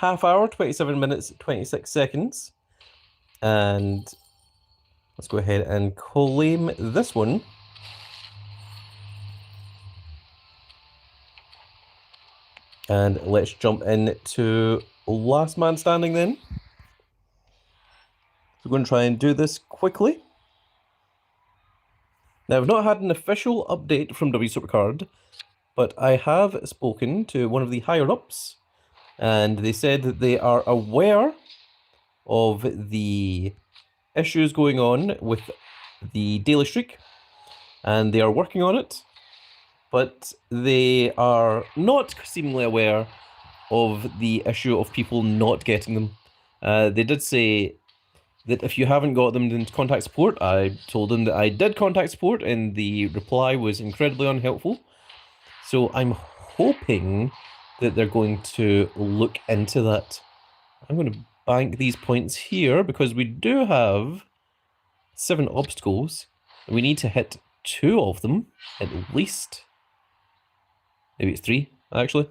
half hour, 27 minutes, 26 seconds. And let's go ahead and claim this one. And let's jump into last man standing then. So we're going to try and do this quickly. Now, I've not had an official update from WWE Supercard, but I have spoken to one of the higher-ups, and they said that they are aware of the issues going on with the daily streak, and they are working on it, but they are not seemingly aware of the issue of people not getting them. They did say that if you haven't got them, then contact support. I told them that I did contact support, and the reply was incredibly unhelpful. So I'm hoping that they're going to look into that. I'm going to bank these points here because we do have 7 obstacles. We need to hit 2 of them at least. Maybe it's 3, actually.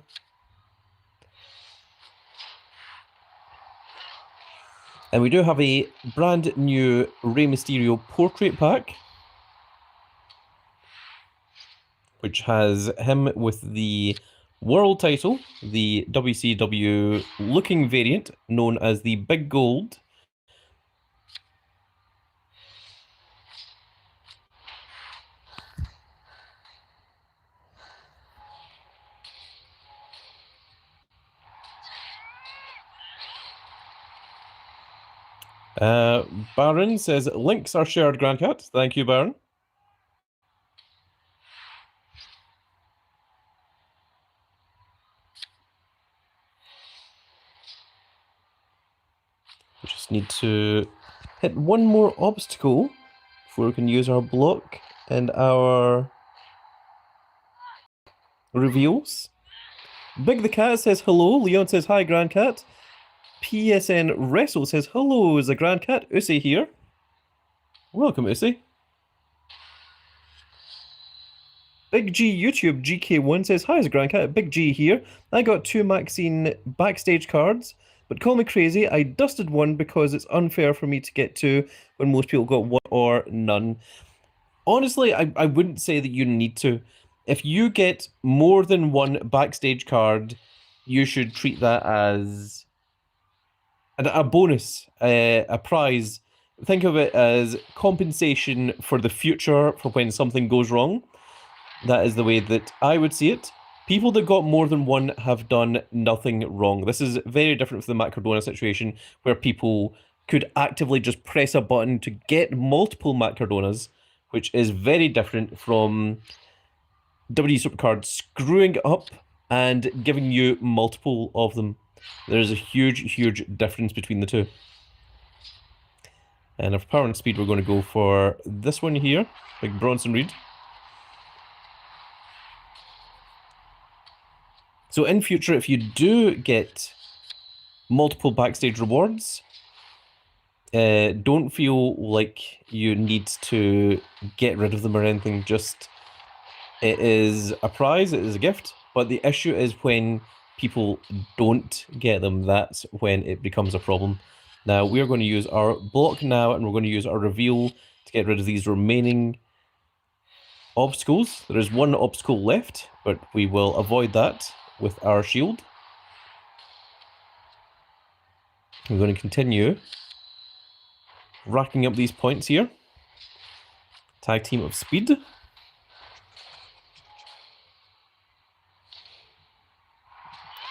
And we do have a brand new Rey Mysterio portrait pack, which has him with the world title, the WCW looking variant, known as the Big Gold. Baron says, links are shared, Grandcat. Thank you, Baron. We just need to hit one more obstacle before we can use our block and our reveals. Big the Cat says hello. Leon says hi, Grandcat. PSN Wrestle says hello, is the Grandcat. Usi here. Welcome, Usi. Big G YouTube GK1 says hi, is the Grandcat. Big G here. I got 2 Maxine backstage cards, but call me crazy. I dusted one because it's unfair for me to get 2 when most people got 1 or none. Honestly, I wouldn't say that you need to. If you get more than 1 backstage card, you should treat that as a bonus, a prize. Think of it as compensation for the future for when something goes wrong. That is the way that I would see it. People that got more than 1 have done nothing wrong. This is very different from the Matt Cardona situation, where people could actively just press a button to get multiple Matt Cardonas, which is very different from WWE Supercard screwing up and giving you multiple of them. There's a huge, huge difference between the two. And for power and speed, we're going to go for this one here, like Bronson Reed. So in future, if you do get multiple backstage rewards, don't feel like you need to get rid of them or anything. Just, it is a prize, it is a gift, but the issue is when people don't get them. That's when it becomes a problem. Now, we're going to use our block now, and we're going to use our reveal to get rid of these remaining obstacles. There is 1 obstacle left, but we will avoid that with our shield. We're going to continue racking up these points here. Tag team of speed.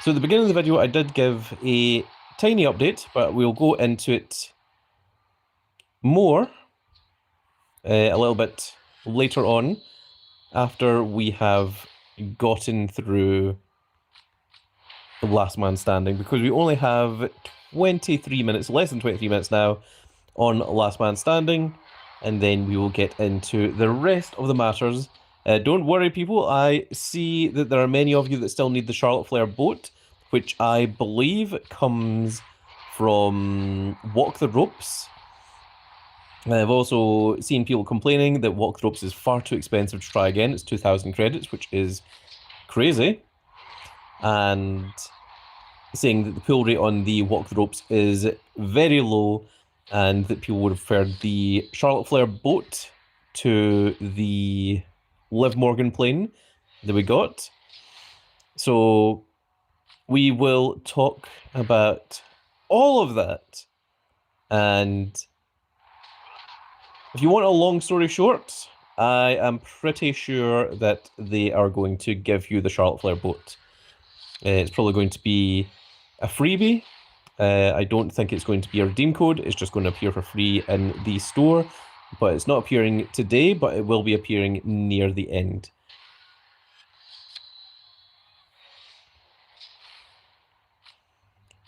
So at the beginning of the video, I did give a tiny update, but we'll go into it more a little bit later on, after we have gotten through the last man standing, because we only have 23 minutes, less than 23 minutes now, on last man standing, and then we will get into the rest of the matters. Don't worry, people. I see that there are many of you that still need the Charlotte Flair boat, which I believe comes from Walk the Ropes. I've also seen people complaining that Walk the Ropes is far too expensive to try again. It's 2,000 credits, which is crazy. And saying that the pull rate on the Walk the Ropes is very low and that people would have preferred the Charlotte Flair boat to the Liv Morgan plane that we got. So we will talk about all of that. And if you want a long story short, I am pretty sure that they are going to give you the Charlotte Flair boat. It's probably going to be a freebie. I don't think it's going to be a redeem code. It's just going to appear for free in the store. But it's not appearing today, but it will be appearing near the end.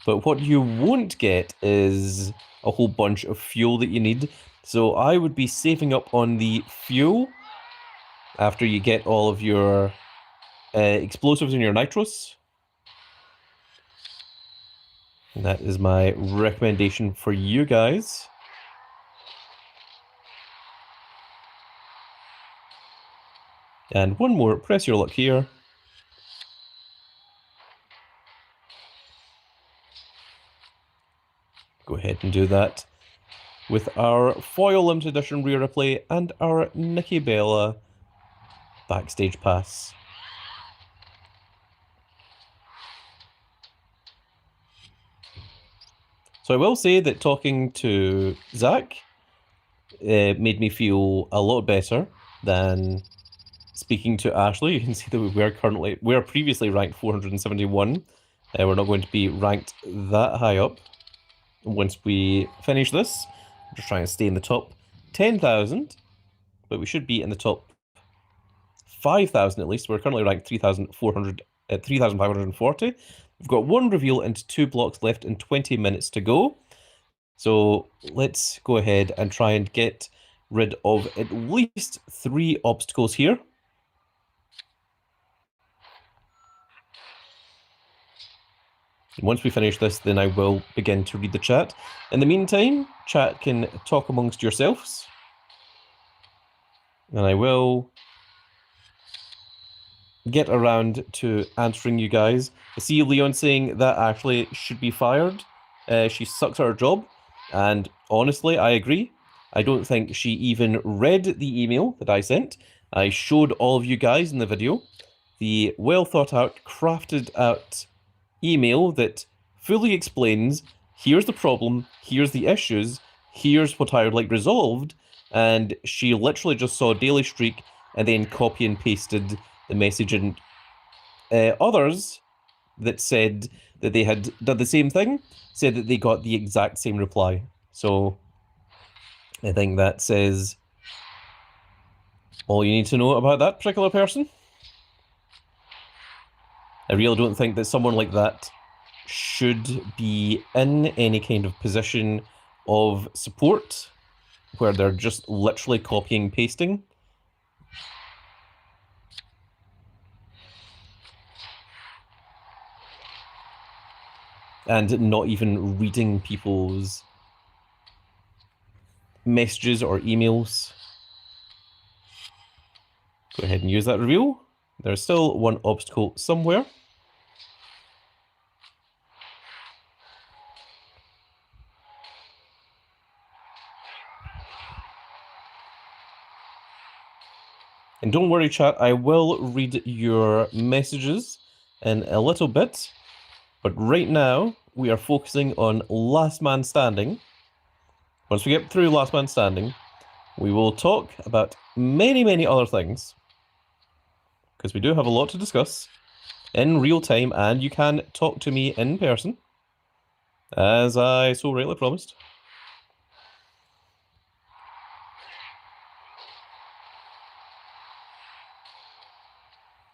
But what you won't get is a whole bunch of fuel that you need. So I would be saving up on the fuel after you get all of your explosives and your nitros. And that is my recommendation for you guys. And one more, press your luck here. Go ahead and do that with our foil limited edition Rhea Ripley and our Nikki Bella backstage pass. So I will say that talking to Zach made me feel a lot better than speaking to Ashley. You can see that we are previously ranked 471. We're not going to be ranked that high up once we finish this. I'm just trying to stay in the top 10,000, but we should be in the top 5,000 at least. We're currently ranked 3,540. We've got one reveal and 2 blocks left and 20 minutes to go. So let's go ahead and try and get rid of at least 3 obstacles here. And once we finish this, then I will begin to read the chat. In the meantime, chat can talk amongst yourselves. And I will get around to answering you guys. I see Leon saying that Ashley should be fired. She sucks at her job. And honestly, I agree. I don't think she even read the email that I sent. I showed all of you guys in the video the well thought out, crafted out email that fully explains, here's the problem, here's the issues, here's what I would like resolved, and she literally just saw Daily Streak and then copy and pasted the message, and others that said that they had done the same thing said that they got the exact same reply. So I think that says all you need to know about that particular person. I really don't think that someone like that should be in any kind of position of support where they're just literally copying and pasting. And not even reading people's messages or emails. Go ahead and use that reveal. There's still one obstacle somewhere. And don't worry, chat, I will read your messages in a little bit. But right now, we are focusing on Last Man Standing. Once we get through Last Man Standing, we will talk about many, many other things. Because we do have a lot to discuss in real time, and you can talk to me in person, as I so rightly promised.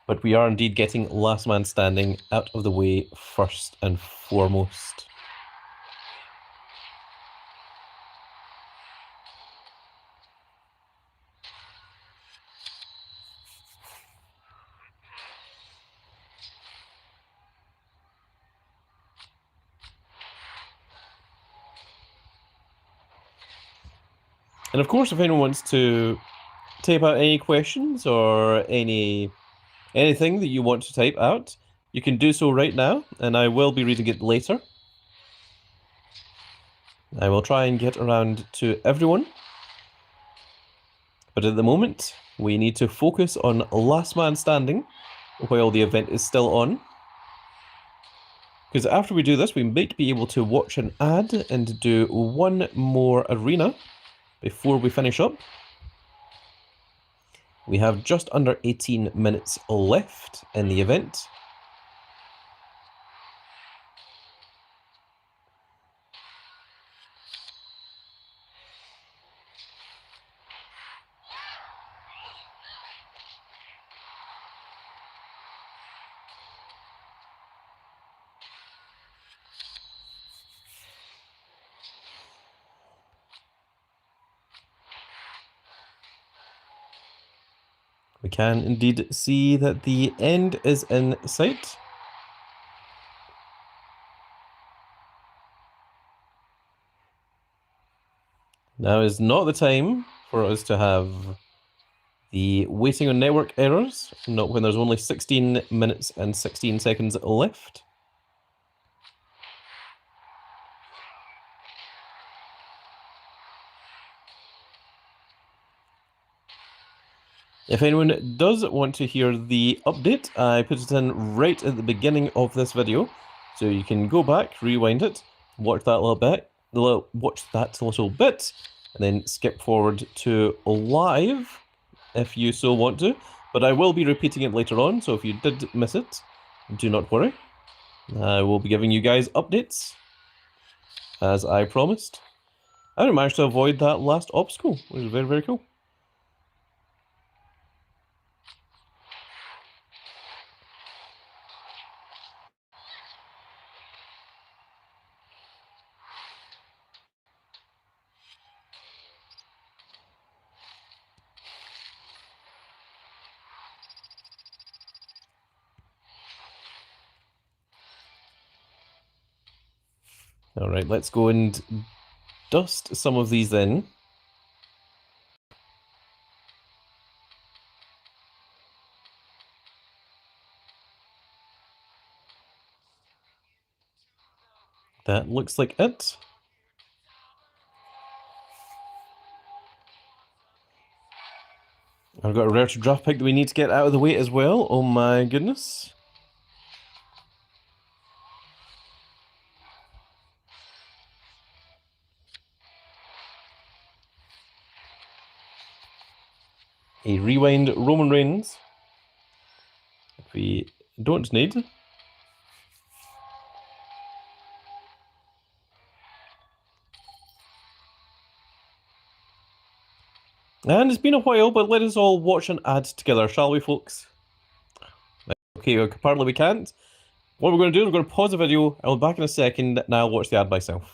But we are indeed getting Last Man Standing out of the way first and foremost. And of course, if anyone wants to type out any questions or anything that you want to type out, you can do so right now, and I will be reading it later. I will try and get around to everyone. But at the moment, we need to focus on Last Man Standing while the event is still on. Because after we do this, we might be able to watch an ad and do one more arena before we finish up. We have just under 18 minutes left in the event. We can indeed see that the end is in sight. Now is not the time for us to have the waiting on network errors, not when there's only 16 minutes and 16 seconds left. If anyone does want to hear the update, I put it in right at the beginning of this video, so you can go back, rewind it, watch that little bit, and then skip forward to live if you so want to. But I will be repeating it later on, so if you did miss it, do not worry. I will be giving you guys updates, as I promised. I managed to avoid that last obstacle, which is very, very cool. Alright, let's go and dust some of these in. That looks like it. I've got a rare to draft pick that we need to get out of the way as well. Oh my goodness. A rewind Roman Reigns. If we don't need. And it's been a while, but let us all watch an ad together, shall we, folks? Okay, apparently we can't. What we're going to do is we're going to pause the video. I'll be back in a second, and I'll watch the ad myself.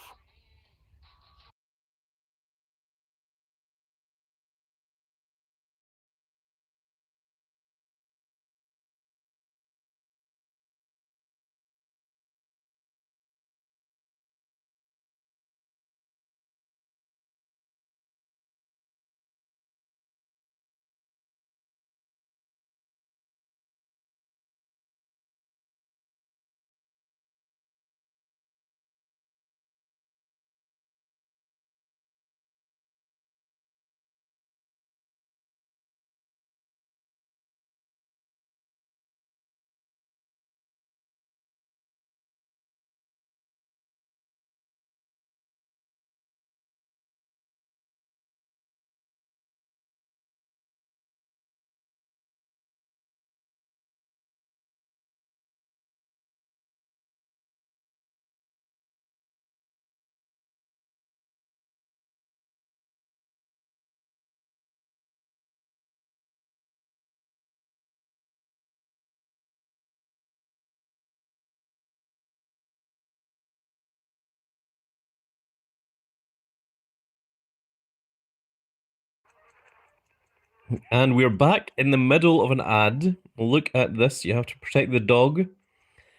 And we're back in the middle of an ad. Look at this. You have to protect the dog.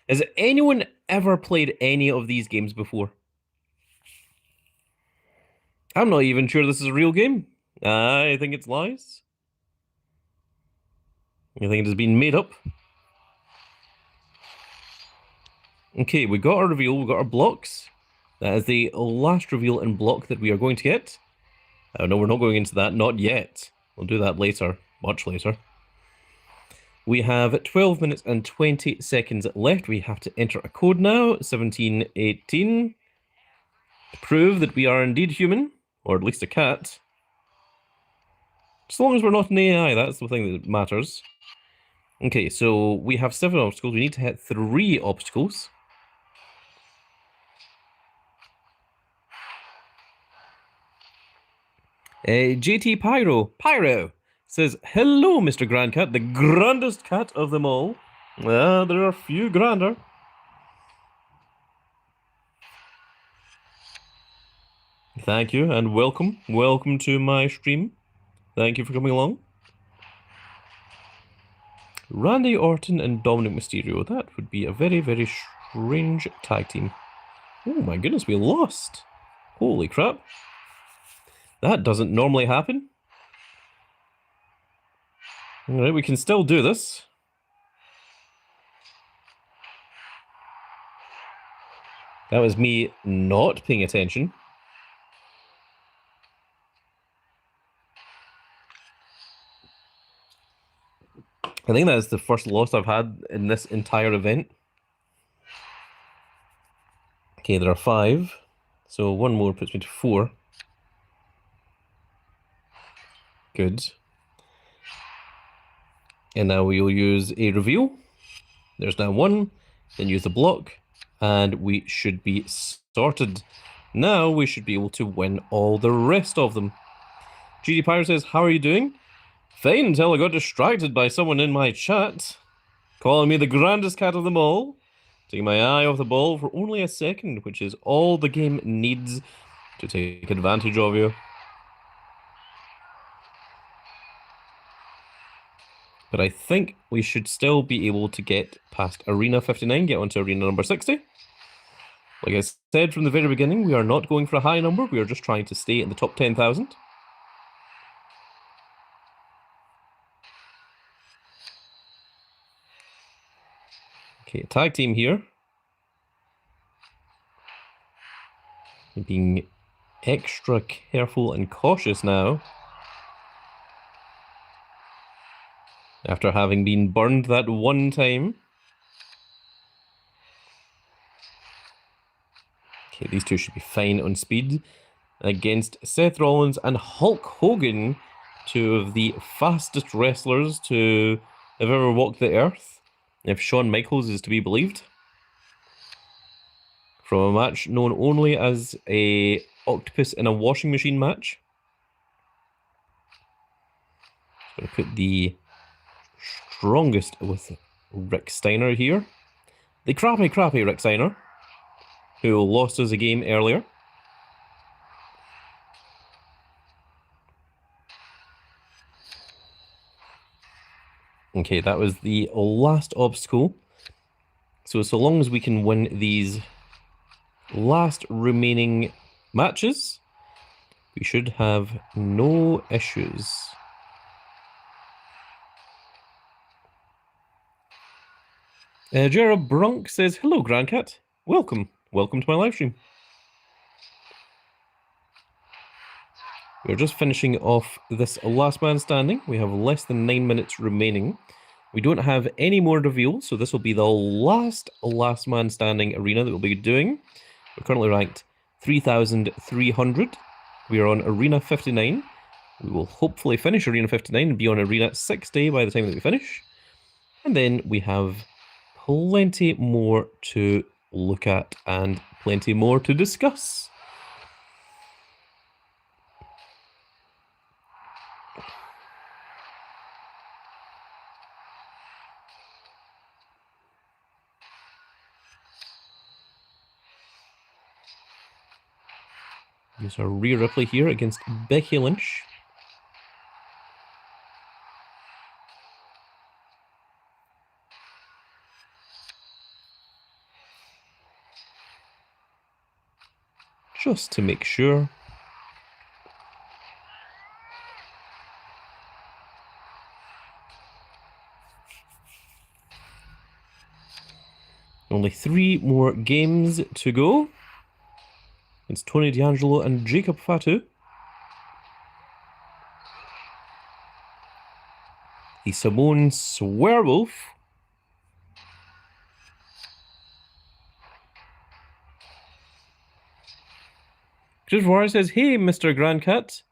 Has anyone ever played any of these games before? I'm not even sure this is a real game. I think it's lies. I think it has been made up. Okay, we got our reveal, we got our blocks. That is the last reveal in block that we are going to get. No, we're not going into that, not yet. We'll do that later, much later. We have 12 minutes and 20 seconds left. We have to enter a code now, 1718, to prove that we are indeed human, or at least a cat. As long as we're not an AI, that's the thing that matters. Okay, so we have 7 obstacles. We need to hit 3 obstacles. JT Pyro says, "Hello, Mr. Grand Cat, the grandest cat of them all." There are a few grander. Thank you, and welcome. Welcome to my stream. Thank you for coming along. Randy Orton and Dominic Mysterio. That would be a very, very strange tag team. Oh my goodness, we lost. Holy crap. That doesn't normally happen. Alright, we can still do this. That was me not paying attention. I think that is the first loss I've had in this entire event. Okay, there are 5. So one more puts me to 4. Good. And now we will use a reveal. There's now 1. Then use the block. And we should be sorted. Now we should be able to win all the rest of them. GD Pyro says, "How are you doing?" Fine until I got distracted by someone in my chat, calling me the grandest cat of them all, taking my eye off the ball for only a second, which is all the game needs to take advantage of you. But I think we should still be able to get past Arena 59, get onto Arena number 60. Like I said from the very beginning, we are not going for a high number, we are just trying to stay in the top 10,000. Okay, tag team here. Being extra careful and cautious now. After having been burned that one time. Okay, these two should be fine on speed. Against Seth Rollins and Hulk Hogan, 2 of the fastest wrestlers to have ever walked the earth, if Shawn Michaels is to be believed. From a match known only as a octopus in a washing machine match. I'm going to put the strongest with Rick Steiner here. The crappy Rick Steiner, who lost us a game earlier. Okay, that was the last obstacle. So long as we can win these last remaining matches, we should have no issues. Gerard Brunk says, "Hello, Grandcat. Welcome. Welcome to my live stream." We're just finishing off this last man standing. We have less than 9 minutes remaining. We don't have any more reveals, so this will be the last man standing arena that we'll be doing. We're currently ranked 3,300. We are on Arena 59. We will hopefully finish Arena 59 and be on Arena 60 by the time that we finish. And then we have plenty more to look at and plenty more to discuss. Use our Rhea Ripley here against Becky Lynch. Just to make sure. Only 3 more games to go. It's Tony D'Angelo and Jacob Fatu. The Simone Swearwolf. Chris Warren says, "Hey, Mr. Grandcat.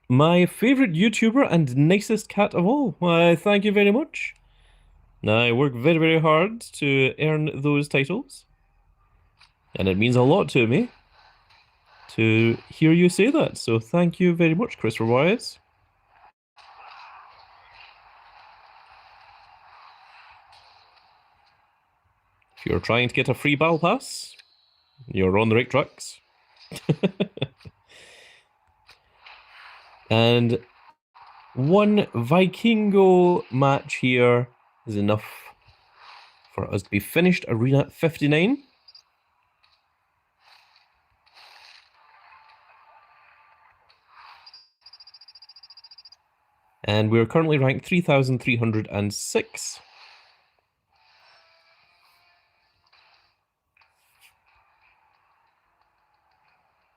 My favourite YouTuber and nicest cat of all." Why, thank you very much. I work very, very hard to earn those titles. And it means a lot to me to hear you say that. So thank you very much, Christopher Wise. If you're trying to get a free battle pass, you're on the right tracks. And one Vikingo match here is enough for us to be finished. Arena 59. And we're currently ranked 3,306.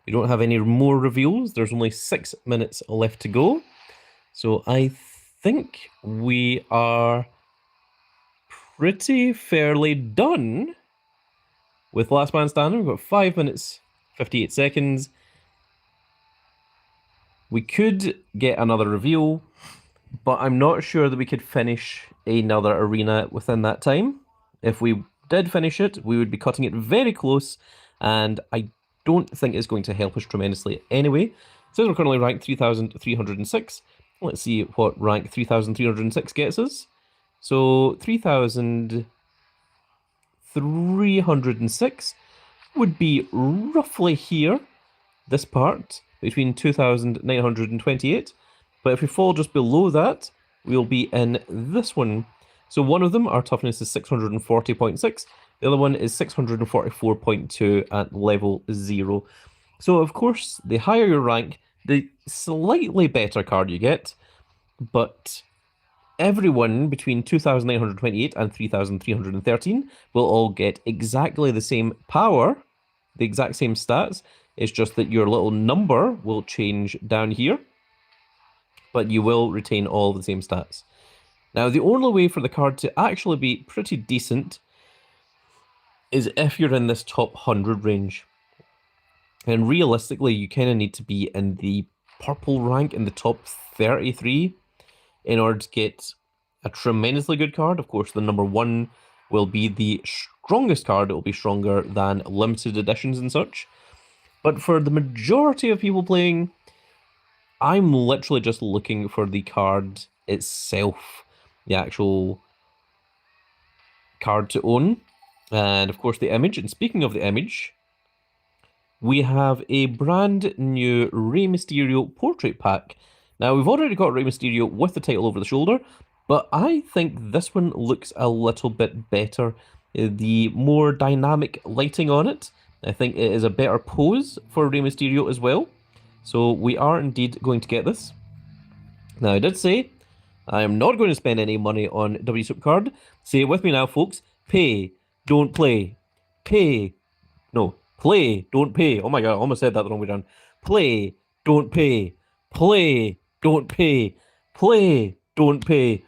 We don't have any more reveals. There's only 6 minutes left to go. So I think we are pretty fairly done with Last Man Standing. We've got 5 minutes, 58 seconds. We could get another reveal, but I'm not sure that we could finish another arena within that time. If we did finish it, we would be cutting it very close, and I don't think it's going to help us tremendously anyway. It says we're currently ranked 3,306. Let's see what rank 3,306 gets us. So 3,306 would be roughly here, this part, between 2,928. But if we fall just below that, we'll be in this one. So one of them, our toughness is 640.6. The other one is 644.2 at level 0. So, of course, the higher your rank, the slightly better card you get. But everyone between 2,928 and 3,313 will all get exactly the same power, the exact same stats. It's just that your little number will change down here, but you will retain all the same stats. Now, the only way for the card to actually be pretty decent is if you're in this top 100 range. And realistically, you kind of need to be in the purple rank, in the top 33, in order to get a tremendously good card. Of course, the number 1 will be the strongest card. It will be stronger than limited editions and such. But for the majority of people playing, I'm literally just looking for the card itself, the actual card to own. And of course the image. And speaking of the image, we have a brand new Rey Mysterio portrait pack. Now, we've already got Rey Mysterio with the title over the shoulder, but I think this one looks a little bit better. The more dynamic lighting on it, I think it is a better pose for Rey Mysterio as well. So we are indeed going to get this. Now, I did say I am not going to spend any money on WWE Supercard. Say it with me now, folks. Pay, don't play. Pay, no, play, don't pay. Oh my god, I almost said that the wrong way down. Play, don't pay. Play, don't pay. Play, don't pay.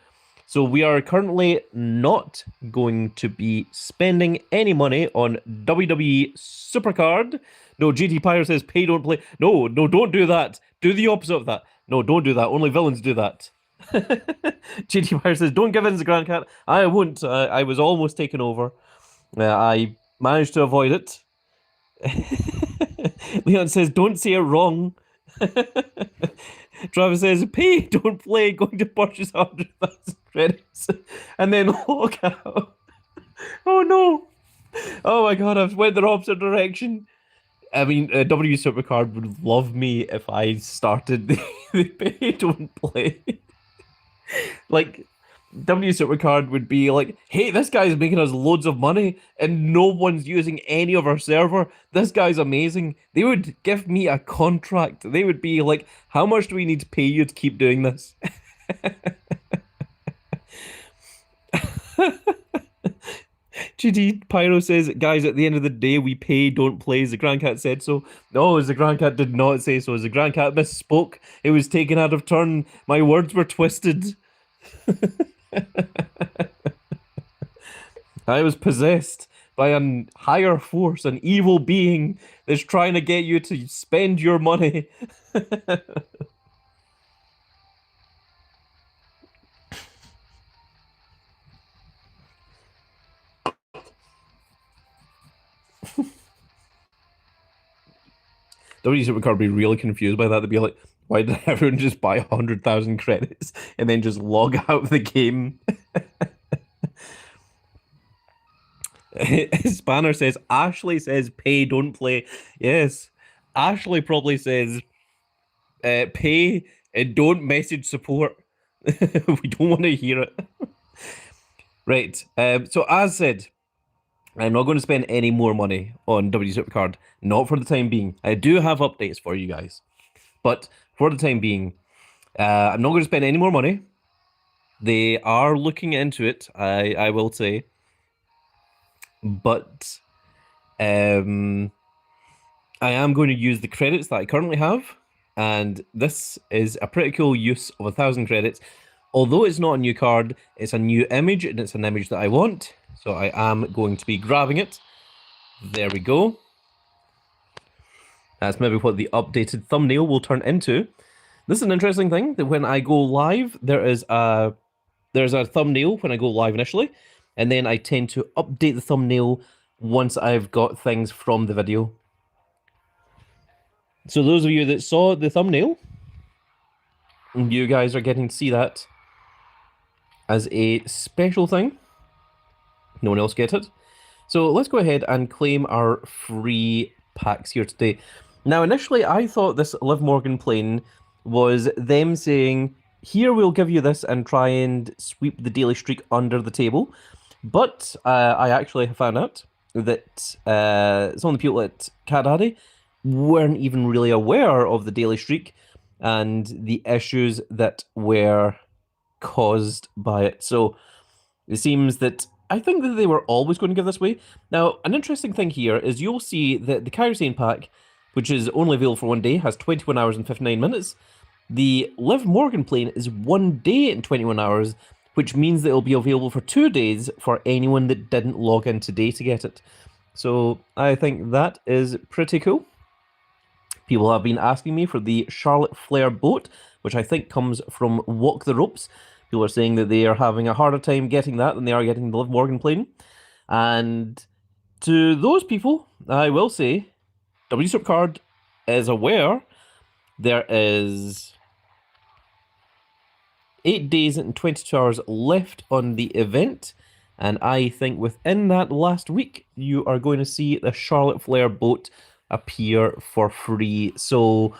So we are currently not going to be spending any money on WWE Supercard. No, GT Pyre says pay, don't play. No, don't do that. Do the opposite of that. No, don't do that. Only villains do that. GT Pyre says, don't give in to Grand Cat. I won't. I was almost taken over. I managed to avoid it. Leon says, don't say it wrong. Travis says, pay, don't play, going to purchase 100,000 credits. And then log out. Oh no. Oh my god, I've went the opposite direction. I mean, W Supercard would love me if I started the pay, don't play. Like, W Supercard would be like, hey, this guy's making us loads of money and no one's using any of our server. This guy's amazing. They would give me a contract. They would be like, how much do we need to pay you to keep doing this? GD Pyro says, guys, at the end of the day, we pay, don't play. As the Grand Cat said so. No, as the Grand Cat did not say so. As the Grand Cat misspoke, it was taken out of turn. My words were twisted. I was possessed by a higher force, an evil being that's trying to get you to spend your money. WWE Supercard would be really confused by that. They'd be like, why did everyone just buy 100,000 credits and then just log out of the game? Spanner says, Ashley says, pay, don't play. Yes, Ashley probably says, pay and don't message support. We don't want to hear it. Right. So as said, I'm not going to spend any more money on WWE Supercard, not for the time being. I do have updates for you guys, but for the time being, I'm not going to spend any more money. They are looking into it, I will say, but I am going to use the credits that I currently have, and this is a pretty cool use of 1,000 credits. Although it's not a new card, it's a new image, and it's an image that I want. So I am going to be grabbing it. There we go. That's maybe what the updated thumbnail will turn into. This is an interesting thing, that when I go live, there's a thumbnail when I go live initially, and then I tend to update the thumbnail once I've got things from the video. So those of you that saw the thumbnail, you guys are getting to see that as a special thing. No one else get it. So let's go ahead and claim our free packs here today. Now, initially, I thought this Liv Morgan plane was them saying, here, we'll give you this and try and sweep the daily streak under the table. But I actually found out that some of the people at Cat Daddy weren't even really aware of the daily streak and the issues that were caused by it. So it seems that I think that they were always going to give this away. Now, an interesting thing here is you'll see that the Kyrosane pack, which is only available for 1 day, has 21 hours and 59 minutes. The Liv Morgan plane is 1 day and 21 hours, which means that it'll be available for 2 days for anyone that didn't log in today to get it. So I think that is pretty cool. People have been asking me for the Charlotte Flair boat, which I think comes from Walk the Ropes. People are saying that they are having a harder time getting that than they are getting the Liv Morgan plane. And to those people, I will say, WWE Supercard is aware there is 8 days and 22 hours left on the event. And I think within that last week, you are going to see the Charlotte Flair boat appear for free. So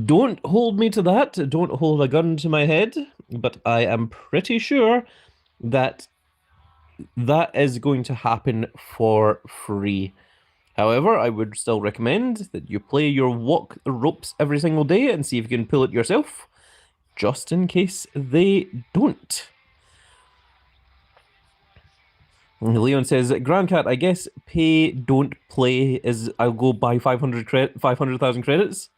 don't hold me to that. Don't hold a gun to my head. But I am pretty sure that that is going to happen for free. However, I would still recommend that you play your Walk the Ropes every single day and see if you can pull it yourself, just in case they don't. Leon says, Grand Cat, I guess pay, don't play is I'll go buy 500,000 credits.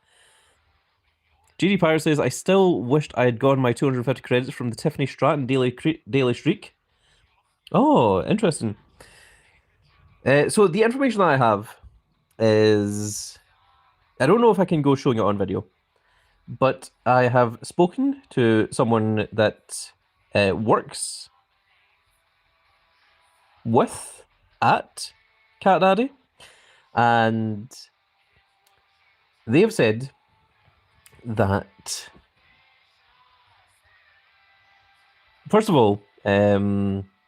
GD Pyre says, I still wished I had gotten my 250 credits from the Tiffany Stratton daily streak. Oh, interesting. So the information that I have is, I don't know if I can go showing it on video, but I have spoken to someone that works with at Cat Daddy, and they have said that, first of all,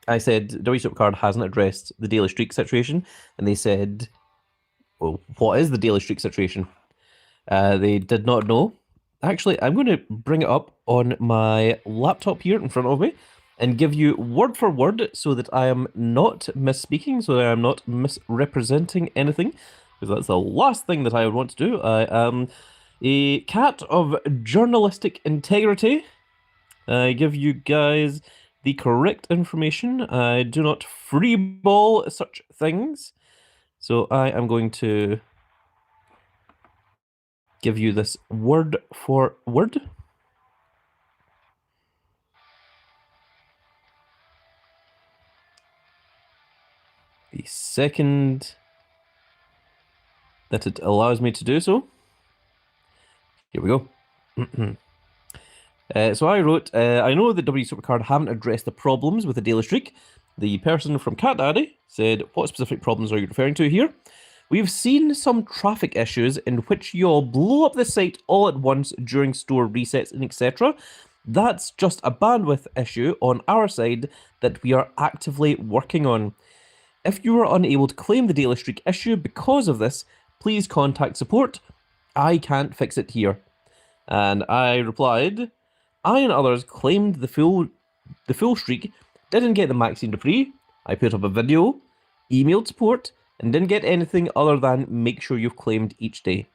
I said WWE Supercard hasn't addressed the daily streak situation, and they said, well, what is the daily streak situation? They did not know. Actually, I'm going to bring it up on my laptop here in front of me and give you word for word so that I am not misspeaking, so that I am not misrepresenting anything, because that's the last thing that I would want to do. I am a cat of journalistic integrity. I give you guys the correct information. I do not freeball such things. So I am going to give you this word for word. The second that it allows me to do so. Here we go. So I wrote, I know that WWE Supercard haven't addressed the problems with the daily streak. The person from Cat Daddy said, what specific problems are you referring to here? We've seen some traffic issues in which you'll blow up the site all at once during store resets and etc. That's just a bandwidth issue on our side that we are actively working on. If you are unable to claim the daily streak issue because of this, please contact support. I can't fix it here. And I replied, I and others claimed the full streak, didn't get the Maxine Dupree. I put up a video, emailed support, and didn't get anything other than make sure you've claimed each day.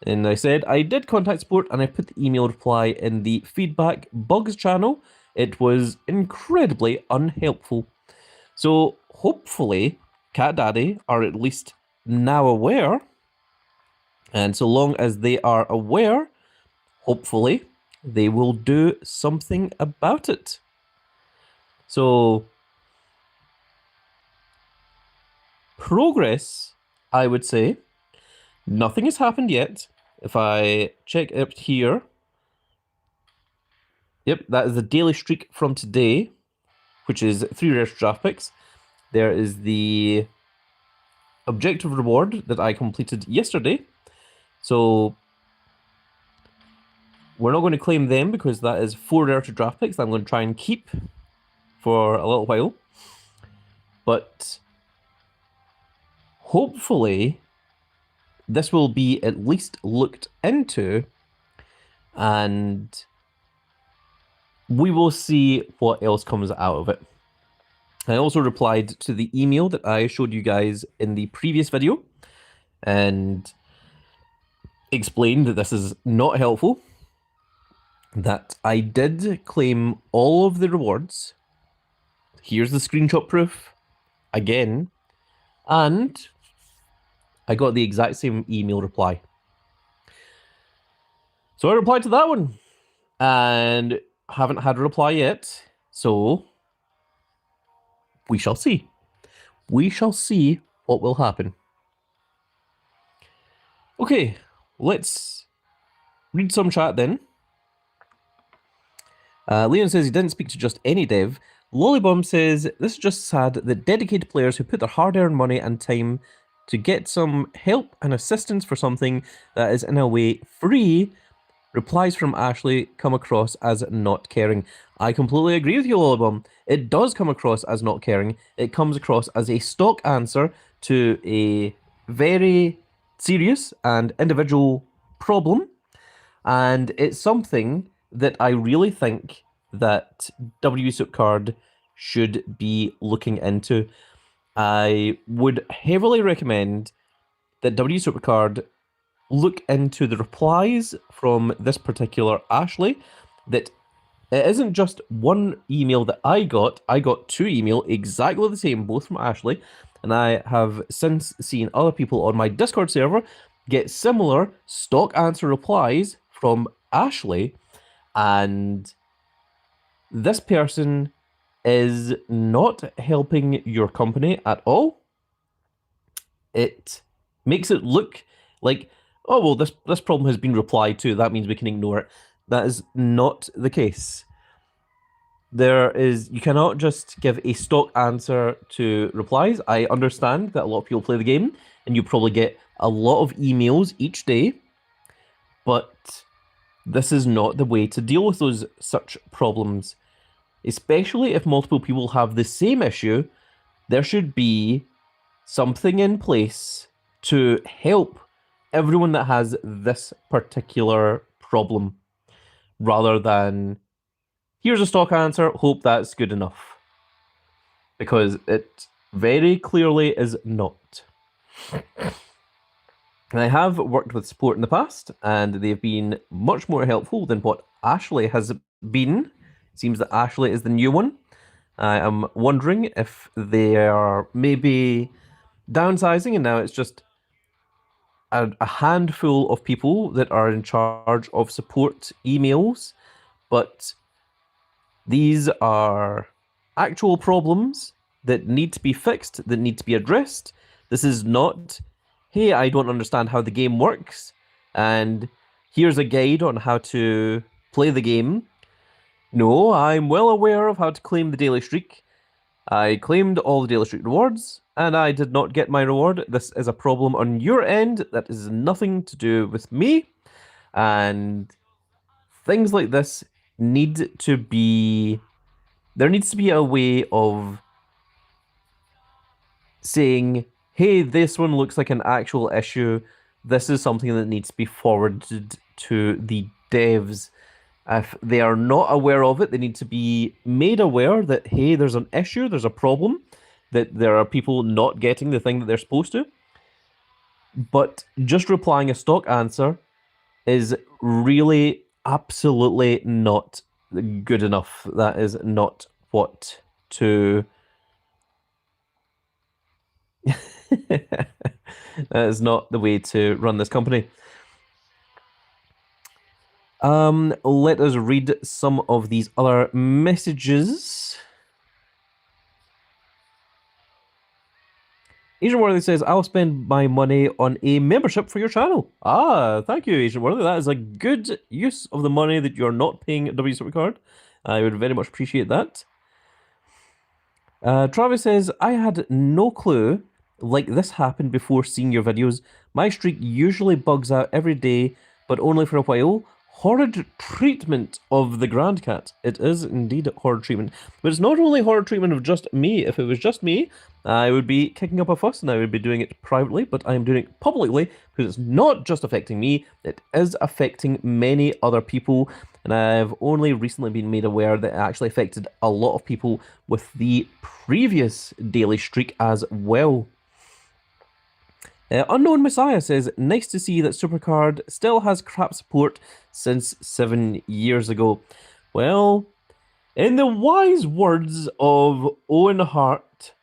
And I said I did contact support and I put the email reply in the feedback bugs channel. It was incredibly unhelpful. So hopefully Cat Daddy are at least now aware. And so long as they are aware, hopefully they will do something about it. So progress, I would say. Nothing has happened yet. If I check up here, yep, that is the daily streak from today, which is 3 rare draft picks. There is the objective reward that I completed yesterday. So we're not going to claim them because that is 4 rare draft picks that I'm going to try and keep for a little while. But hopefully this will be at least looked into and we will see what else comes out of it. I also replied to the email that I showed you guys in the previous video and explained that this is not helpful, that I did claim all of the rewards. Here's the screenshot proof again, and I got the exact same email reply. So I replied to that one and haven't had a reply yet. So we shall see. We shall see what will happen. Okay, let's read some chat then. Leon says he didn't speak to just any dev. Lollybomb says, this is just sad that dedicated players who put their hard-earned money and time to get some help and assistance for something that is in a way free, replies from Ashley come across as not caring. I completely agree with you, Lollybomb. It does come across as not caring. It comes across as a stock answer to a very serious and individual problem, and it's something that I really think that WWE Supercard should be looking into. I would heavily recommend that WWE Supercard look into the replies from this particular Ashley, that it isn't just one email that I got 2 emails exactly the same, both from Ashley, and I have since seen other people on my Discord server get similar stock answer replies from Ashley, and this person is not helping your company at all. It makes it look like, oh, well, this problem has been replied to, that means we can ignore it. That is not the case. You cannot just give a stock answer to replies. I understand that a lot of people play the game, and you probably get a lot of emails each day, but this is not the way to deal with such problems. Especially if multiple people have the same issue, there should be something in place to help everyone that has this particular problem, rather than, here's a stock answer, hope that's good enough. Because it very clearly is not. I have worked with support in the past, and they've been much more helpful than what Ashley has been. It seems that Ashley is the new one. I am wondering if they are maybe downsizing and now it's just a handful of people that are in charge of support emails, but these are actual problems that need to be fixed, that need to be addressed. This is not, hey, I don't understand how the game works, and here's a guide on how to play the game. No, I'm well aware of how to claim the daily streak. I claimed all the daily streak rewards, and I did not get my reward. This is a problem on your end. That is nothing to do with me. And things like this need to be. There needs to be a way of saying, hey, this one looks like an actual issue. This is something that needs to be forwarded to the devs. If they are not aware of it, they need to be made aware that, hey, there's an issue, there's a problem, that there are people not getting the thing that they're supposed to. But just replying a stock answer is really absolutely not good enough. That is not what to. That is not the way to run this company. Let us read some of these other messages. Agent Worthy says, I'll spend my money on a membership for your channel. Ah, thank you, Agent Worthy. That is a good use of the money that you're not paying at WWE Supercard. I would very much appreciate that. Travis says, I had no clue like this happened before seeing your videos. My streak usually bugs out every day, but only for a while. Horrid treatment of the Grand Cat. It is indeed horrid treatment. But it's not only horrid treatment of just me. If it was just me, I would be kicking up a fuss and I would be doing it privately, but I'm doing it publicly because it's not just affecting me, it is affecting many other people. And I've only recently been made aware that it actually affected a lot of people with the previous daily streak as well. Unknown Messiah says, nice to see that Supercard still has crap support since 7 years ago. Well, in the wise words of Owen Hart,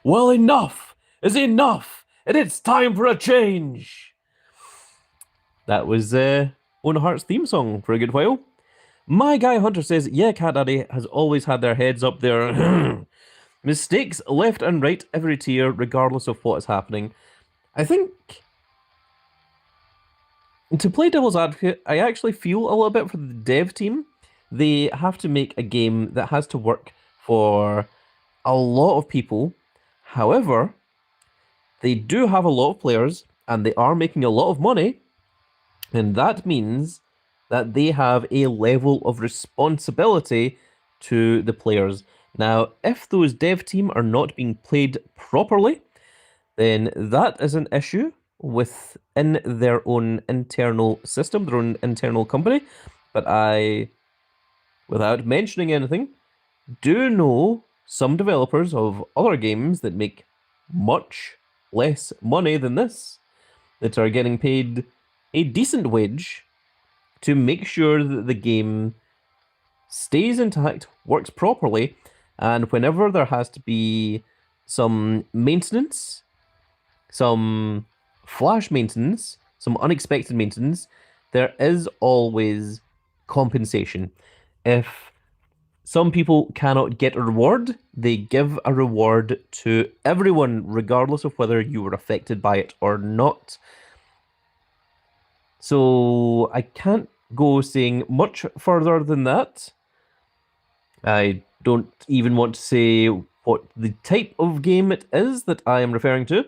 well, enough is enough, and it's time for a change. That was Owen Hart's theme song for a good while. My Guy Hunter says, yeah, Cat Daddy has always had their heads up there. Mistakes left and right every tier, regardless of what is happening. I think, to play devil's advocate, I actually feel a little bit for the dev team. They have to make a game that has to work for a lot of people. However, they do have a lot of players, and they are making a lot of money, and that means that they have a level of responsibility to the players. Now, if those dev team are not being played properly, then that is an issue within their own internal system, their own internal company. But I, without mentioning anything, do know some developers of other games that make much less money than this, that are getting paid a decent wage to make sure that the game stays intact, works properly, and whenever there has to be some maintenance, some flash maintenance, some unexpected maintenance, there is always compensation. If some people cannot get a reward, they give a reward to everyone, regardless of whether you were affected by it or not. So I can't go saying much further than that. I don't even want to say what the type of game it is that I am referring to,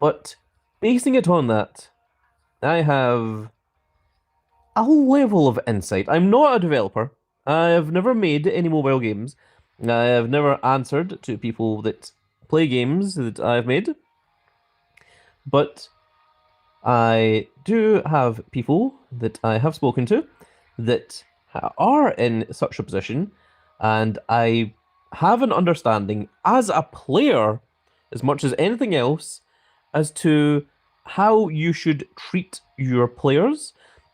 but basing it on that, I have a level of insight. I'm not a developer. I have never made any mobile games. I have never answered to people that play games that I've made. But I do have people that I have spoken to that are in such a position, and I have an understanding as a player, as much as anything else, as to how you should treat your players.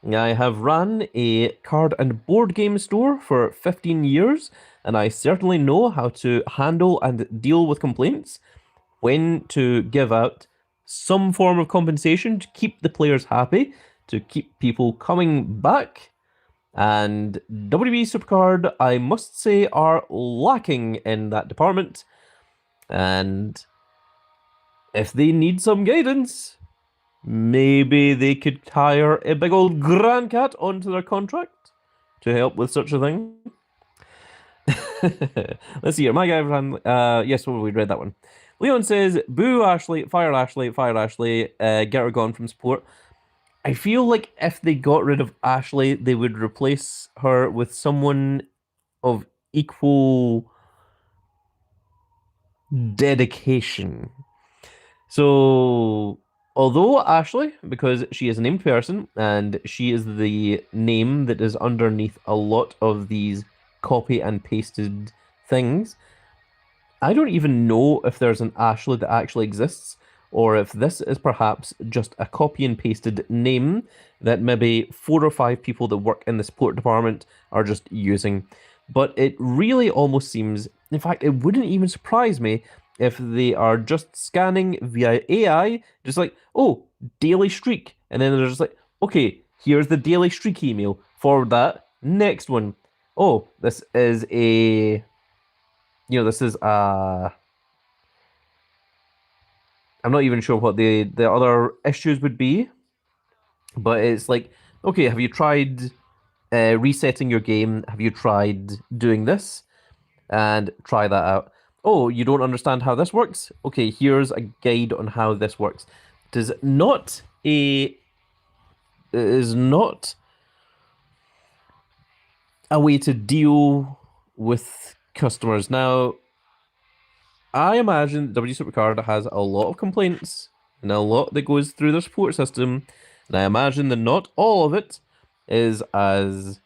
I have run a card and board game store for 15 years. and I certainly know how to handle and deal with complaints, when to give out some form of compensation to keep the players happy, to keep people coming back. And WWE Supercard, I must say, are lacking in that department. And if they need some guidance, maybe they could hire a big old Grand Cat onto their contract to help with such a thing. Let's see here. My guy, yes, well, we read that one. Leon says, "Boo Ashley, fire Ashley, get her gone from support." I feel like if they got rid of Ashley, they would replace her with someone of equal dedication. So, although Ashley, because she is a named person and she is the name that is underneath a lot of these copy and pasted things, I don't even know if there's an Ashley that actually exists, or if this is perhaps just a copy and pasted name that maybe 4 or 5 people that work in the support department are just using. But it really almost seems, in fact, it wouldn't even surprise me if they are just scanning via AI, just like, oh, Daily Streak. And then they're just like, okay, here's the Daily Streak email. Forward that. Next one. Oh, this is a this is I'm not even sure what the other issues would be, but it's like, okay, have you tried resetting your game? Have you tried doing this? And try that out. Oh, you don't understand how this works? Okay, here's a guide on how this works. It is not a way to deal with customers. Now, I imagine W Supercard has a lot of complaints and a lot that goes through their support system, and I imagine that not all of it is as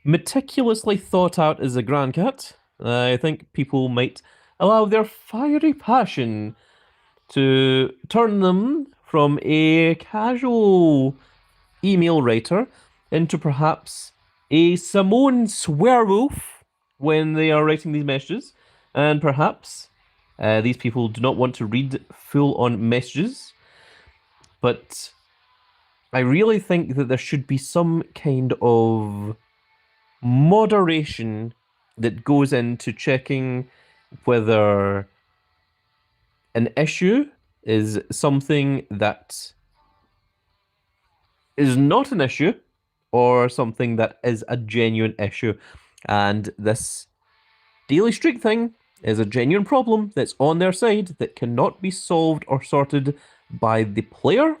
meticulously thought out as a Grand Cat. I think people might allow their fiery passion to turn them from a casual email writer into perhaps a Simone Swearwolf when they are writing these messages, and perhaps these people do not want to read full-on messages, but I really think that there should be some kind of moderation that goes into checking whether an issue is something that is not an issue or something that is a genuine issue. And this Daily Streak thing is a genuine problem that's on their side that cannot be solved or sorted by the player.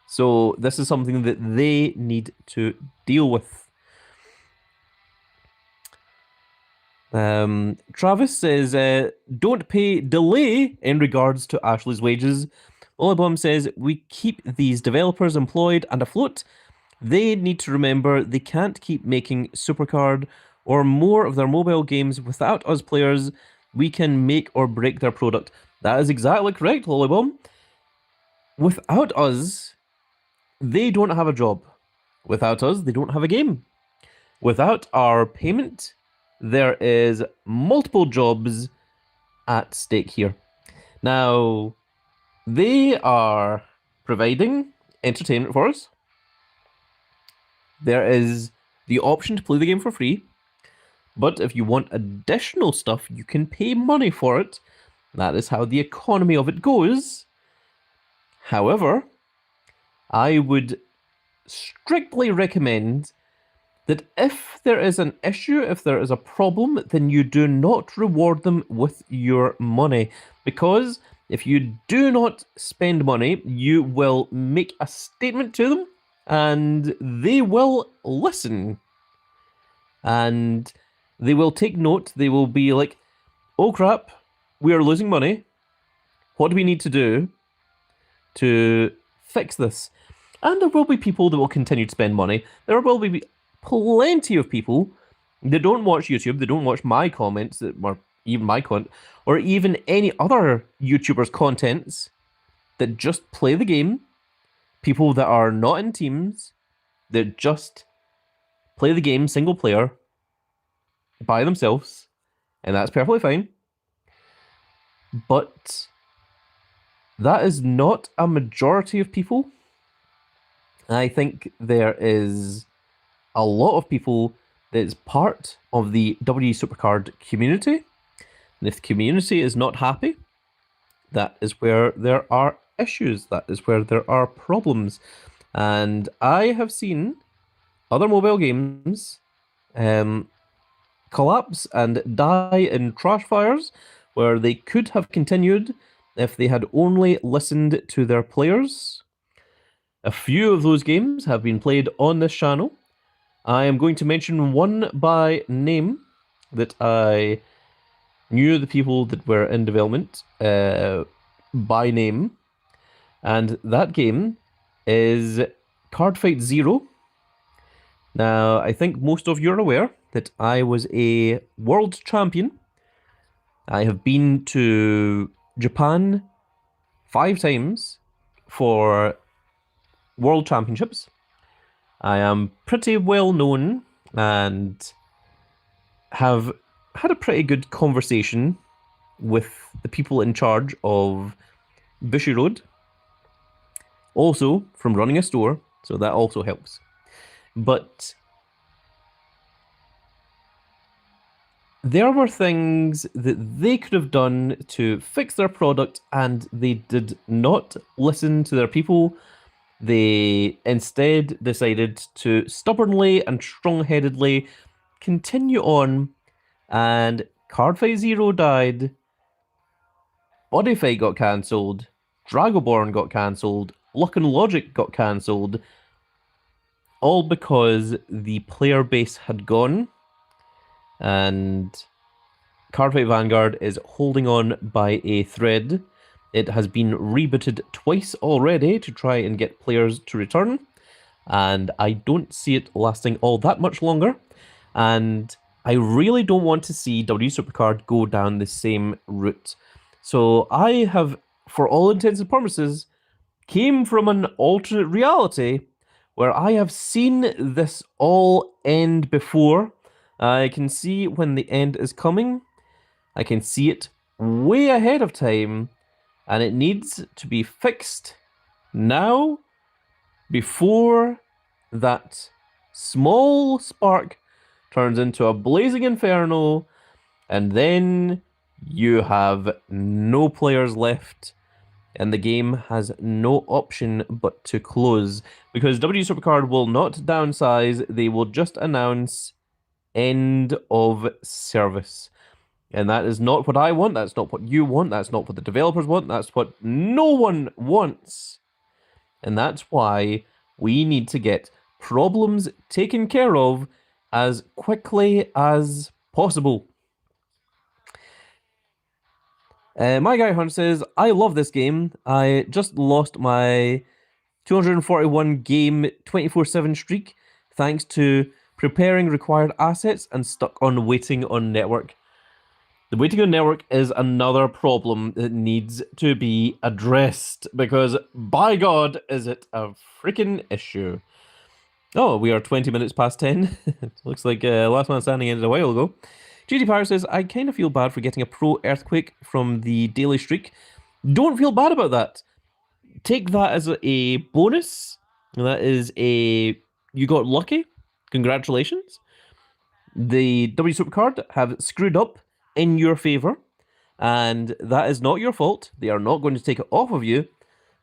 So this is something that they need to deal with. Travis says, don't pay delay in regards to Ashley's wages. Olibom says, we keep these developers employed and afloat. They need to remember they can't keep making Supercard or more of their mobile games without us players. We can make or break their product. That is exactly correct, Lollybomb. Without us, they don't have a job. Without us, they don't have a game. Without our payment, there is multiple jobs at stake here. Now, they are providing entertainment for us. There is the option to play the game for free, but if you want additional stuff, you can pay money for it. That is how the economy of it goes. However, I would strictly recommend that if there is an issue, if there is a problem, then you do not reward them with your money. Because if you do not spend money, you will make a statement to them and they will listen. And they will take note. They will be like, oh crap, we are losing money. What do we need to do to fix this? And there will be people that will continue to spend money. There will be plenty of people that don't watch YouTube, they don't watch my comments, or even my content, or even any other YouTubers' contents, that just play the game. People that are not in teams, that just play the game single player, by themselves, and that's perfectly fine. But that is not a majority of people. I think there is a lot of people that is part of the WWE Supercard community. And if the community is not happy, that is where there are issues. That is where there are problems. And I have seen other mobile games collapse and die in trash fires where they could have continued if they had only listened to their players. A few of those games have been played on this channel. I am going to mention one by name that I knew the people that were in development by name, and that game is Card Fight Zero. Now, I think most of you are aware that I was a world champion. I have been to Japan 5 times for world championships. I am pretty well known and have had a pretty good conversation with the people in charge of Bushy Road. Also, from running a store, so that also helps. But there were things that they could have done to fix their product, and they did not listen to their people. They instead decided to stubbornly and strong-headedly continue on, and Card Fight Zero died, Body Fight got cancelled, Dragoborn got cancelled, Luck and Logic got cancelled, all because the player base had gone, and Card Fight Vanguard is holding on by a thread. It has been rebooted twice already to try and get players to return, and I don't see it lasting all that much longer, and I really don't want to see WWE Supercard go down the same route. So I have, for all intents and purposes, came from an alternate reality where I have seen this all end before. I can see when the end is coming. I can see it way ahead of time, and it needs to be fixed now before that small spark turns into a blazing inferno, and then you have no players left, and the game has no option but to close, because WWE Supercard will not downsize. They will just announce end of service. And that is not what I want. That's not what you want. That's not what the developers want. That's what no one wants. And that's why we need to get problems taken care of as quickly as possible. My guy Hunt says, I love this game. I just lost my 241 game 24/7 streak thanks to preparing required assets and stuck on waiting on network. The waiting on network is another problem that needs to be addressed, because by God, is it a freaking issue. Oh, we are 20 minutes past 10. Looks like Last Man Standing ended a while ago. GT Power says, I kind of feel bad for getting a pro earthquake from the daily streak. Don't feel bad about that. Take that as a bonus. That is a... You got lucky. Congratulations. The W Supercard have screwed up in your favor, and that is not your fault. They are not going to take it off of you.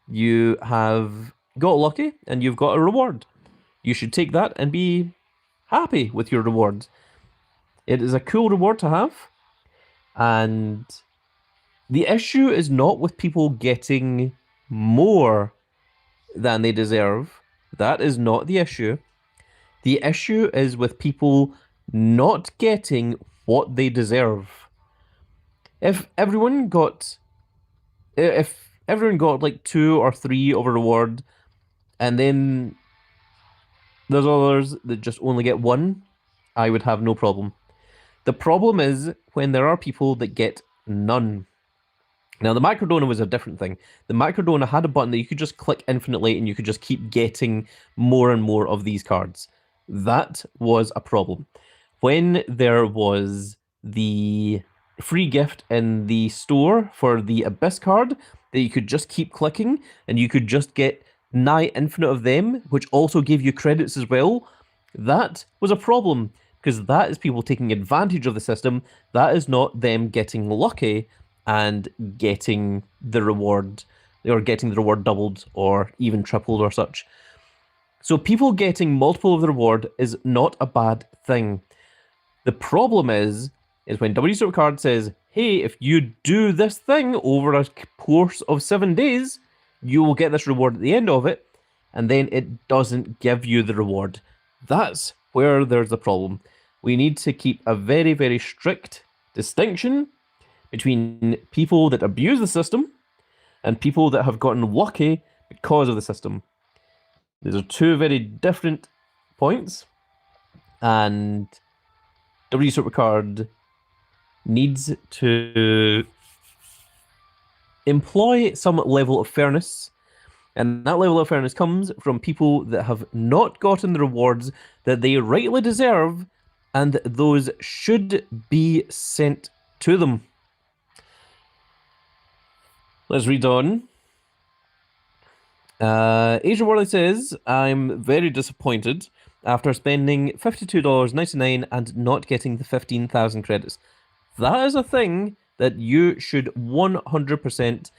You have got lucky, and you've got a reward. You should take that and be happy with your reward. It is a cool reward to have, and the issue is not with people getting more than they deserve. That is not the issue. The issue is with people not getting what they deserve. If everyone got like 2 or 3 of a reward, and then there's others that just only get 1, I would have no problem. The problem is when there are people that get none. Now, the Microdona was a different thing. The Microdona had a button that you could just click infinitely and you could just keep getting more and more of these cards. That was a problem. when there was the free gift in the store for the Abyss card that you could just keep clicking and you could just get nigh infinite of them, which also gave you credits as well, that was a problem because that is people taking advantage of the system. That is not them getting lucky and getting the reward or getting the reward doubled or even tripled or such. So people getting multiple of the reward is not a bad thing. The problem is when WWE Supercard says, hey, if you do this thing over a course of 7 days, you will get this reward at the end of it, and then it doesn't give you the reward. That's where there's the problem. We need to keep a very, very strict distinction between people that abuse the system and people that have gotten lucky because of the system. These are two very different points, and WWE Supercard needs to employ some level of fairness, and that level of fairness comes from people that have not gotten the rewards that they rightly deserve, and those should be sent to them. Let's read on. Agent Worley says, I'm very disappointed after spending $52.99 and not getting the 15,000 credits. That is a thing that you should 100%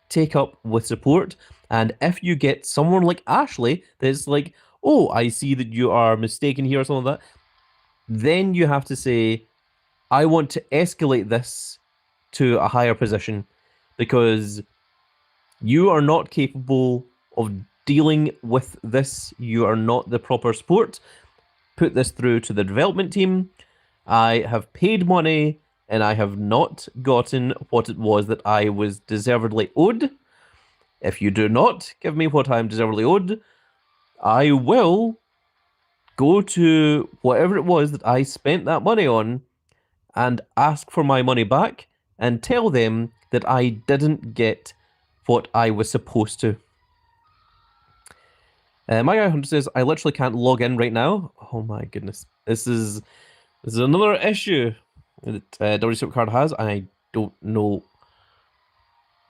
take up with support. And if you get someone like Ashley that's like, oh, I see that you are mistaken here or something like that, then you have to say, I want to escalate this to a higher position because you are not capable of dealing with this. You are not the proper support. Put this through to the development team. I have paid money and I have not gotten what it was that I was deservedly owed. If you do not give me what I am deservedly owed, I will go to whatever it was that I spent that money on and ask for my money back and tell them that I didn't get what I was supposed to. My guy Hunter says, I literally can't log in right now. Oh my goodness. This is another issue that WWE Supercard has, and I don't know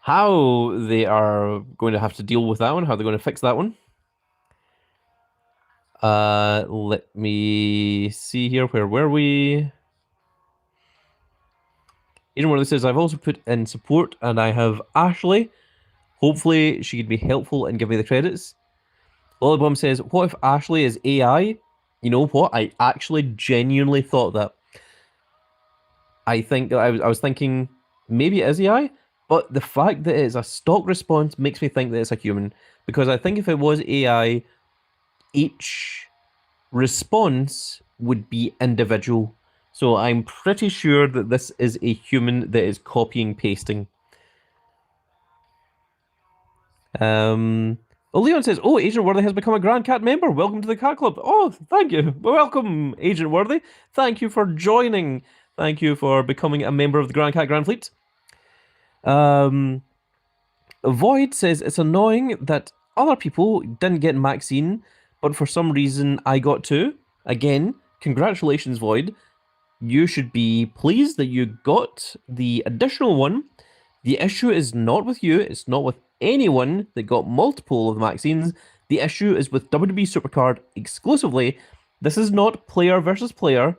how they are going to have to deal with that one, how they're going to fix that one. Let me see here. Where were we? Agent Worley says, I've also put in support, and I have Ashley. Hopefully, she can be helpful and give me the credits. Lollybomb says, what if Ashley is AI? You know what? I actually genuinely thought that. I think I was thinking maybe it is AI, but the fact that it's a stock response makes me think that it's a human. Because I think if it was AI, each response would be individual. So I'm pretty sure that this is a human that is copying pasting. Leon says, oh, Agent Worthy has become a Grand Cat member. Welcome to the Cat Club. Oh, thank you. Welcome, Agent Worthy. Thank you for joining. Thank you for becoming a member of the Grand Cat Grand Fleet. Void says, it's annoying that other people didn't get Maxine, but for some reason I got to. Again, congratulations, Void. You should be pleased that you got the additional one. The issue is not with you. It's not with anyone that got multiple of the Maxines. The issue is with WWE Supercard exclusively. This is not player versus player.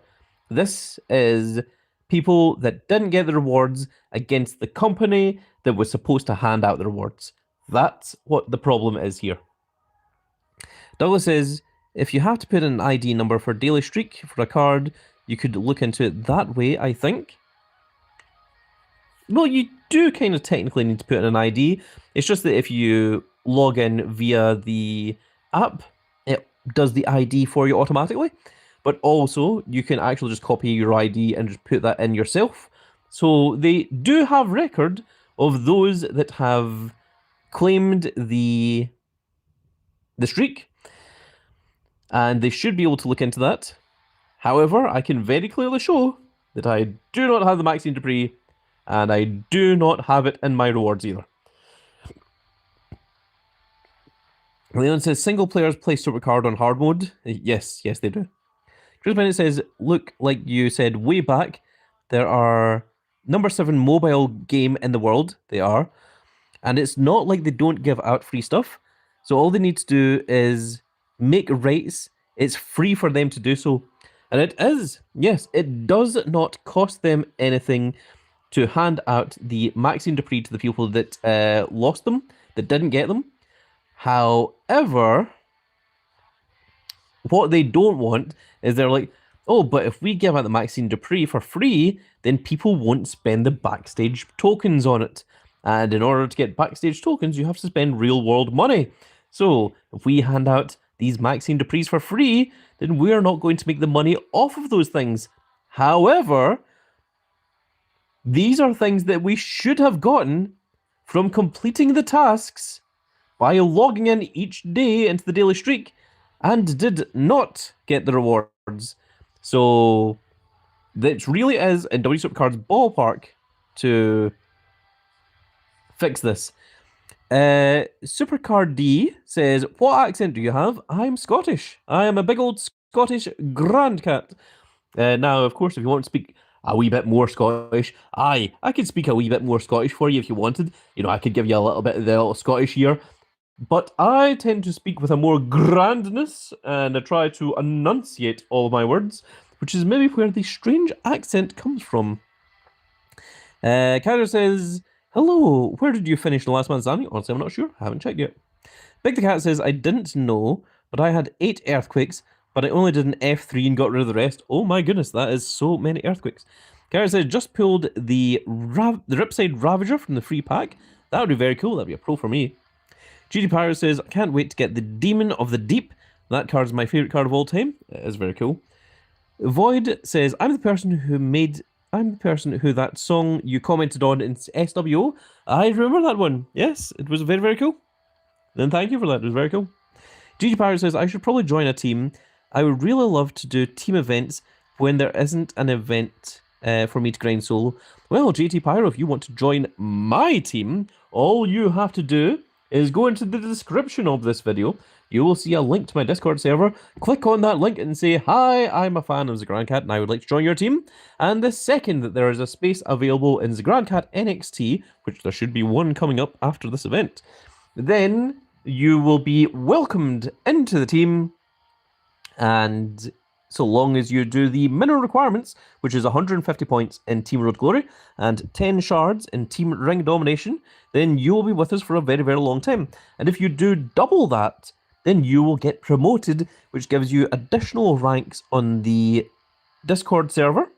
This is people that didn't get the rewards against the company that was supposed to hand out the rewards. That's what the problem is here. Douglas says, if you have to put in an ID number for Daily Streak for a card, you could look into it that way, I think. Well, you do kind of technically need to put in an ID. It's just that if you log in via the app, it does the ID for you automatically. But also, you can actually just copy your ID and just put that in yourself. So they do have record of those that have claimed the streak, and they should be able to look into that. However, I can very clearly show that I do not have the Maxine Dupree, and I do not have it in my rewards either. Leon says, single players play Supercard on hard mode. Yes, they do. Chris Bennett says, look, like you said way back, there are number 7 mobile game in the world. They are. And it's not like they don't give out free stuff. So all they need to do is make rates. It's free for them to do so. And it is. Yes, it does not cost them anything to hand out the Maxine Dupree to the people that lost them, that didn't get them. However, what they don't want is they're like, oh, but if we give out the Maxine Dupree for free, then people won't spend the backstage tokens on it. And in order to get backstage tokens, you have to spend real world money. So if we hand out these Maxine Duprees for free, then we are not going to make the money off of those things. However, these are things that we should have gotten from completing the tasks by logging in each day into the daily streak and did not get the rewards. So that really is in WWE Supercard's ballpark to fix this. Supercard D says, what accent do you have? I'm Scottish. I am a big old Scottish grandcat. Now, of course, if you want to speak a wee bit more Scottish, I could speak a wee bit more Scottish for you if you wanted. You know, I could give you a little bit of the little Scottish here. But I tend to speak with a more grandness, and I try to enunciate all of my words, which is maybe where the strange accent comes from. Kyler says, hello, where did you finish the last man standing? Honestly, I'm not sure. I haven't checked yet. Big the Cat says, I didn't know, but I had 8 earthquakes, but I only did an F3 and got rid of the rest. Oh my goodness, that is so many earthquakes. Kyler says, just pulled the Ripside Ravager from the free pack. That would be very cool. That'd be a pro for me. GD Pyro says, I can't wait to get the Demon of the Deep. That card is my favourite card of all time. It is very cool. Void says, I'm the person who that song you commented on in SWO. I remember that one. Yes, it was very, very cool. Then thank you for that. It was very cool. GG Pirate says, I should probably join a team. I would really love to do team events when there isn't an event for me to grind solo. Well, GT Pyro, if you want to join my team, all you have to do is go into the description of this video. You will see a link to my Discord server. Click on that link and say, hi, I'm a fan of ZaGrandCat and I would like to join your team. And the second that there is a space available in ZaGrandCat NXT, which there should be one coming up after this event, then you will be welcomed into the team. And so long as you do the minimum requirements, which is 150 points in Team Road Glory and 10 shards in Team Ring Domination, then you will be with us for a very, very long time. And if you do double that, then you will get promoted, which gives you additional ranks on the Discord server.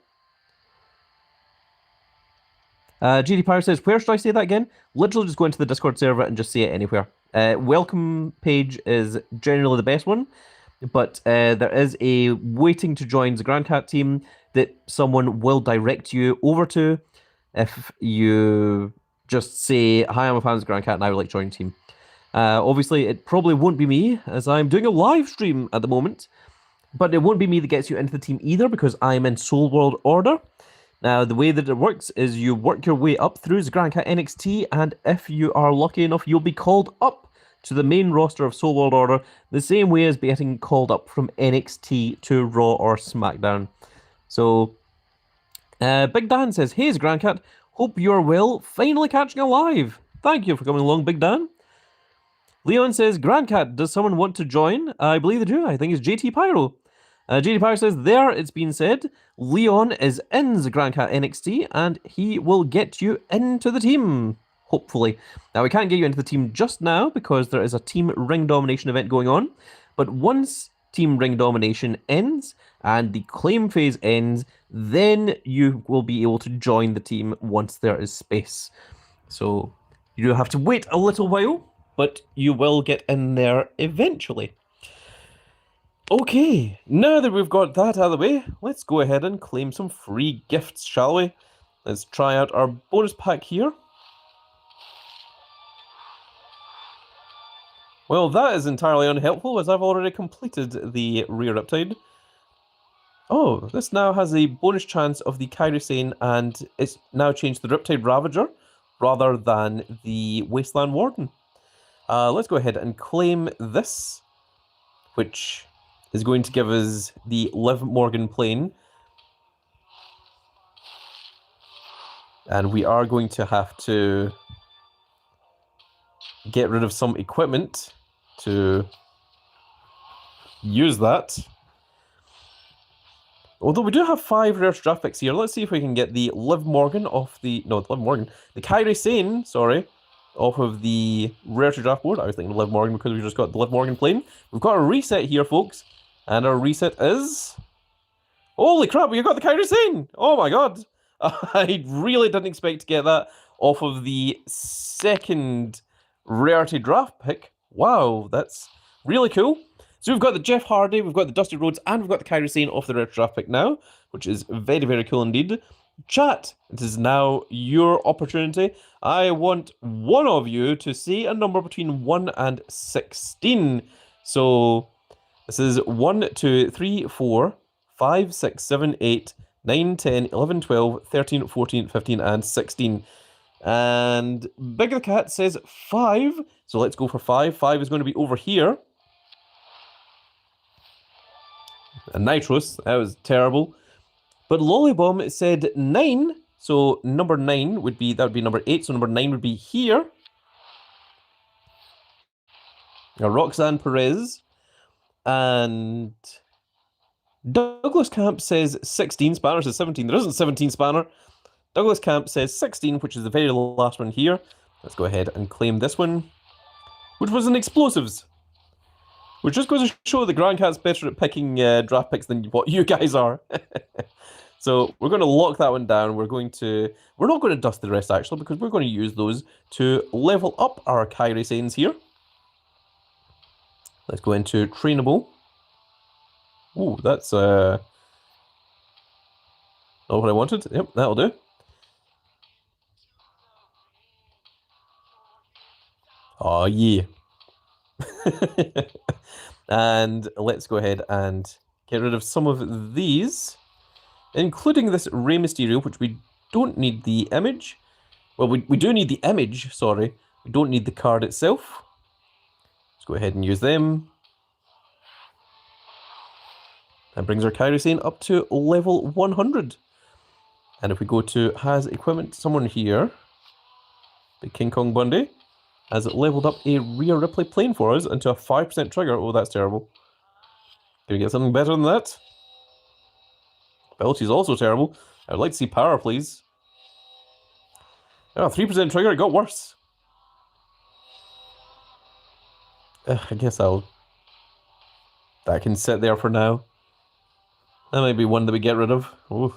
GD Power says, where should I say that again? Literally just go into the Discord server and just say it anywhere. Welcome page is generally the best one, but there is a waiting to join the GrandCat team that someone will direct you over to if you just say, hi, I'm a fan of the GrandCat and I would like to join the team. Obviously, it probably won't be me, as I'm doing a live stream at the moment, but it won't be me that gets you into the team either, because I'm in Soul World Order. Now, the way that it works is you work your way up through the GrandCat NXT, and if you are lucky enough, you'll be called up to the main roster of Soul World Order, the same way as getting called up from NXT to Raw or SmackDown. So, Big Dan says, hey, GrandCat, hope you're well, finally catching a live. Thank you for coming along, Big Dan. Leon says, GrandCat, does someone want to join? I believe they do. I think it's JT Pyro. JT Pyro says, there, it's been said, Leon is in the GrandCat NXT, and he will get you into the team, hopefully. Now, we can't get you into the team just now, because there is a Team Ring Domination event going on, but once Team Ring Domination ends, and the claim phase ends, then you will be able to join the team once there is space. So, you do have to wait a little while, but you will get in there eventually. Okay, now that we've got that out of the way, let's go ahead and claim some free gifts, shall we? Let's try out our bonus pack here. Well, that is entirely unhelpful, as I've already completed the Rear Riptide. Oh, this now has a bonus chance of the Kairi Sane, and it's now changed to the Riptide Ravager rather than the Wasteland Warden. Let's go ahead and claim this, which is going to give us the Liv Morgan plane. And we are going to have to get rid of some equipment to use that. Although we do have 5 rare draft picks here, let's see if we can get the Liv Morgan off the... No, Liv Morgan. The Kairi Sane, sorry, off of the rare draft board. I was thinking Liv Morgan because we just got the Liv Morgan plane. We've got a reset here, folks. And our reset is... Holy crap, we got the Kairi Sane! Oh my god! I really didn't expect to get that off of the second rarity draft pick. Wow, that's really cool. So we've got the Jeff Hardy, we've got the Dusty Rhodes, and we've got the Kairi Sane off the rare draft pick now, which is very, very cool indeed. Chat, it is now your opportunity. I want one of you to say a number between 1 and 16. So this is 1, 2, 3, 4, 5, 6, 7, 8, 9, 10, 11, 12, 13, 14, 15, and 16. And Big the Cat says 5. So let's go for 5. 5 is going to be over here. And Nitros, that was terrible. But Lollybomb said 9. So number 9 would be, that would be number 8. So number 9 would be here. Now Roxanne Perez. And Douglas Camp says 16. Spanner says 17. There isn't 17 Spanner. Douglas Camp says 16, which is the very last one here. Let's go ahead and claim this one, which was an explosives. Which just goes to show the Grand Cat's better at picking draft picks than what you guys are. So we're going to lock that one down. We're not going to dust the rest actually, because we're going to use those to level up our Kairi Sanes here. Let's go into trainable. Ooh, that's not what I wanted. Yep, that'll do. Oh yeah. And let's go ahead and get rid of some of these, including this Rey Mysterio, which we don't need the image. Well, we do need the image, sorry. We don't need the card itself. Let's go ahead and use them. That brings our Kairi Sane up to level 100. And if we go to has equipment, someone here, the King Kong Bundy, has leveled up a Rhea Ripley plane for us into a 5% trigger. Oh, that's terrible. Can we get something better than that? Ability is also terrible. I would like to see power, please. Oh, 3% trigger, it got worse. I guess that can sit there for now. That might be one that we get rid of. Ooh.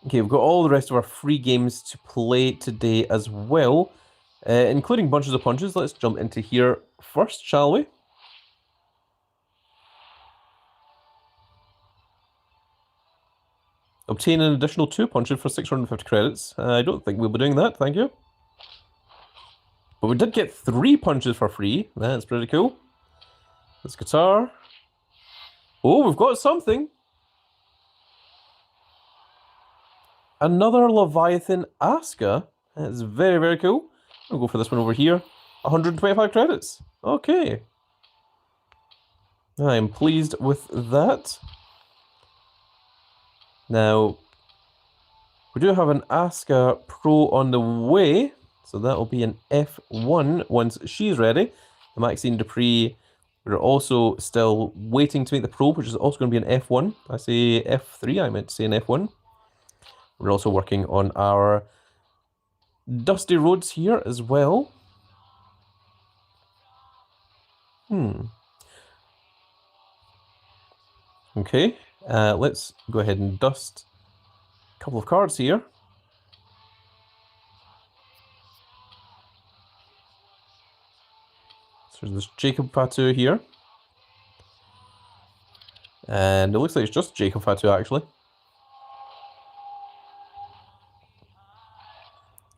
Okay, we've got all the rest of our free games to play today as well, including Bunches of Punches. Let's jump into here first, shall we? Obtain an additional 2 punches for 650 credits. I don't think we'll be doing that, thank you. But we did get 3 punches for free. That's pretty cool. This guitar. Oh, we've got something. Another Leviathan Asuka. That's very, very cool. We'll go for this one over here. 125 credits. Okay. I am pleased with that. Now, we do have an Asuka Pro on the way. So that will be an F1 once she's ready. The Maxine Dupree, we're also still waiting to make the Pro, which is also going to be an F1. I say F3, I meant to say an F1. We're also working on our Dusty Rhodes here as well. Okay, let's go ahead and dust a couple of cards here. So there's Jacob Fatu here. And it looks like it's just Jacob Fatu actually.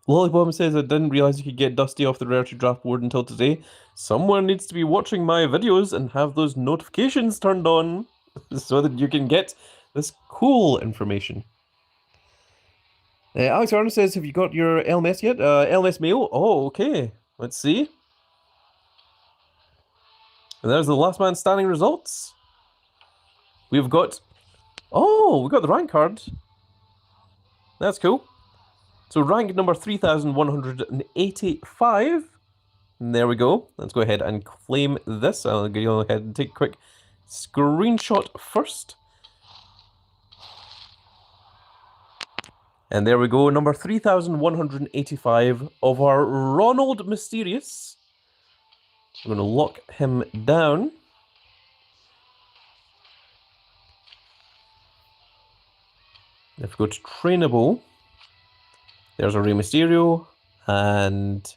Lollybomb says, I didn't realize you could get Dusty off the rarity draft board until today. Someone needs to be watching my videos and have those notifications turned on so that you can get this cool information. Alex Arnold says, have you got your LMS yet? LMS mail? Oh, okay. Let's see. And there's the last man standing results. We've got... Oh, we got the rank card. That's cool. So rank number 3,185. And there we go. Let's go ahead and claim this. I'll go ahead and take a quick screenshot first. And there we go, number 3,185 of our Ronald Mysterious. I'm going to lock him down. If we go to trainable, there's our Rey Mysterio, and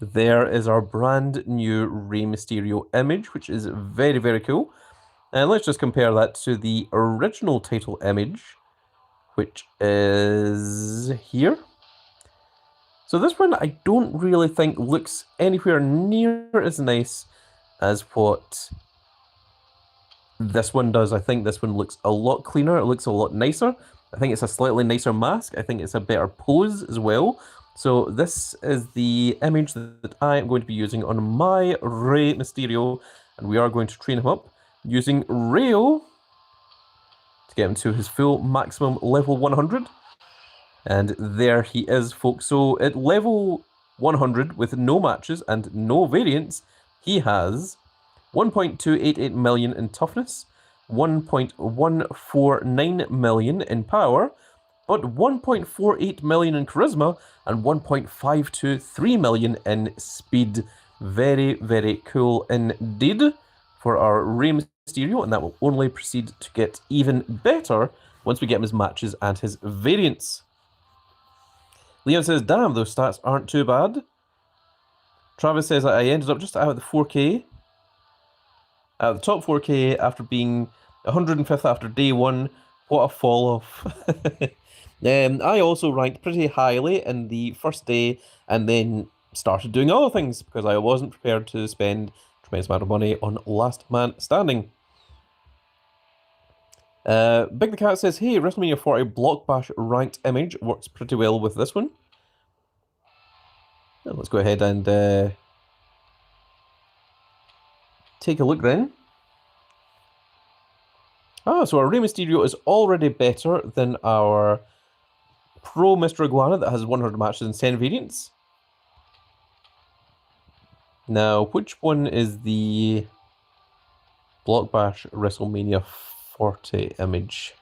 there is our brand new Rey Mysterio image, which is very, very cool. And let's just compare that to the original title image, which is here. So this one I don't really think looks anywhere near as nice as what this one does. I think this one looks a lot cleaner, it looks a lot nicer. I think it's a slightly nicer mask, I think it's a better pose as well. So this is the image that I am going to be using on my Rey Mysterio, and we are going to train him up using Rail to get him to his full maximum level 100. And there he is, folks. So at level 100 with no matches and no variants, he has 1.288 million in toughness, 1.149 million in power, but 1.48 million in charisma, and 1.523 million in speed. Very, very cool indeed for our Rey Mysterio, and that will only proceed to get even better once we get him his matches and his variants. Leon says, damn, those stats aren't too bad. Travis says, I ended up just out of the 4K. Out of the top 4K after being 105th after day one. What a fall off. I also ranked pretty highly in the first day and then started doing other things because I wasn't prepared to spend a tremendous amount of money on Last Man Standing. Big the Cat says, hey, WrestleMania 40 Block Bash ranked image works pretty well with this one. Let's go ahead and take a look then. So our Rey Mysterio is already better than our Pro Mr. Iguana that has 100 matches and 10 variants. Now, which one is the Block Bash WrestleMania 40 image?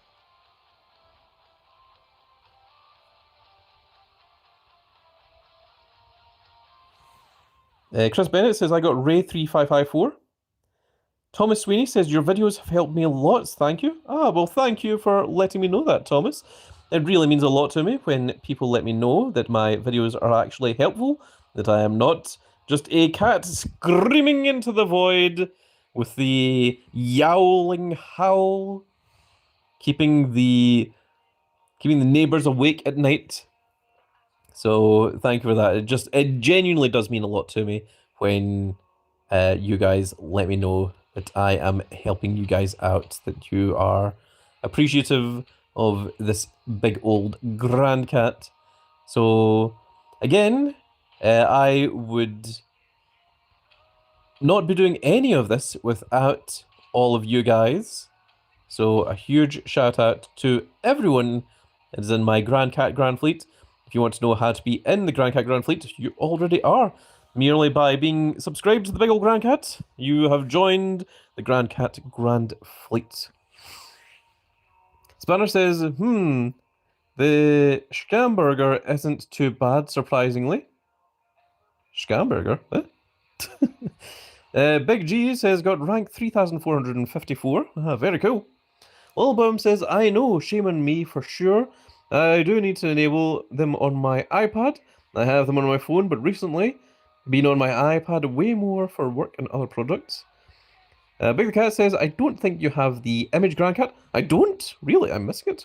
Chris Bennett says, I got Ray3554. Thomas Sweeney says, your videos have helped me lots, thank you. Well, thank you for letting me know that, Thomas. It really means a lot to me when people let me know that my videos are actually helpful, that I am not just a cat screaming into the void with the yowling howl, keeping the neighbors awake at night. So thank you for that. It genuinely does mean a lot to me when you guys let me know that I am helping you guys out, that you are appreciative of this big old grand cat. So again, I would not be doing any of this without all of you guys. So a huge shout out to everyone that is in my Grand Cat Grand Fleet. If you want to know how to be in the Grand Cat Grand Fleet, you already are. Merely by being subscribed to the Big Old Grand Cat, you have joined the Grand Cat Grand Fleet. Spanner says, the Schamburger isn't too bad, surprisingly. Schamburger? Eh? Big G says, got rank 3,454. Very cool. Lil Boom says, I know, shame on me for sure. I do need to enable them on my iPad. I have them on my phone, but recently been on my iPad way more for work and other products. Big the Cat says, I don't think you have the image Grand Cat. I don't? Really? I'm missing it?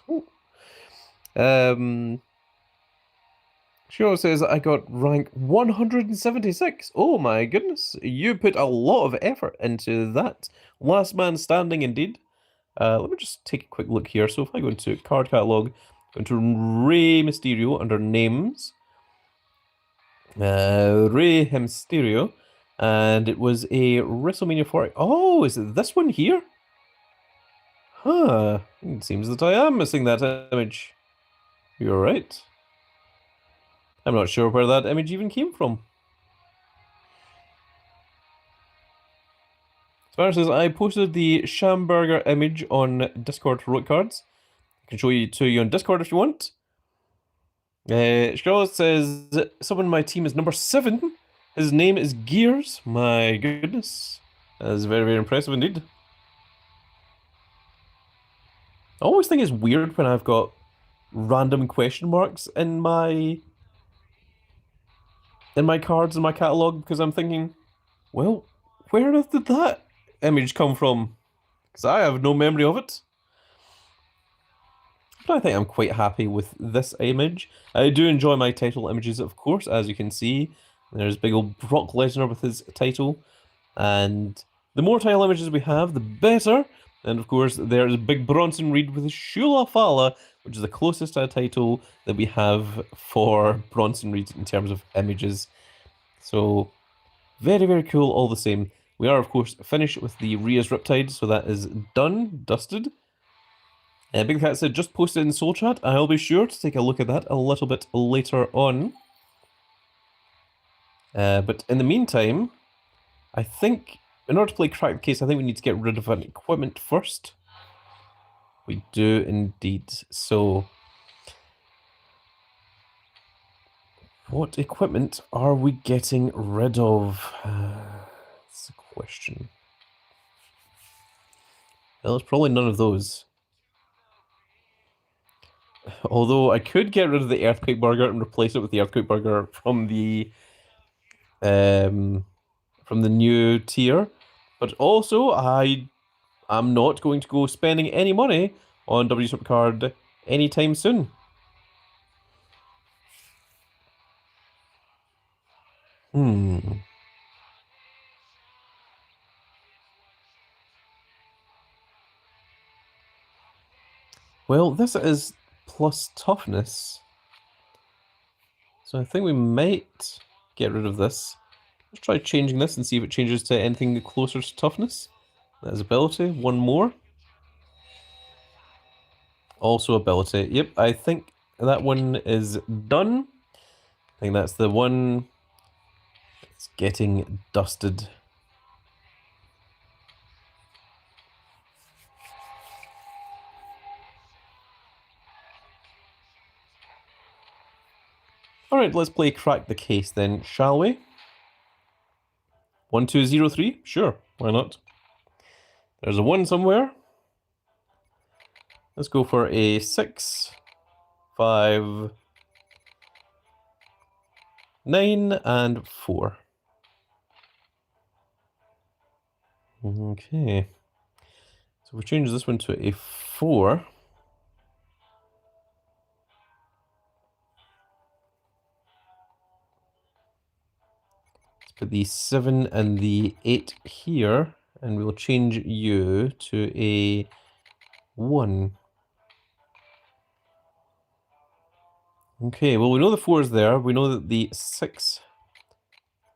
Shiro says, I got rank 176. Oh my goodness. You put a lot of effort into that. Last man standing indeed. Let me just take a quick look here. So if I go into card catalog, go into Rey Mysterio under names. Rey Mysterio. And it was a WrestleMania 40. Oh, is it this one here? Huh. It seems that I am missing that image. You're right. I'm not sure where that image even came from. Spanish says, I posted the Schamberger image on Discord for root cards. I can show you to you on Discord if you want. Charlotte says, someone in my team is number 7. His name is Gears. My goodness. That is very, very impressive indeed. I always think it's weird when I've got random question marks in my cards in my catalogue because I'm thinking, well, where did that image come from? Because I have no memory of it. But I think I'm quite happy with this image. I do enjoy my title images, of course, as you can see. There's big old Brock Lesnar with his title. And the more title images we have, the better. And of course, there's Big Bronson Reed with his Shula Fala, which is the closest to a title that we have for Bronson Reed in terms of images. So, very, very cool all the same. We are, of course, finished with the Rhea's Riptide, so that is done, dusted. Big Cat said, just post it in Soul Chat. I'll be sure to take a look at that a little bit later on. But in the meantime, I think, in order to play Crack the Case, I think we need to get rid of an equipment first. We do indeed. So, what equipment are we getting rid of? That's a question. Well, it's probably none of those. Although I could get rid of the Earthquake Burger and replace it with the Earthquake Burger from the new tier, but also I'm not going to go spending any money on WWE Supercard anytime soon. Well, this is plus toughness. So I think we might get rid of this. Let's try changing this and see if it changes to anything closer to toughness. That is ability. One more. Also ability. Yep, I think that one is done. I think that's the one that's getting dusted. Alright, let's play Crack the Case then, shall we? 1203? Sure, why not? There's a 1 somewhere. Let's go for a 6, 5, 9, and 4. Okay. So we change this one to a 4. Put the 7 and the 8 here, and we'll change you to a 1. Okay, well, we know the 4 is there. We know that the 6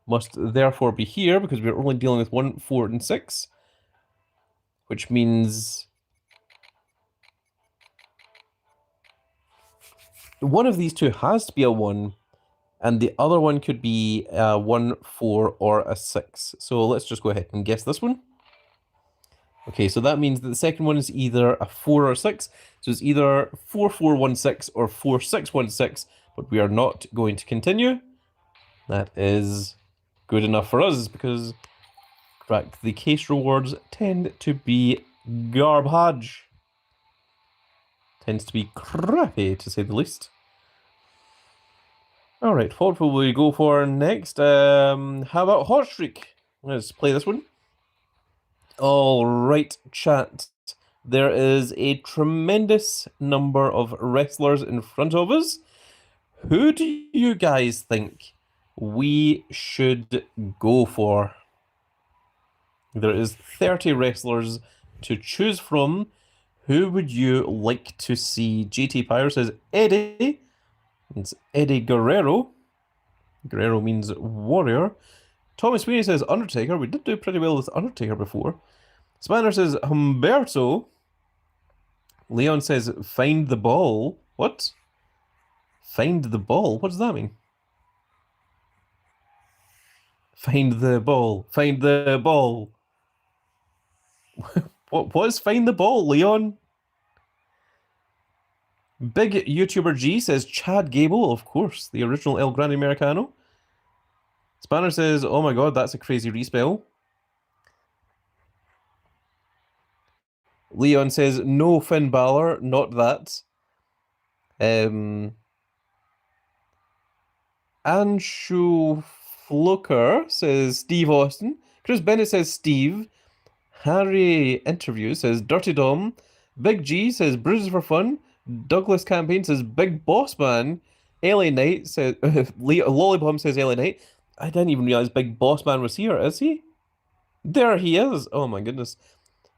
must therefore be here because we're only dealing with 1, 4, and 6, which means one of these two has to be a 1. And the other one could be a 1, 4, or a 6. So let's just go ahead and guess this one. Okay, so that means that the second one is either a 4 or 6. So it's either 4, 4, 1, 6 or 4, 6, 1, 6. But we are not going to continue. That is good enough for us because Crack the Case rewards tend to be garbage. Tends to be crappy, to say the least. Alright, what will we go for next? How about Hot Streak? Let's play this one. Alright, chat. There is a tremendous number of wrestlers in front of us. Who do you guys think we should go for? There is 30 wrestlers to choose from. Who would you like to see? GT Pyre says Eddie. It's Eddie Guerrero. Guerrero means warrior. Thomas Sweeney says Undertaker. We did do pretty well with Undertaker before. Spanner says Humberto. Leon says find the ball. What? Find the ball? What does that mean? Find the ball. Find the ball. What is find the ball, Leon? Big YouTuber G says Chad Gable, of course, the original El Grande Americano. Spanner says, oh my god, that's a crazy respell. Leon says, no Finn Balor, not that. Anshu Fluker says Steve Austin. Chris Bennett says Steve. Harry Interview says Dirty Dom. Big G says Bruises for Fun. Douglas Campaign says Big Boss Man. LA Knight says Lollybomb says LA Knight. I didn't even realize Big Boss Man was here, is he? There he is. Oh my goodness.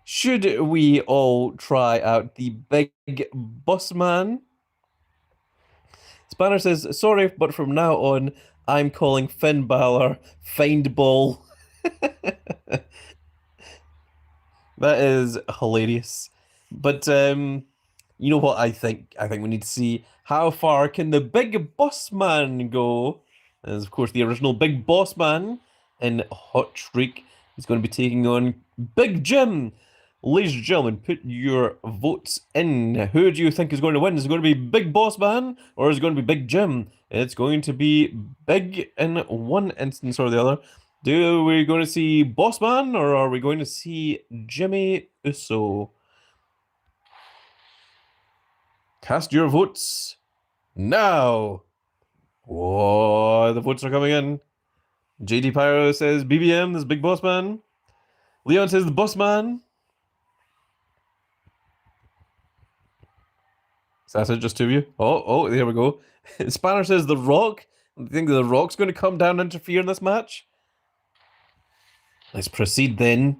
Should we all try out the Big Boss Man? Spanner says, sorry, but from now on, I'm calling Finn Balor Find Ball. That is hilarious. But you know what I think? I think we need to see how far can the Big Boss Man go. As of course the original Big Boss Man in Hot Streak is going to be taking on Big Jim. Ladies and gentlemen, put your votes in. Who do you think is going to win? Is it going to be Big Boss Man or is it going to be Big Jim? It's going to be Big in one instance or the other. Are we going to see Boss Man or are we going to see Jimmy Uso? Cast your votes now. Whoa, the votes are coming in. JD Pyro says BBM, this Big Boss Man. Leon says the Boss Man. So that's it, just two of you? Oh, there we go. Spanner says The Rock. I think The Rock's going to come down and interfere in this match. Let's proceed then.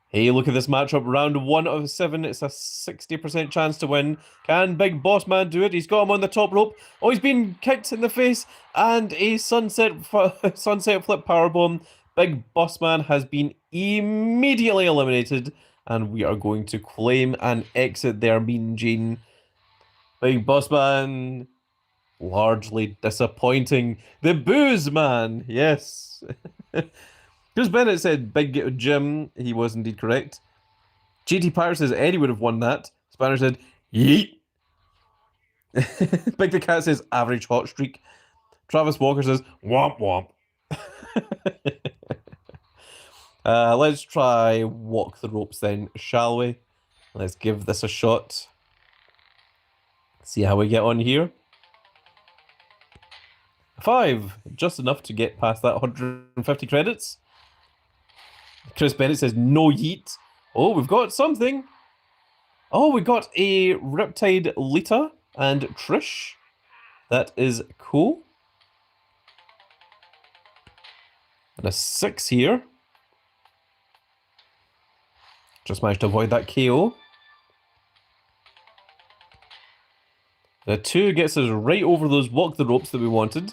Hey, look at this matchup. Round 1 of 7. It's a 60% chance to win. Can Big Boss Man do it? He's got him on the top rope. Oh, he's been kicked in the face. And a sunset flip powerbomb. Big Boss Man has been immediately eliminated. And we are going to claim and exit their Mean Gene. Big Boss Man, largely disappointing. The Booze Man, yes. Chris Bennett said Big Jim. He was indeed correct. GT Pirate says Eddie would have won that. Spanner said yeet. Big the Cat says average hot streak. Travis Walker says womp womp. Let's try walk the ropes then, shall we? Let's give this a shot. See how we get on here. 5, just enough to get past that 150 credits. Chris Bennett says no yeet. Oh, we've got something. Oh, we got a Riptide Lita and Trish. That is cool. And a 6 here. Just managed to avoid that KO. The 2 gets us right over those walk the ropes that we wanted.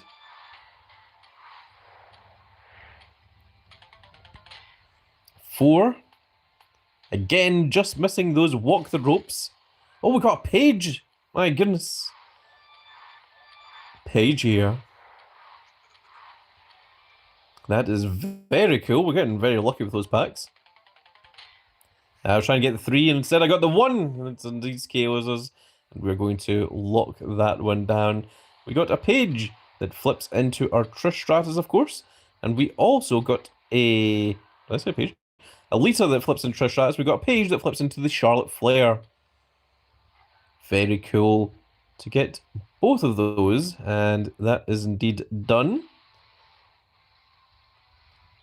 4. Again, just missing those walk the ropes. Oh, we got Paige. My goodness. Paige here. That is very cool. We're getting very lucky with those packs. I was trying to get the 3 and instead I got the 1. It's indeed KOs us. And we're going to lock that one down. We got a Paige that flips into our Trish Stratus, of course. And we also got a... Did I say Paige? A Lita that flips into Trish Stratus. We got a Paige that flips into the Charlotte Flair. Very cool to get both of those. And that is indeed done.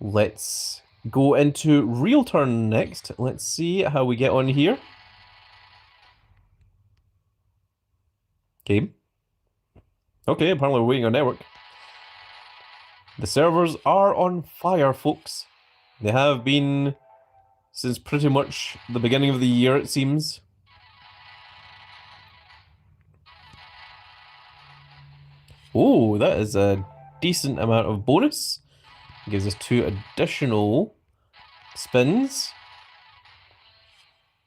Let's go into Real Turn next. Let's see how we get on here. Game. Okay, apparently we're waiting on network. The servers are on fire, folks. They have been since pretty much the beginning of the year, it seems. Oh, that is a decent amount of bonus. Gives us 2 additional spins.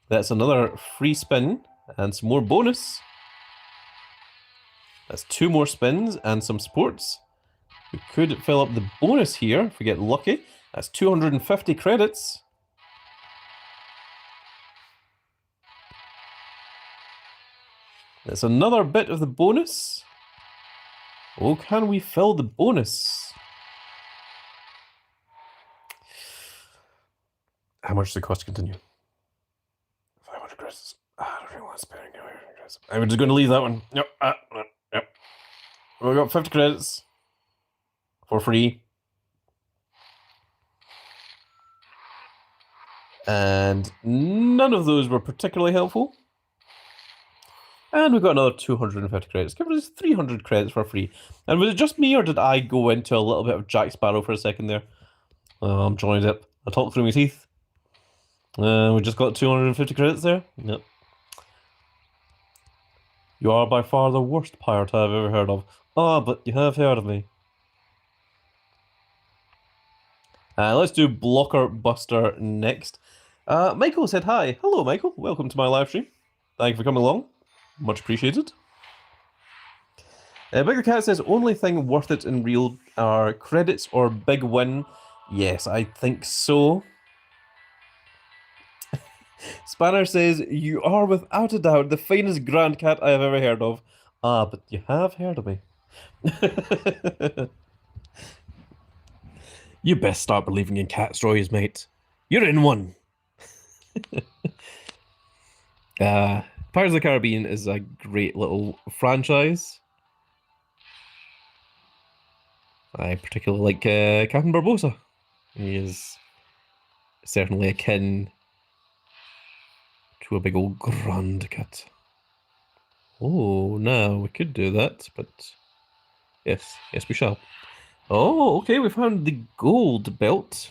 That's another free spin and some more bonus. That's 2 more spins and some sports. We could fill up the bonus here if we get lucky. That's 250 credits. That's another bit of the bonus. Oh, can we fill the bonus? How much does it cost to continue? 500 credits. I don't really want to spend any credits. I'm just going to leave that one. Yep. Yep. We got 50 credits for free. And none of those were particularly helpful. And we got another 250 credits. Give us 300 credits for free. And was it just me, or did I go into a little bit of Jack Sparrow for a second there? I'm joined up. I talked through my teeth. We just got 250 credits there. Yep. You are by far the worst pirate I've ever heard of. Ah, but you have heard of me. Let's do Blocker Buster next. Michael said hi. Hello, Michael. Welcome to my live stream. Thank you for coming along. Much appreciated. Bigger Cat says, only thing worth it in real are credits or big win. Yes, I think so. Spanner says, you are without a doubt the finest Grand Cat I have ever heard of. Ah, but you have heard of me. You best start believing in cat stories, mate. You're in one. Pirates of the Caribbean is a great little franchise. I particularly like Captain Barbossa. He is certainly akin to a big old Grand Cat. Oh, no, we could do that, but yes, we shall. Oh, okay, we found the gold belt.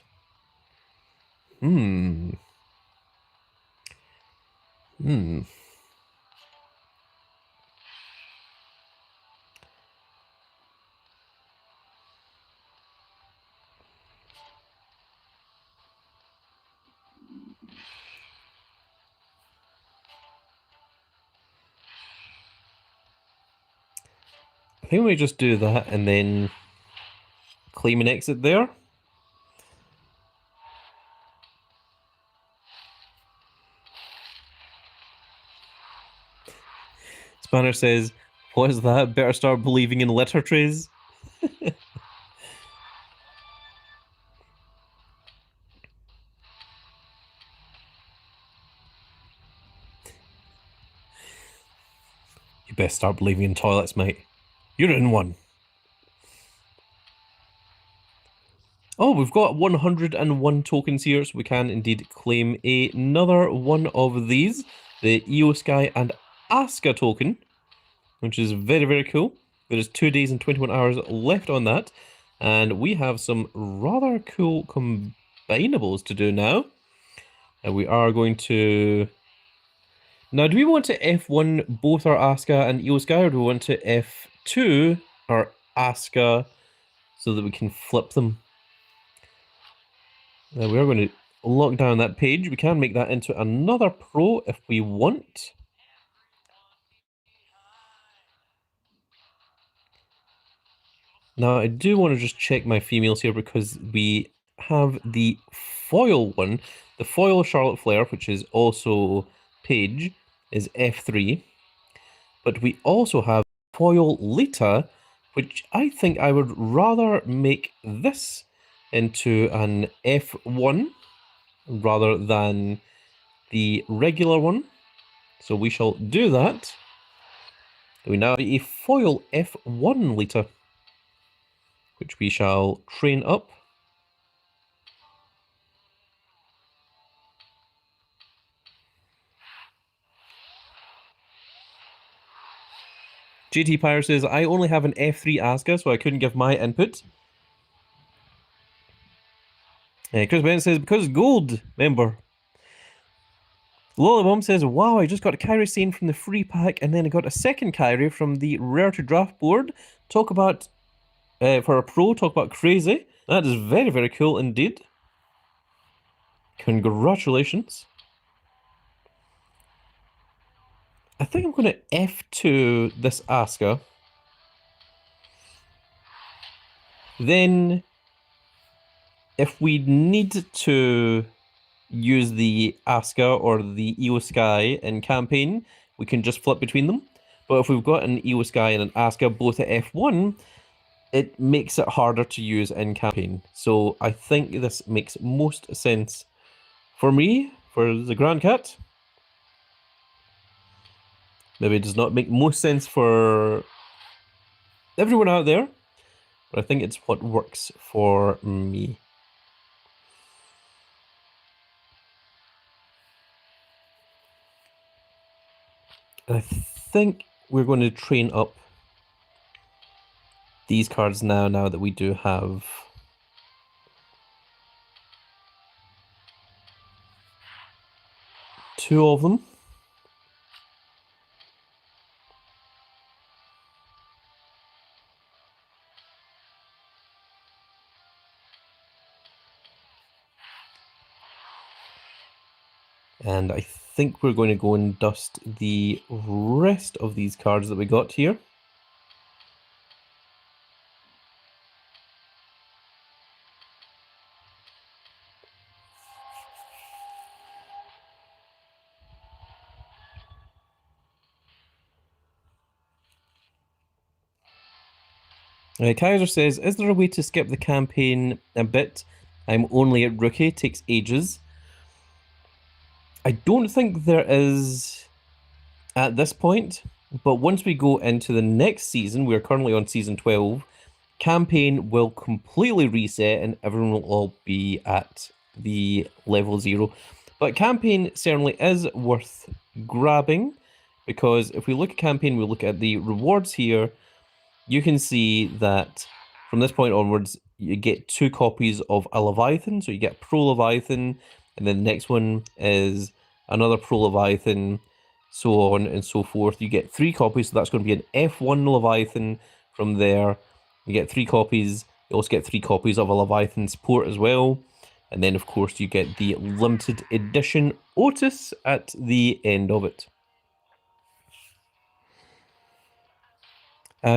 I think we just do that and then claim an exit there. Spanner says, what is that? Better start believing in litter trays. You best start believing in toilets, mate. You're in one. Oh, we've got 101 tokens here, so we can indeed claim another one of these. The Io Sky and Asuka token, which is very, very cool. There is 2 days and 21 hours left on that. And we have some rather cool combinables to do now. And we are going to... Now, do we want to F1 both our Asuka and Io Sky, or do we want to F2 our Asuka so that we can flip them? We are going to lock down that page. We can make that into another pro if we want. Now, I do want to just check my females here because we have the foil one. The foil Charlotte Flair, which is also Paige, is F3. But we also have foil Lita, which I think I would rather make this into an F1 rather than the regular one. So we shall do that. We now have a foil F1 Lita, which we shall train up. JT Pyre says, I only have an F3 Asuka, so I couldn't give my input. Chris Bennett says, because gold, member. Lola Bomb says, wow, I just got a Kyrie Sane from the free pack, and then I got a second Kyrie from the Rare to Draft board. Talk about For a pro, talk about crazy. That is very, very cool indeed. Congratulations. I think I'm going to F2 this Asuka. Then, if we need to use the Asuka or the Io Sky in campaign, we can just flip between them. But if we've got an Io Sky and an Asuka both at F1, it makes it harder to use in campaign. So I think this makes most sense for me, for the Grand Cat. Maybe it does not make most sense for everyone out there, but I think it's what works for me. And I think we're going to train up these cards now that we do have two of them. And I think we're going to go and dust the rest of these cards that we got here. Kaiser says, is there a way to skip the campaign a bit? I'm only at rookie, takes ages. I don't think there is at this point, but once we go into the next season, we're currently on season 12, campaign will completely reset and everyone will all be at the level 0. But campaign certainly is worth grabbing, because if we look at campaign, we look at the rewards here, you can see that from this point onwards, you get 2 copies of a Leviathan. So you get Pro Leviathan, and then the next one is another Pro Leviathan, so on and so forth. You get 3 copies, so that's going to be an F1 Leviathan from there. You get 3 copies. You also get 3 copies of a Leviathan support as well. And then, of course, you get the limited edition Otis at the end of it.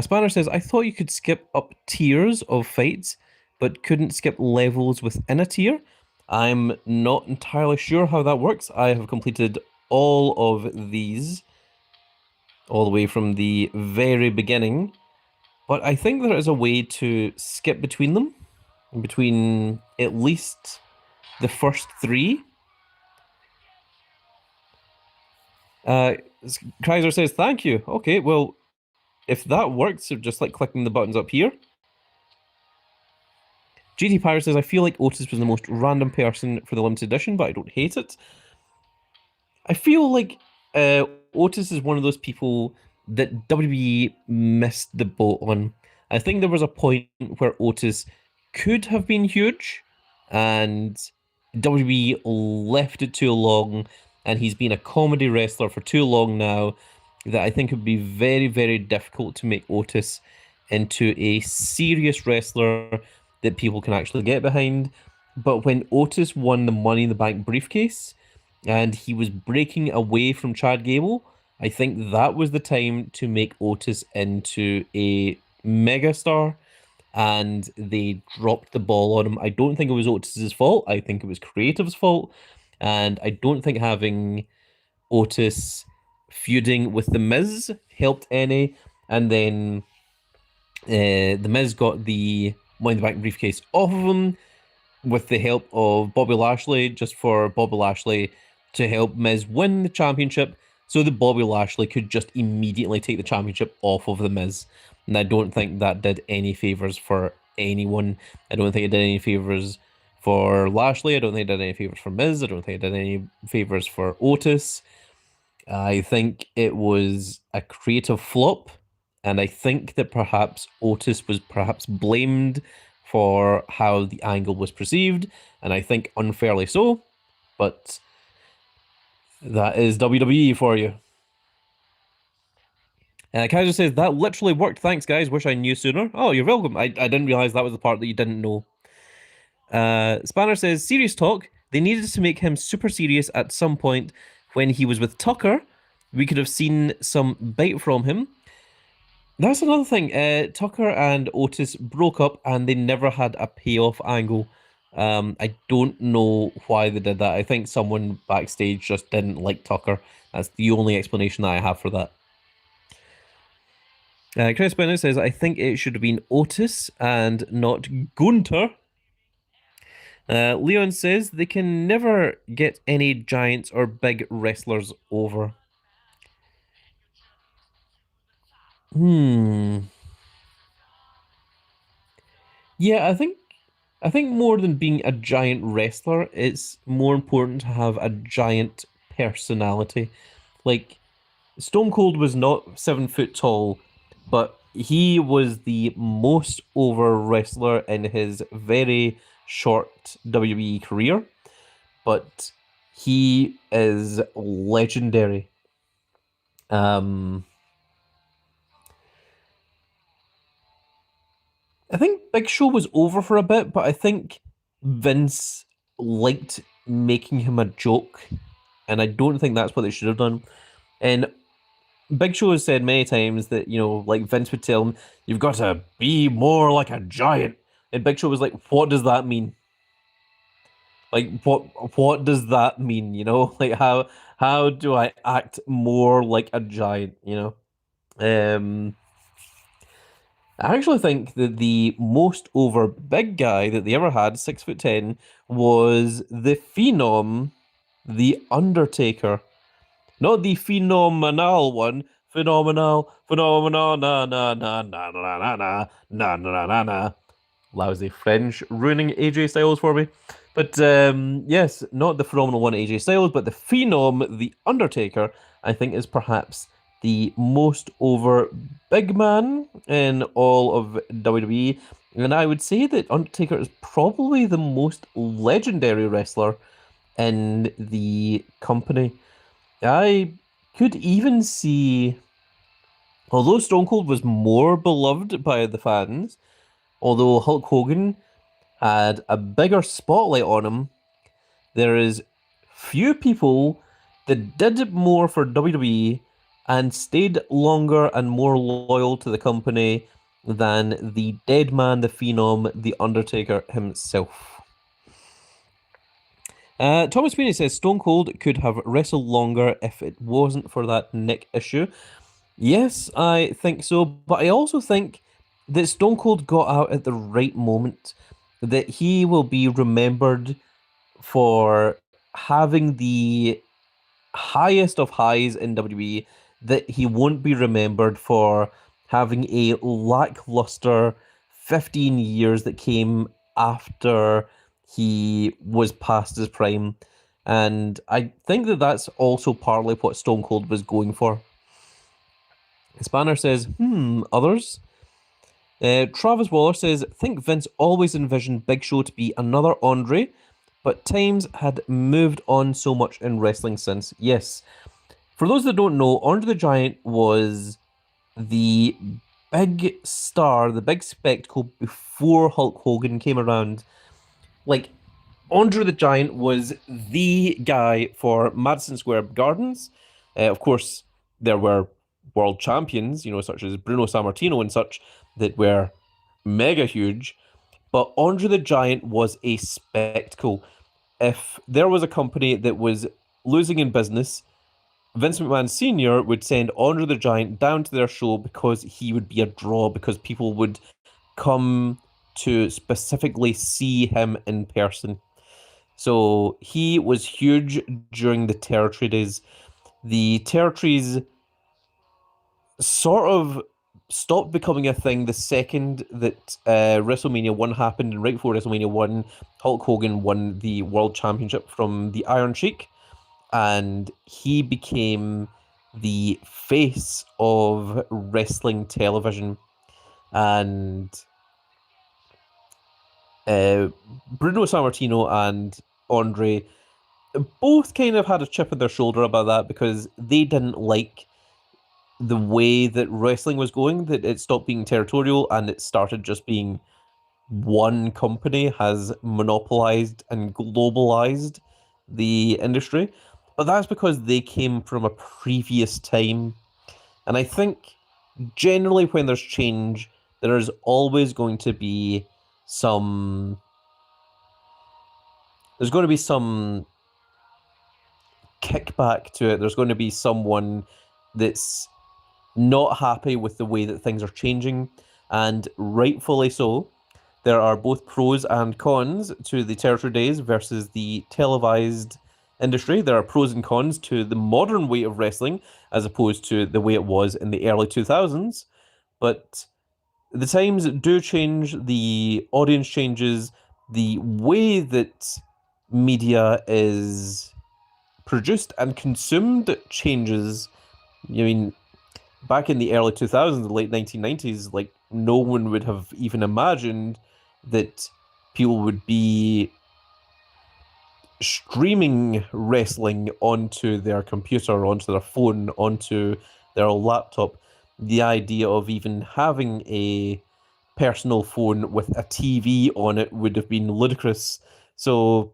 Spanner says, I thought you could skip up tiers of fights, but couldn't skip levels within a tier. I'm not entirely sure how that works. I have completed all of these, all the way from the very beginning, but I think there is a way to skip between them, between at least the first 3. Kaiser says, thank you. Okay, well, if that works, just like clicking the buttons up here. GT Pirate says, I feel like Otis was the most random person for the limited edition, but I don't hate it. I feel like Otis is one of those people that WWE missed the boat on. I think there was a point where Otis could have been huge, and WWE left it too long, and he's been a comedy wrestler for too long now, that I think it would be very, very difficult to make Otis into a serious wrestler that people can actually get behind. But when Otis won the Money in the Bank briefcase and he was breaking away from Chad Gable, I think that was the time to make Otis into a megastar, and they dropped the ball on him. I don't think it was Otis's fault. I think it was creative's fault, and I don't think having Otis feuding with The Miz helped any. And then The Miz got the Money in the Bank briefcase off of him with the help of Bobby Lashley, just for Bobby Lashley to help Miz win the championship, so that Bobby Lashley could just immediately take the championship off of The Miz. And I don't think that did any favors for anyone. I don't think it did any favors for Lashley. I don't think it did any favors for Miz. I don't think it did any favors for Otis. I think it was a creative flop, and I think that perhaps Otis was perhaps blamed for how the angle was perceived, and I think unfairly so, but that is WWE for you. Kaiser says, that literally worked. Thanks, guys. Wish I knew sooner. Oh, you're welcome. I didn't realize that was the part that you didn't know. Spanner says, serious talk. They needed to make him super serious at some point when he was with Tucker. We could have seen some bite from him. That's another thing. Tucker and Otis broke up and they never had a payoff angle. I don't know why they did that. I think someone backstage just didn't like Tucker. That's the only explanation that I have for that. Chris Bennett says, I think it should have been Otis and not Gunter. Leon says, they can never get any giants or big wrestlers over. Yeah, I think more than being a giant wrestler, it's more important to have a giant personality. Like Stone Cold was not 7 foot tall, but he was the most over wrestler in his very short WWE career. But he is legendary. Um, I think Big Show was over for a bit, but I think Vince liked making him a joke, and I don't think that's what they should have done. And Big Show has said many times that, like Vince would tell him, you've got to be more like a giant. And Big Show was like, what does that mean? Like what does that mean, Like how do I act more like a giant, Um I actually think that the most over big guy that they ever had, 6'10", was the Phenom, the Undertaker. Not the phenomenal one. Phenomenal, na na na na na na na na na na na na. Lousy French ruining AJ Styles for me. But yes, not the phenomenal one AJ Styles, but the Phenom, the Undertaker, I think is perhaps the most over big man in all of WWE. And I would say that Undertaker is probably the most legendary wrestler in the company. I could even see, although Stone Cold was more beloved by the fans, although Hulk Hogan had a bigger spotlight on him, there is few people that did more for WWE and stayed longer and more loyal to the company than the dead man, the Phenom, the Undertaker himself. Thomas Sweeney says Stone Cold could have wrestled longer if it wasn't for that Nick issue. Yes, I think so, but I also think that Stone Cold got out at the right moment, that he will be remembered for having the highest of highs in WWE, that he won't be remembered for having a lackluster 15 years that came after he was past his prime. And I think that that's also partly what Stone Cold was going for. Spanner says, others? Travis Waller says, think Vince always envisioned Big Show to be another Andre, but times had moved on so much in wrestling since. Yes. For those that don't know, Andre the Giant was the big star, the big spectacle before Hulk Hogan came around. Like, Andre the Giant was the guy for Madison Square Gardens. Of course, there were world champions, such as Bruno Sammartino and such, that were mega huge. But Andre the Giant was a spectacle. If there was a company that was losing in business, Vince McMahon Sr. would send Andre the Giant down to their show because he would be a draw, because people would come to specifically see him in person. So he was huge during the territory days. The territories sort of stopped becoming a thing the second that WrestleMania 1 happened, and right before WrestleMania 1, Hulk Hogan won the World Championship from the Iron Sheik, and he became the face of wrestling television. And Bruno Sammartino and Andre both kind of had a chip on their shoulder about that, because they didn't like the way that wrestling was going, that it stopped being territorial and it started just being one company has monopolized and globalized the industry. But that's because they came from a previous time. And I think generally when there's change, there is always going to be some there's going to be some kickback to it. There's going to be someone that's not happy with the way that things are changing, and rightfully so. There are both pros and cons to the territory days versus the televised industry. There are pros and cons to the modern way of wrestling as opposed to the way it was in the early 2000s. But the times do change, the audience changes, the way that media is produced and consumed changes. I mean, back in the early 2000s, the late 1990s, like no one would have even imagined that people would be streaming wrestling onto their computer, onto their phone, onto their laptop. The idea of even having a personal phone with a TV on it would have been ludicrous. So,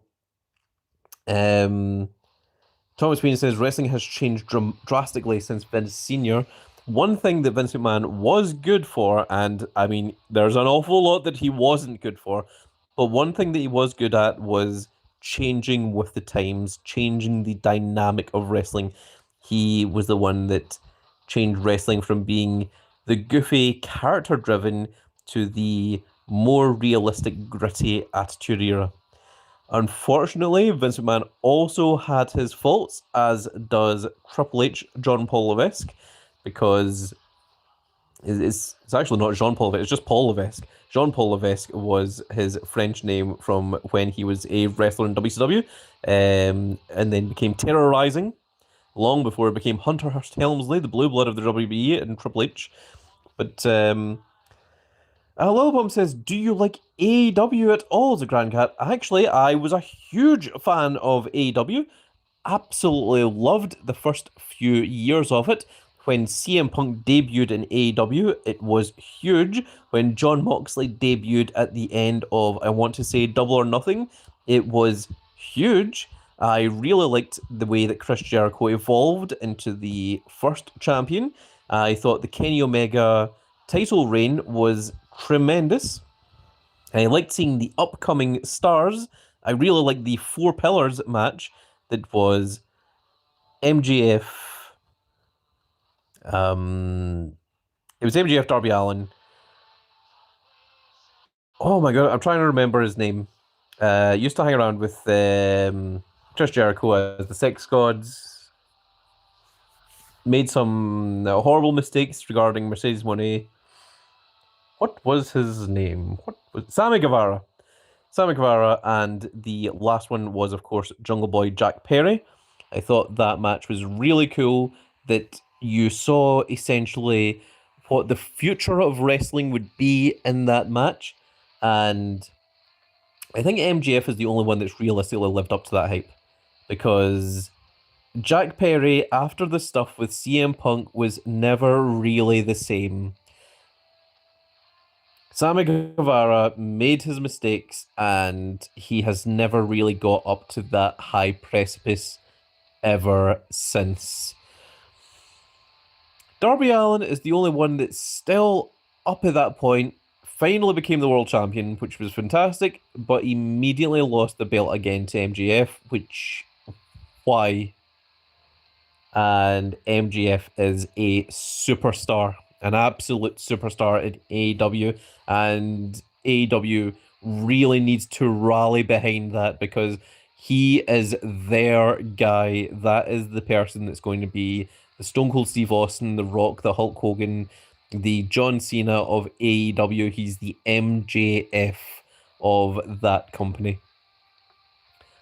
um, Thomas Wayne says wrestling has changed drastically since Vince Sr. One thing that Vince McMahon was good for, and I mean, there's an awful lot that he wasn't good for, but one thing that he was good at was changing with the times, changing the dynamic of wrestling. He was the one that changed wrestling from being the goofy, character driven to the more realistic, gritty attitude era. Unfortunately, Vince McMahon also had his faults, as does Triple H, John Paul Levesque, because it's actually not Jean Paul Levesque, it's just Paul Levesque. Jean Paul Levesque was his French name from when he was a wrestler in WCW, and then became Terrorizing long before it became Hunter Hearst Helmsley, the blue blood of the WWE, and Triple H. But Lillibomb says, do you like AEW at all as a Grand Cat? Actually, I was a huge fan of AEW. Absolutely loved the first few years of it. When CM Punk debuted in AEW, it was huge. When Jon Moxley debuted at the end of, I want to say, Double or Nothing, it was huge. I really liked the way that Chris Jericho evolved into the first champion. I thought the Kenny Omega title reign was tremendous. I liked seeing the upcoming stars. I really liked the Four Pillars match that was MJF. It was MJF, Darby Allin. Oh my god, I'm trying to remember his name. Used to hang around with Chris Jericho as the Sex Gods. Made some horrible mistakes regarding Mercedes Moné. What was his name? What was Sammy Guevara? Sammy Guevara, and the last one was, of course, Jungle Boy Jack Perry. I thought that match was really cool. That you saw essentially what the future of wrestling would be in that match, and I think MJF is the only one that's realistically lived up to that hype, because Jack Perry, after the stuff with CM Punk, was never really the same. Sammy Guevara made his mistakes and he has never really got up to that high precipice ever since. Darby Allin is the only one that's still up at that point, finally became the world champion, which was fantastic, but immediately lost the belt again to MJF, which, why? And MJF is a superstar, an absolute superstar in AEW, and AEW really needs to rally behind that because he is their guy. That is the person that's going to be the Stone Cold Steve Austin, the Rock, the Hulk Hogan, the John Cena of AEW. He's the MJF of that company.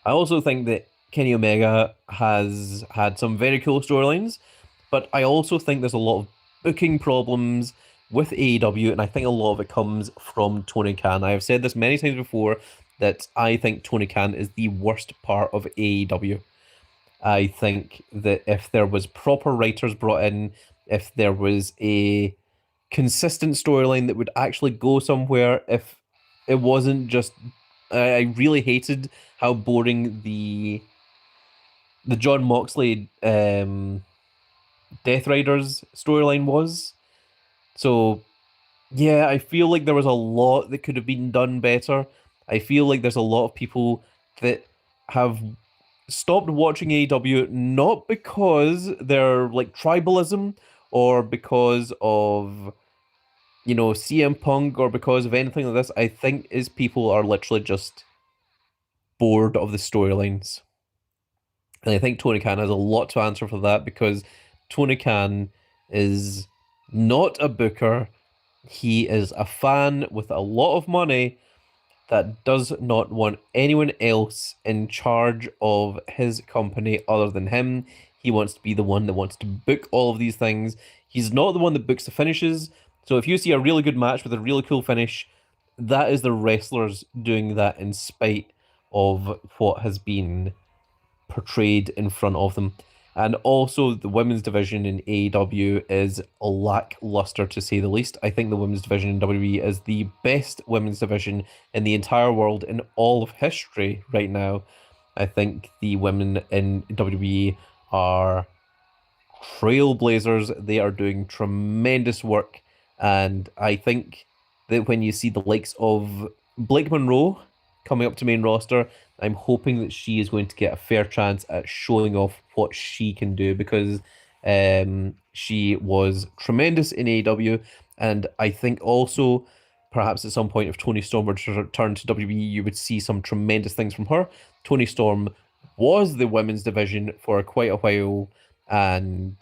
I also think that Kenny Omega has had some very cool storylines, but I also think there's a lot of booking problems with AEW, and I think a lot of it comes from Tony Khan. I have said this many times before that I think Tony Khan is the worst part of AEW. I think that if there was proper writers brought in, if there was a consistent storyline that would actually go somewhere, if it wasn't just I really hated how boring the John Moxley Death Riders storyline was. So yeah, I feel like there was a lot that could have been done better. I feel like there's a lot of people that have stopped watching AEW not because they're like tribalism or because of CM Punk or because of anything like this. I think is people are literally just bored of the storylines. And I think Tony Khan has a lot to answer for that because Tony Khan is not a booker. He is a fan with a lot of money that does not want anyone else in charge of his company other than him. He wants to be the one that wants to book all of these things. He's not the one that books the finishes. So if you see a really good match with a really cool finish, that is the wrestlers doing that in spite of what has been portrayed in front of them. And also, the women's division in AEW is lackluster to say the least. I think the women's division in WWE is the best women's division in the entire world in all of history right now. I think the women in WWE are trailblazers. They are doing tremendous work. And I think that when you see the likes of Blake Monroe coming up to main roster, I'm hoping that she is going to get a fair chance at showing off what she can do because she was tremendous in AEW. And I think also, perhaps at some point, if Tony Storm were to return to WWE, you would see some tremendous things from her. Tony Storm was the women's division for quite a while, and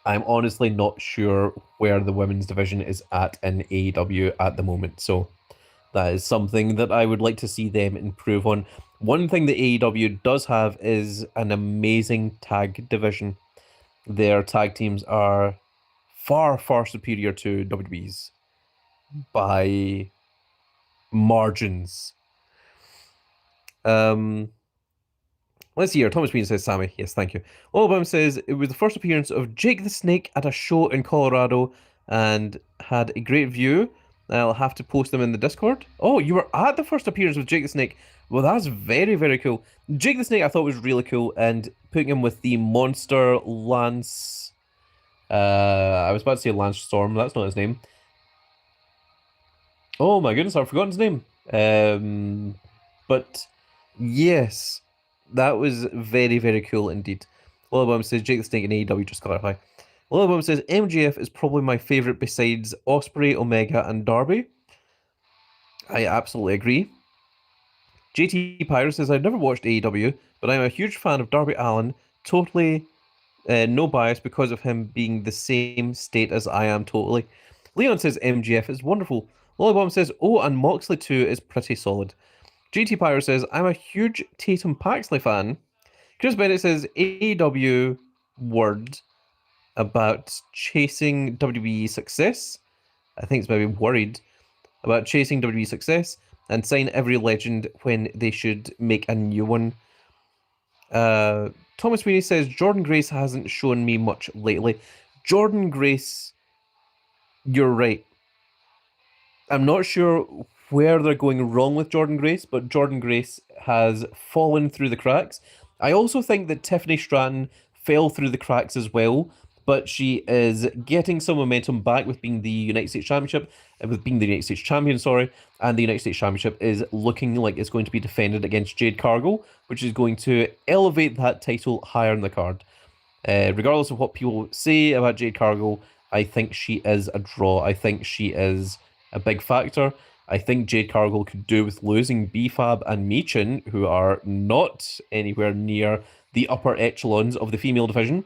I'm honestly not sure where the women's division is at in AEW at the moment. So that is something that I would like to see them improve on. One thing that AEW does have is an amazing tag division. Their tag teams are far, far superior to WWE's by margins. Um, let's see here. Thomas Bean says Sammy. Yes, thank you. Olabam says it was the first appearance of Jake the Snake at a show in Colorado and had a great view. I'll have to post them in the Discord. Oh, you were at the first appearance with Jake the Snake. Well, that's very, very cool. Jake the Snake I thought was really cool, and putting him with the monster Lance. I was about to say Lance Storm. That's not his name. Oh my goodness, I've forgotten his name. But yes, that was very, very cool indeed. Lillibum says Jake the Snake and AEW, just clarify. Lillibum says MJF is probably my favorite besides Osprey, Omega, and Darby. I absolutely agree. JT Pyre says I've never watched AEW, but I'm a huge fan of Darby Allin. Totally no bias because of him being the same state as I am totally. Leon says MGF is wonderful. Lollybomb says, oh, and Moxley too is pretty solid. GT Pyro says, I'm a huge Tatum Paxley fan. Chris Bennett says, AEW word about chasing WWE success. I think it's maybe worried about chasing WWE success and sign every legend when they should make a new one. Thomas Sweeney says, Jordan Grace hasn't shown me much lately. Jordan Grace, you're right. I'm not sure where they're going wrong with Jordan Grace, but Jordan Grace has fallen through the cracks. I also think that Tiffany Stratton fell through the cracks as well, but she is getting some momentum back with being the United States Championship, with being the United States Champion, sorry, and the United States Championship is looking like it's going to be defended against Jade Cargill, which is going to elevate that title higher in the card. Regardless of what people say about Jade Cargill, I think she is a draw. I think she is a big factor. I think Jade Cargill could do with losing BFAB and Michin, who are not anywhere near the upper echelons of the female division.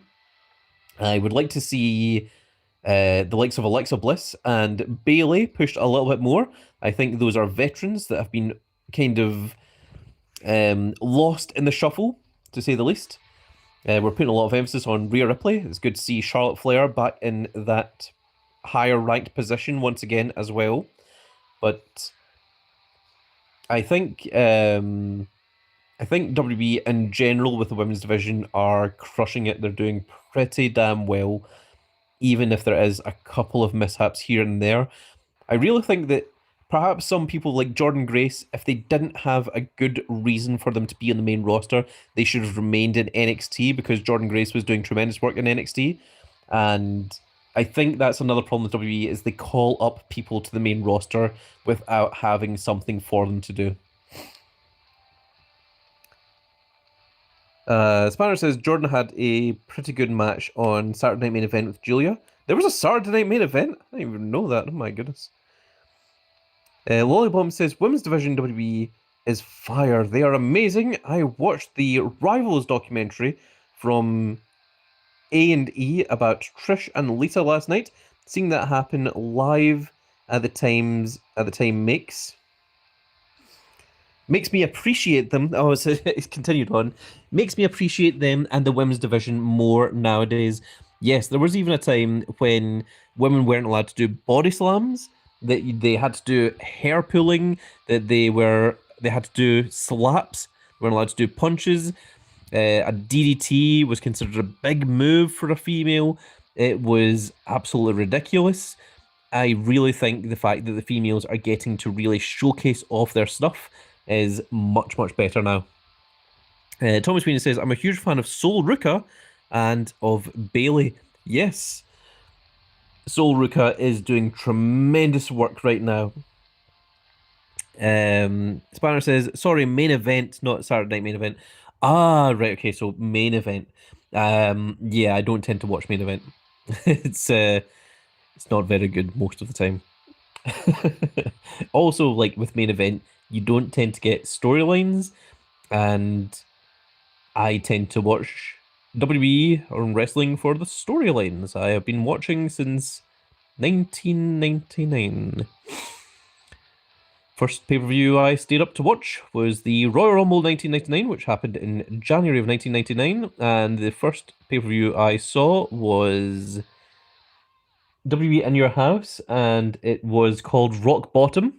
I would like to see the likes of Alexa Bliss and Bayley pushed a little bit more. I think those are veterans that have been kind of lost in the shuffle, to say the least. We're putting a lot of emphasis on Rhea Ripley. It's good to see Charlotte Flair back in that higher ranked position once again as well. But I think WWE in general with the women's division are crushing it. They're doing pretty damn well. even if there is a couple of mishaps here and there. I really think that perhaps some people like Jordan Grace, if they didn't have a good reason for them to be on the main roster, they should have remained in NXT because Jordan Grace was doing tremendous work in NXT. And I think that's another problem with WWE is they call up people to the main roster without having something for them to do. Spanner says Jordan had a pretty good match on Saturday Night Main Event with Julia. There was a Saturday Night Main Event? I didn't even know that. Oh my goodness. Lollybomb says Women's Division WWE is fire. They are amazing. I watched the Rivals documentary from A&E about Trish and Lita last night. Seeing that happen live at the time makes me appreciate them. Oh, it's continued on. Makes me appreciate them and the women's division more nowadays. Yes, there was even a time when women weren't allowed to do body slams, that they had to do hair pulling, that they had to do slaps, they weren't allowed to do punches. A DDT was considered a big move for a female. It was absolutely ridiculous. I really think the fact that the females are getting to really showcase off their stuff is much, much better now. Thomas Sweeney says, I'm a huge fan of Sol Ruka and of Bailey. Yes, Sol Ruka is doing tremendous work right now. Spanner says, sorry, main event, not Saturday Night Main Event. Ah, right, okay, so main event. Yeah, I don't tend to watch main event. It's not very good most of the time. Also, like with main event, you don't tend to get storylines, and I tend to watch WWE or wrestling for the storylines. I have been watching since 1999. First pay-per-view I stayed up to watch was the Royal Rumble 1999, which happened in January of 1999, and the first pay-per-view I saw was WWE In Your House, and it was called Rock Bottom.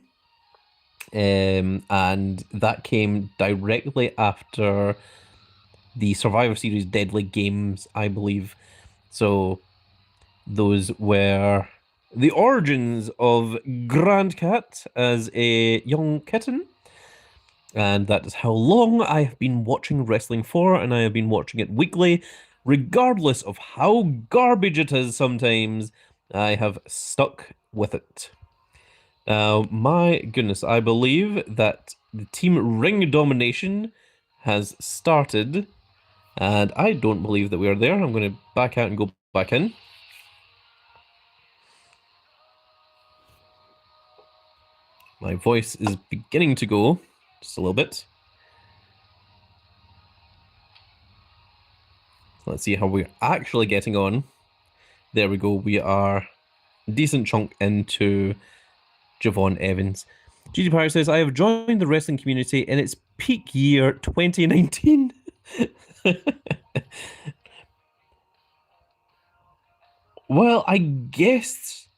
And that came directly after the Survivor Series Deadly Games, I believe. So those were the origins of Grand Cat as a young kitten. And that is how long I have been watching wrestling for, and I have been watching it weekly, regardless of how garbage it is sometimes. I have stuck with it. Now, my goodness, I believe that the Team Ring Domination has started, and I don't believe that we are there. I'm going to back out and go back in. My voice is beginning to go just a little bit. Let's see how we're actually getting on. There we go. We are a decent chunk into Javon Evans. GG Power says, I have joined the wrestling community in its peak year 2019. Well, I guess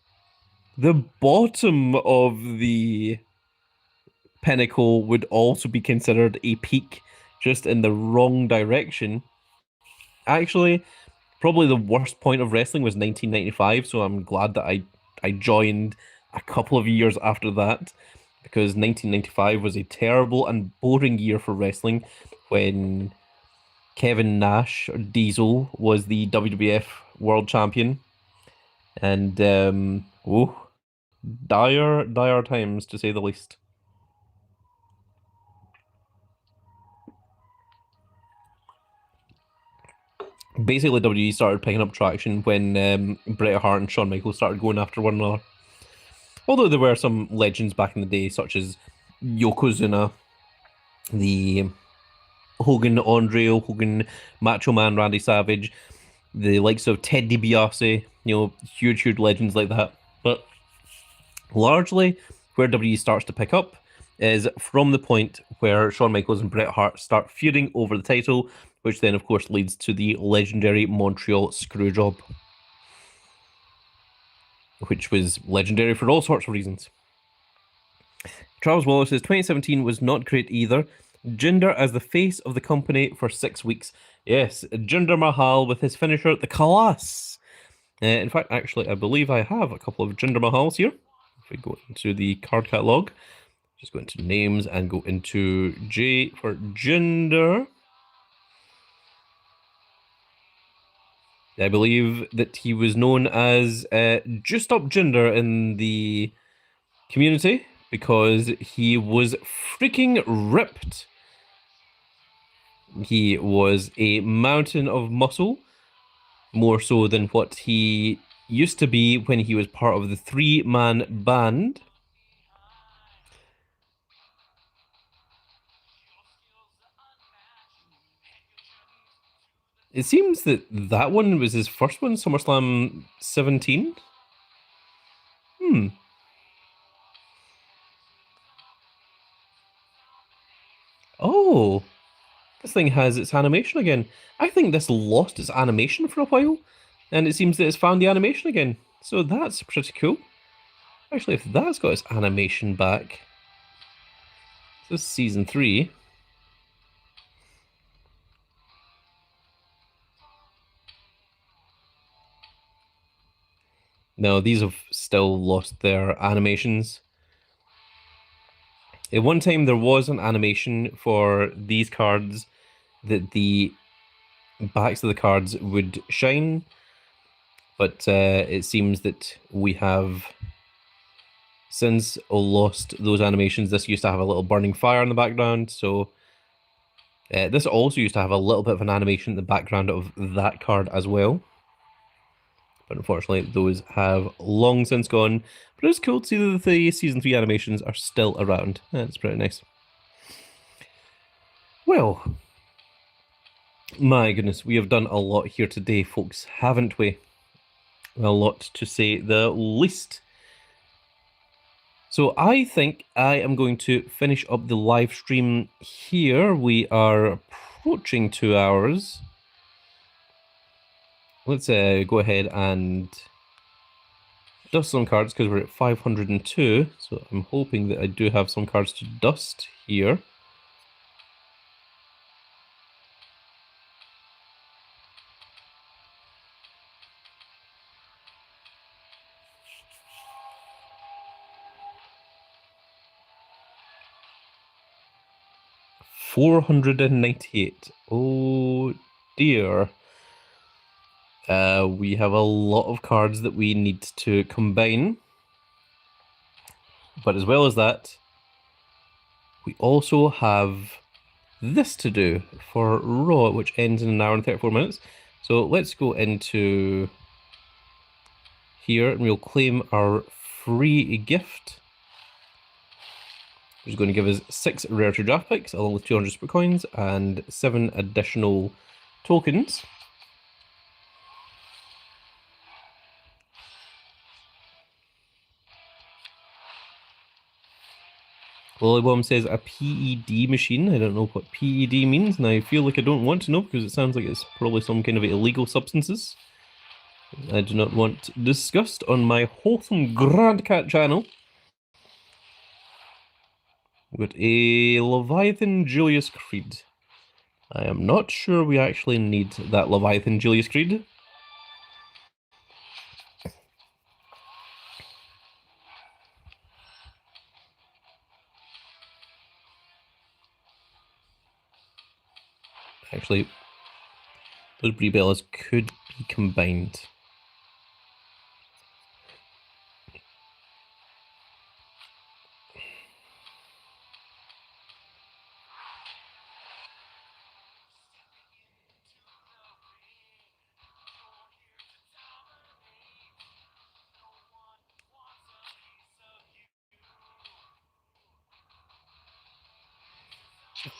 the bottom of the pinnacle would also be considered a peak, just in the wrong direction. Actually, probably the worst point of wrestling was 1995, so I'm glad that I joined a couple of years after that, because 1995 was a terrible and boring year for wrestling when Kevin Nash, or Diesel, was the WWF World Champion. And, dire times, to say the least. Basically, WWE started picking up traction when Bret Hart and Shawn Michaels started going after one another. Although there were some legends back in the day, such as Yokozuna, the Hogan Andre, Hogan Macho Man Randy Savage, the likes of Ted DiBiase, huge legends like that. But largely, where WWE starts to pick up is from the point where Shawn Michaels and Bret Hart start feuding over the title, which then, of course, leads to the legendary Montreal Screwjob, which was legendary for all sorts of reasons. Charles Wallace says 2017 was not great either. Jinder as the face of the company for 6 weeks. Yes, Jinder Mahal with his finisher, the Kalas. In fact, actually, I believe I have a couple of Jinder Mahals here. If we go into the card catalog, just go into names and go into J for Jinder. I believe that he was known as Just Up Jinder in the community because he was freaking ripped. He was a mountain of muscle, more so than what he used to be when he was part of the three-man band. It seems that that one was his first one, SummerSlam 17. Oh, this thing has its animation again. I think this lost its animation for a while, and it seems that it's found the animation again. So that's pretty cool. Actually, if that's got its animation back, this is season 3. No, these have still lost their animations. At one time, there was an animation for these cards that the backs of the cards would shine, but it seems that we have since lost those animations. This used to have a little burning fire in the background, so this also used to have a little bit of an animation in the background of that card as well. But unfortunately, those have long since gone. But it's cool to see that the Season 3 animations are still around. That's pretty nice. Well, my goodness, we have done a lot here today, folks, haven't we? A lot, to say the least. So I think I am going to finish up the live stream here. We are approaching 2 hours. Let's go ahead and dust some cards because we're at 502. So I'm hoping that I do have some cards to dust here. $498. Oh dear. We have a lot of cards that we need to combine. But as well as that, we also have this to do for Raw, which ends in an hour and 34 minutes. So let's go into here and we'll claim our free gift, which is going to give us 6 rarity draft picks along with 200 super coins and 7 additional tokens. Lollyworm says a PED machine. I don't know what PED means, and I feel like I don't want to know because it sounds like it's probably some kind of illegal substances. I do not want discussed on my wholesome Grand Cat channel. We've got a Leviathan Julius Creed. I am not sure we actually need that Leviathan Julius Creed. Actually, those Brie Bellas could be combined.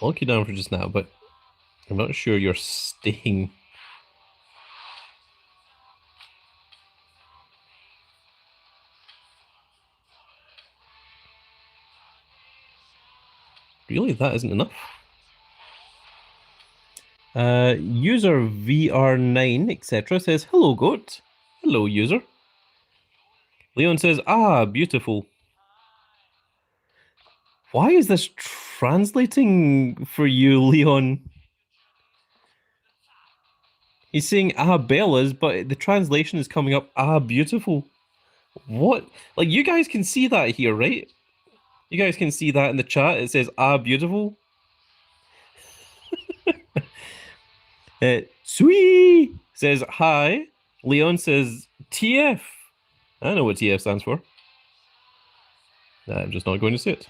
I'll lock you down for just now, but I'm not sure you're staying. Really, that isn't enough. User VR9, etc. says, hello, goat. Hello, user. Leon says, ah, beautiful. Why is this translating for you, Leon? He's saying Bella's, but the translation is coming up beautiful. What? Like, you guys can see that here, right? You guys can see that in the chat. It says beautiful. Sweet says hi. Leon says TF. I know what TF stands for. I'm just not going to say it.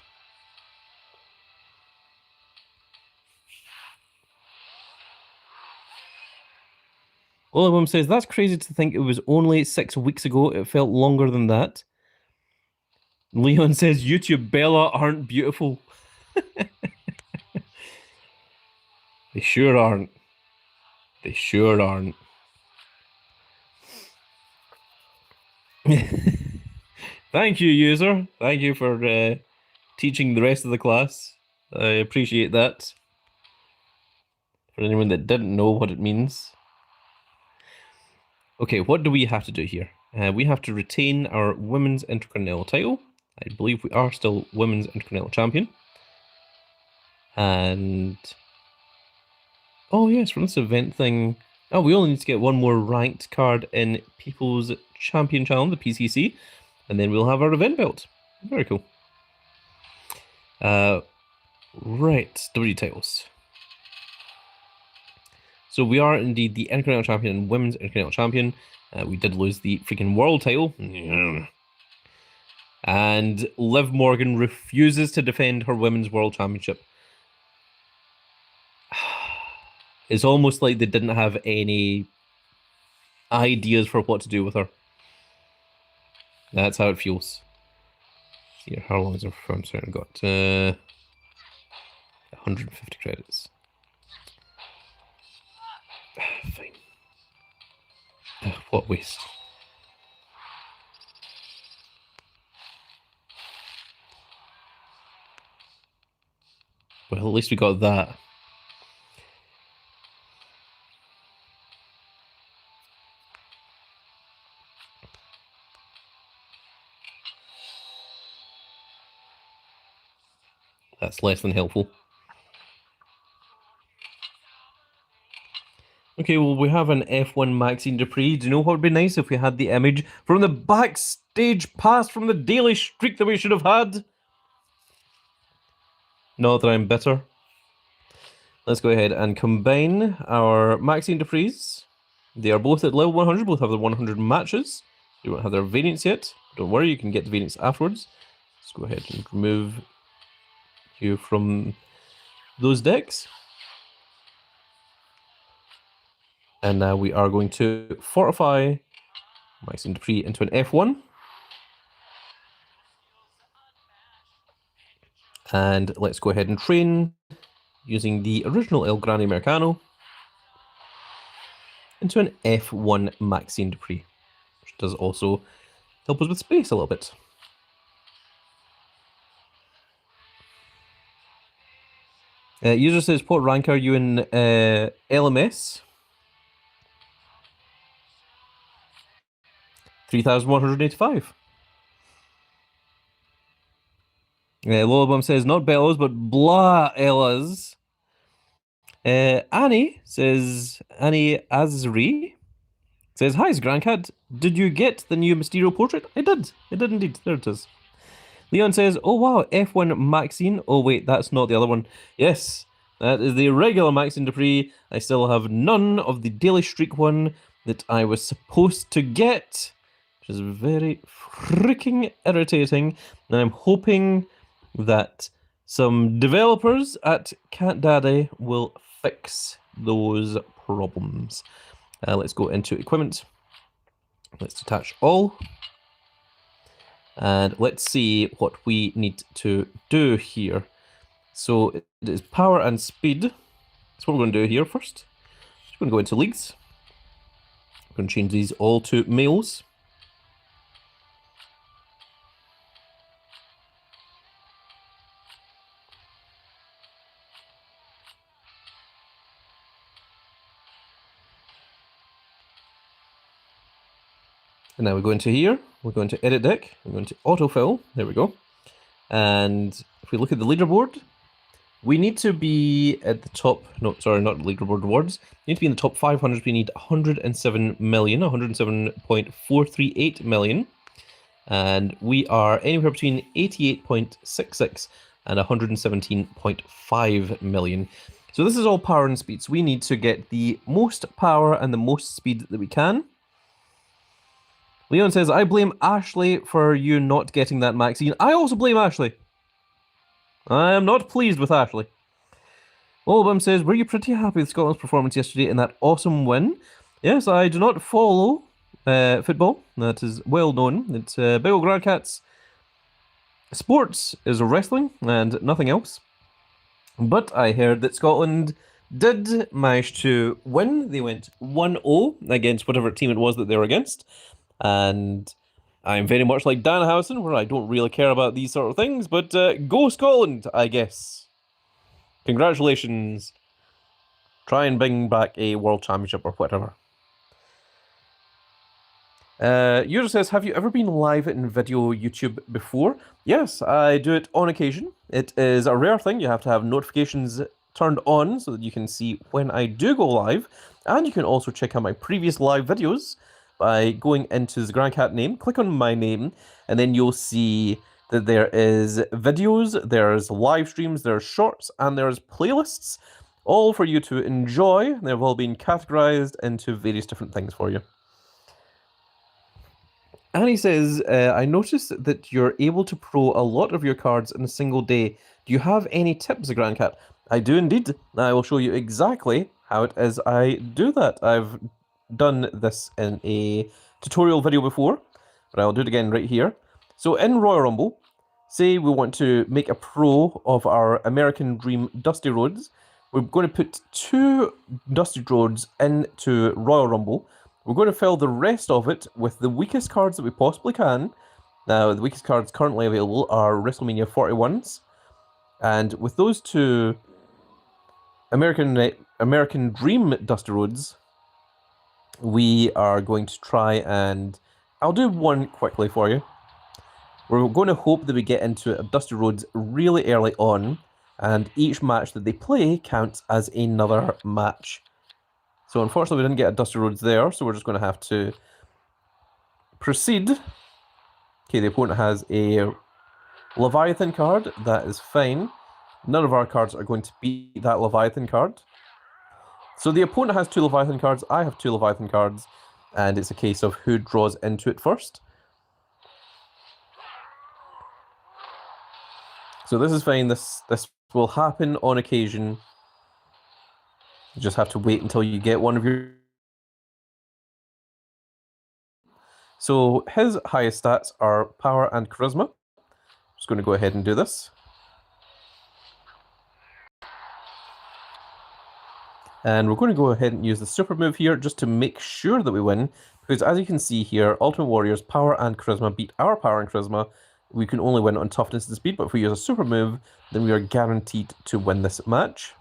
Olivum says, that's crazy to think it was only 6 weeks ago. It felt longer than that. Leon says, YouTube Bella aren't beautiful. They sure aren't. They sure aren't. Thank you, user. Thank you for teaching the rest of the class. I appreciate that. For anyone that didn't know what it means. Okay, what do we have to do here? We have to retain our Women's Intercontinental title. I believe we are still Women's Intercontinental Champion. And... oh yes, from this event thing... oh, we only need to get one more ranked card in People's Champion Challenge, the PCC. And then we'll have our event belt. Very cool. Right, WWE titles. So we are indeed the Intercontinental Champion and Women's Intercontinental Champion. We did lose the freaking World title. And Liv Morgan refuses to defend her Women's World Championship. It's almost like they didn't have any ideas for what to do with her. That's how it feels. Here, how long is her firm? Sorry, I've got 150 credits. Fine. What waste. Well, at least we got that. That's less than helpful. Okay, well, we have an F1 Maxine Dupree. Do you know what would be nice if we had the image from the backstage pass from the daily streak that we should have had? Not that I'm bitter. Let's go ahead and combine our Maxine Duprees. They are both at level 100, both have their 100 matches. They won't have their variants yet. Don't worry, you can get the variants afterwards. Let's go ahead and remove you from those decks. And now we are going to fortify Maxine Dupree into an F1. And let's go ahead and train using the original El Grande Americano into an F1 Maxine Dupree, which does also help us with space a little bit. User says, what rank are you in LMS? 3,185. Lullabum says, not Bellas, but blah Ellas. Annie says, Annie Azri says, hi, Grandcat. Did you get the new Mysterio portrait? I did. I did indeed. There it is. Leon says, oh wow, F1 Maxine. Oh wait, that's not the other one. Yes, that is the regular Maxine Dupree. I still have none of the Daily Streak one that I was supposed to get, which is very freaking irritating. And I'm hoping that some developers at Cat Daddy will fix those problems. Let's go into equipment. Let's detach all. And let's see what we need to do here. So it is power and speed. That's what we're going to do here first. Just going to go into leagues. I'm going to change these all to males. And now we go into here, we're going to edit deck, we're going to autofill, there we go. And if we look at the leaderboard, We need to be at the top. No, sorry, not leaderboard rewards. We need to be in the top 500. We need 107 million, 107.438 million. And we are anywhere between 88.66 and 117.5 million. So this is all power and speed. So we need to get the most power and the most speed that we can. Leon says, I blame Ashley for you not getting that Maxine. I also blame Ashley. I am not pleased with Ashley. Olbum says, were you pretty happy with Scotland's performance yesterday in that awesome win? Yes, I do not follow football. That is well known. It's Big Ol' Gradcats. Sports is wrestling and nothing else. But I heard that Scotland did manage to win. They went 1-0 against whatever team it was that they were against. And I'm very much like Dan Howson, where I don't really care about these sort of things, but go Scotland, I guess. Congratulations. Try and bring back a world championship or whatever. User says, have you ever been live in video YouTube before? Yes, I do it on occasion. It is a rare thing. You have to have notifications turned on so that you can see when I do go live. And you can also check out my previous live videos by going into the Grandcat name, click on my name, and then you'll see that there is videos, there's live streams, there's shorts, and there's playlists, all for you to enjoy. They've all been categorized into various different things for you. And he says, I noticed that you're able to pro a lot of your cards in a single day. Do you have any tips, Grandcat? I do indeed. I will show you exactly how it is I do that. I've done this in a tutorial video before, but I'll do it again right here. So in Royal Rumble, say we want to make a pro of our American Dream Dusty Rhodes. We're going to put 2 Dusty Rhodes into Royal Rumble. We're going to fill the rest of it with the weakest cards that we possibly can. Now, the weakest cards currently available are WrestleMania 41s. And with those 2 American Dream Dusty Rhodes, we are going to try and... I'll do one quickly for you. We're going to hope that we get into a Dusty Rhodes really early on, and each match that they play counts as another match. So unfortunately we didn't get a Dusty Rhodes there, so we're just going to have to proceed. Okay, the opponent has a Leviathan card. That is fine. None of our cards are going to beat that Leviathan card. So the opponent has 2 Leviathan cards, I have 2 Leviathan cards, and it's a case of who draws into it first. So this is fine, this will happen on occasion. You just have to wait until you get one of your... So his highest stats are power and charisma. I'm just going to go ahead and do this. And we're going to go ahead and use the super move here just to make sure that we win. Because as you can see here, Ultimate Warrior's power and charisma beat our power and charisma. We can only win on toughness and speed, but if we use a super move, then we are guaranteed to win this match.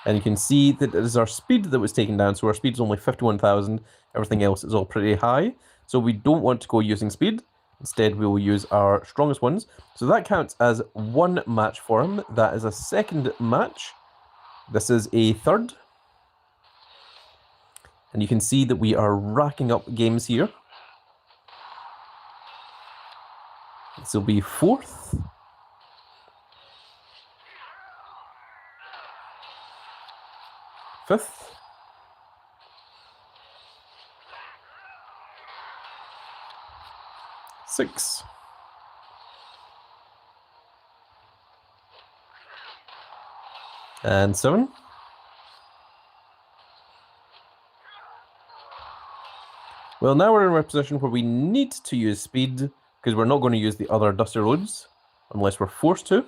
And you can see that it is our speed that was taken down, so our speed is only 51,000. Everything else is all pretty high. So we don't want to go using speed. Instead, we will use our strongest ones. So that counts as 1 match for him. That is a second match. This is a third. And you can see that we are racking up games here. This will be 4th. Fifth. Six. And 7. Well, now we're in a position where we need to use speed, because we're not going to use the other Dusty Rhodes, unless we're forced to. So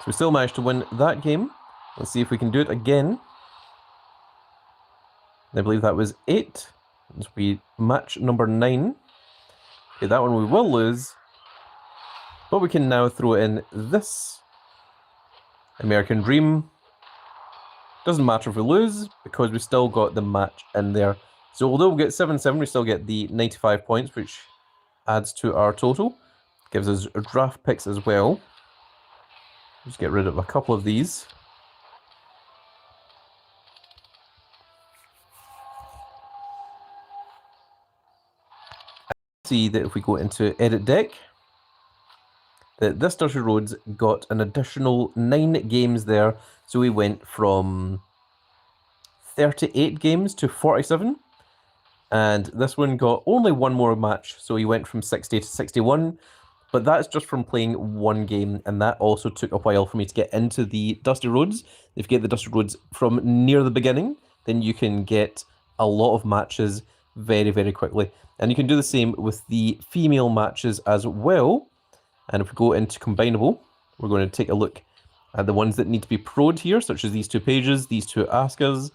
we still managed to win that game. Let's see if we can do it again. I believe that was 8. This will be match number 9. Okay, that one we will lose. But we can now throw in this American Dream. Doesn't matter if we lose, because we still got the match in there. So although we get 7-7, we still get the 95 points, which adds to our total. Gives us draft picks as well. Just get rid of a couple of these. See that if we go into edit deck, that this Dusty Rhodes got an additional 9 games there. So we went from 38 games to 47. And this one got only one more match. So he went from 60 to 61. But that's just from playing one game. And that also took a while for me to get into the Dusty Rhodes. If you get the Dusty Rhodes from near the beginning, then you can get a lot of matches very, very quickly. And you can do the same with the female matches as well. And if we go into combinable, we're going to take a look at the ones that need to be pro'd here, such as these two pages, these two Askas.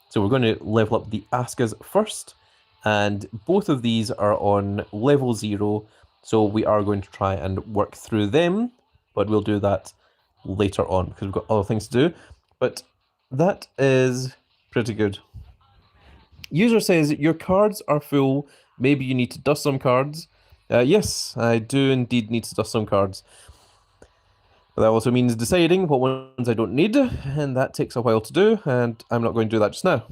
So we're going to level up the Askas first, and both of these are on level 0, so we are going to try and work through them, but we'll do that later on, because we've got other things to do. But that is pretty good. User says, your cards are full, maybe you need to dust some cards. Yes, I do indeed need to dust some cards. But that also means deciding what ones I don't need, and that takes a while to do, and I'm not going to do that just now.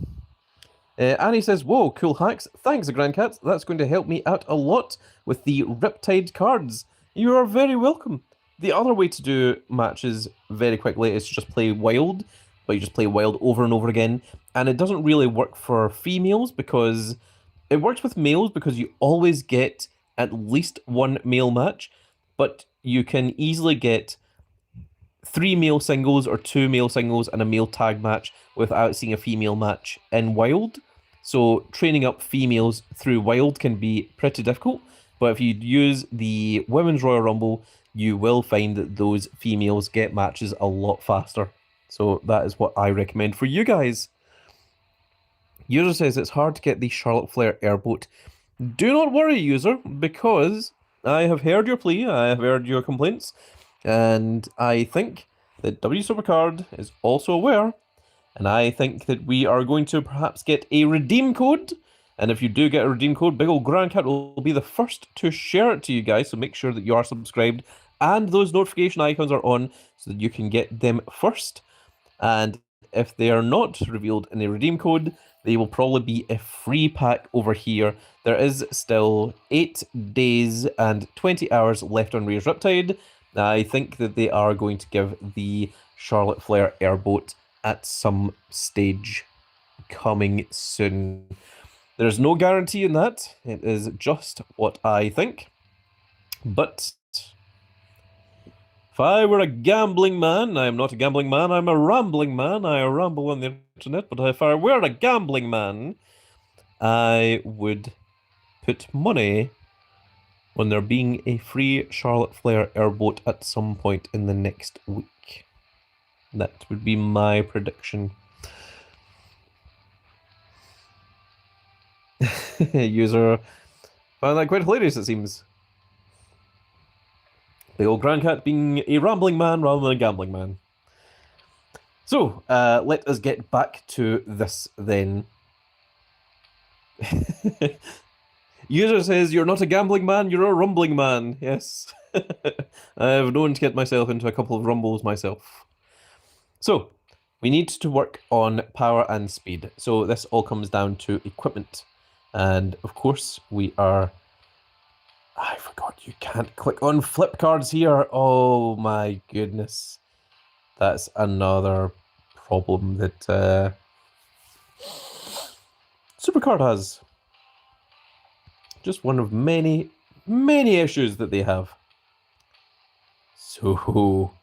Annie says, whoa, cool hacks. Thanks, Grandcat. That's going to help me out a lot with the Riptide cards. You are very welcome. The other way to do matches very quickly is to just play Wild, but you just play Wild over and over again, and it doesn't really work for females because it works with males because you always get at least one male match, but you can easily get 3 male singles or 2 male singles and a male tag match without seeing a female match in Wild. So training up females through Wild can be pretty difficult, but if you use the Women's Royal Rumble, you will find that those females get matches a lot faster. So that is what I recommend for you guys. User says it's hard to get the Charlotte Flair airboat. Do not worry, user, because I have heard your plea, I have heard your complaints, and I think that WWE Supercard is also aware, and I think that we are going to perhaps get a redeem code, and if you do get a redeem code, Big Ol' Grandcat will be the first to share it to you guys, so make sure that you are subscribed, and those notification icons are on, so that you can get them first, and if they are not revealed in a redeem code, they will probably be a free pack over here. There is still 8 days and 20 hours left on Ray's Riptide. I think that they are going to give the Charlotte Flair airboat at some stage coming soon. There's no guarantee in that. It is just what I think. But if I were a gambling man, I am not a gambling man, I'm a rambling man. I ramble on the internet, but if I were a gambling man, I would put money on there being a free Charlotte Flair airboat at some point in the next week. That would be my prediction. User found that quite hilarious, it seems. The old Grandcat being a rambling man rather than a gambling man. So, let us get back to this then. User says, you're not a gambling man, you're a rumbling man. Yes. I've known to get myself into a couple of rumbles myself. So, we need to work on power and speed. So this all comes down to equipment. And of course, we are... I forgot you can't click on flip cards here. Oh my goodness. That's another problem that Supercard has. Just one of many, many issues that they have. So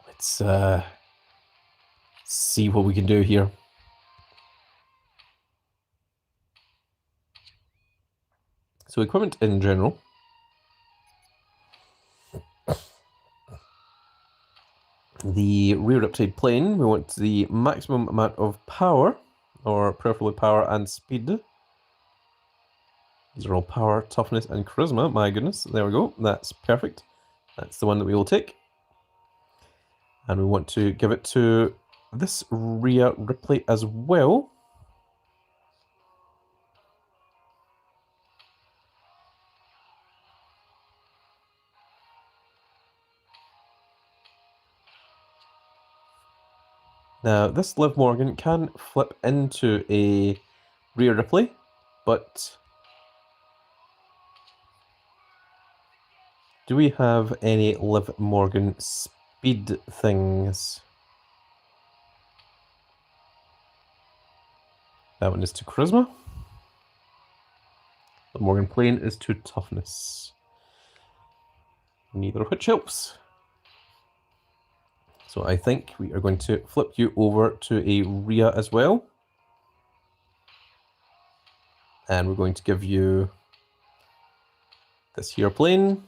let's see what we can do here. So equipment in general. The rear Riptide plane, we want the maximum amount of power, or preferably power and speed. These are all power, toughness, and charisma. My goodness, there we go. That's perfect. That's the one that we will take. And we want to give it to this Rhea Ripley as well. Now, this Liv Morgan can flip into a Rhea Ripley, but do we have any Liv Morgan speed things? That one is to Charisma. Liv Morgan Plain is to Toughness. Neither of which helps. So I think we are going to flip you over to a Rhea as well. And we're going to give you this here plane,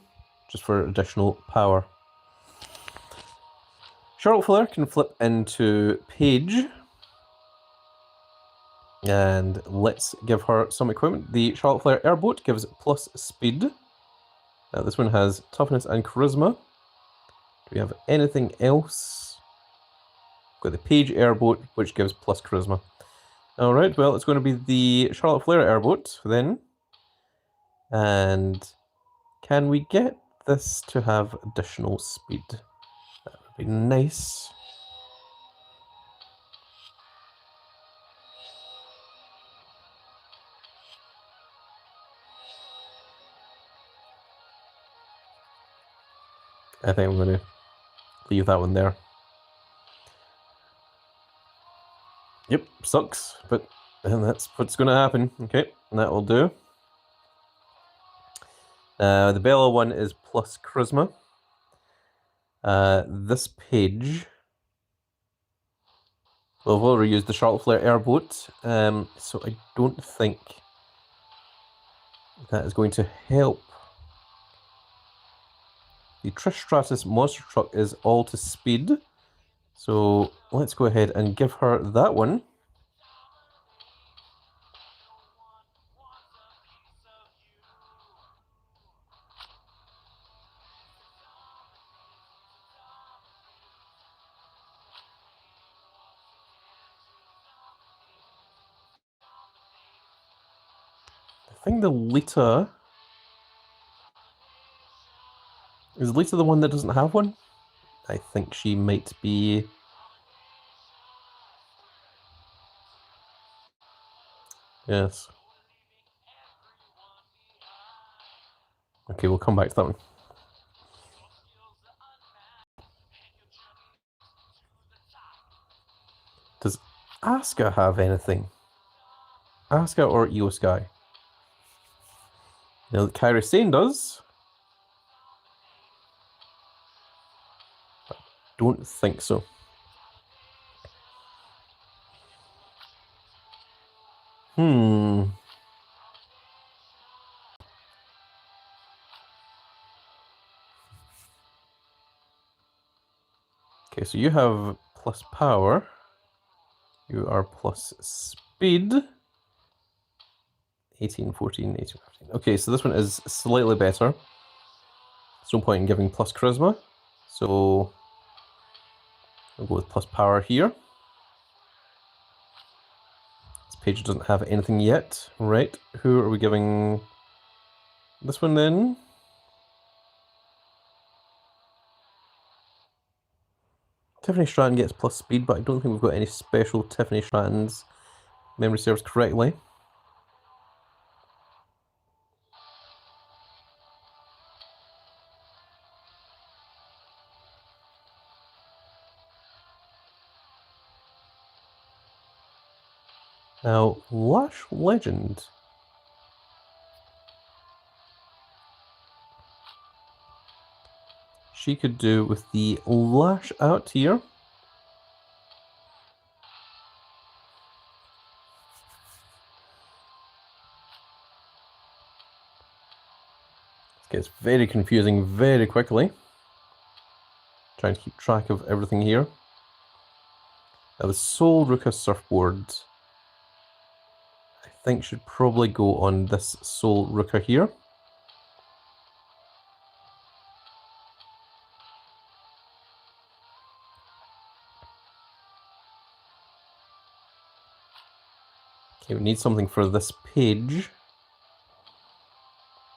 just for additional power. Charlotte Flair can flip into Paige. And let's give her some equipment. The Charlotte Flair Airboat gives plus speed. Now this one has toughness and charisma. Do we have anything else? We've got the Paige Airboat, which gives plus charisma. Alright, well, it's going to be the Charlotte Flair Airboat then. And can we get this to have additional speed? That would be nice. I think I'm going to leave that one there. Yep, sucks, but that's what's going to happen. Okay, that will do. The Bella one is plus charisma. This page, well, I've already used the Charlotte Flair Airboat, so I don't think that is going to help. The Trish Stratus Monster Truck is all to speed, so let's go ahead and give her that one. I think the Lita... Is Lita the one that doesn't have one? I think she might be... Yes. Okay, we'll come back to that one. Does Asuka have anything? Asuka or Io Sky? Now, Kairi Sane does. Don't think so. Okay, so you have plus power. You are plus speed. 18, 14, 18, 15. Okay, so this one is slightly better. There's no point in giving plus charisma. So we'll go with plus power here. This page doesn't have anything yet. Right, who are we giving this one then? Tiffany Stratton gets plus speed, but I don't think we've got any special Tiffany Strattons, memory serves correctly. Now, Lash Legend. She could do with the Lash out here. This gets very confusing very quickly. Trying to keep track of everything here. Now the Soul Ruka surfboard, I think should probably go on this Soul Ruka here. Okay, we need something for this page.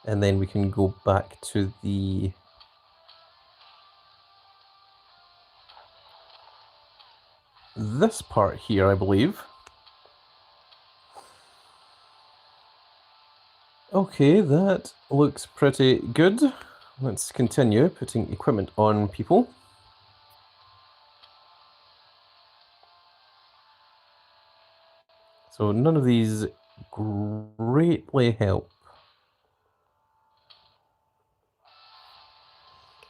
And then we can go back to the... this part here, I believe. Okay, that looks pretty good. Let's continue putting equipment on people. So none of these greatly help.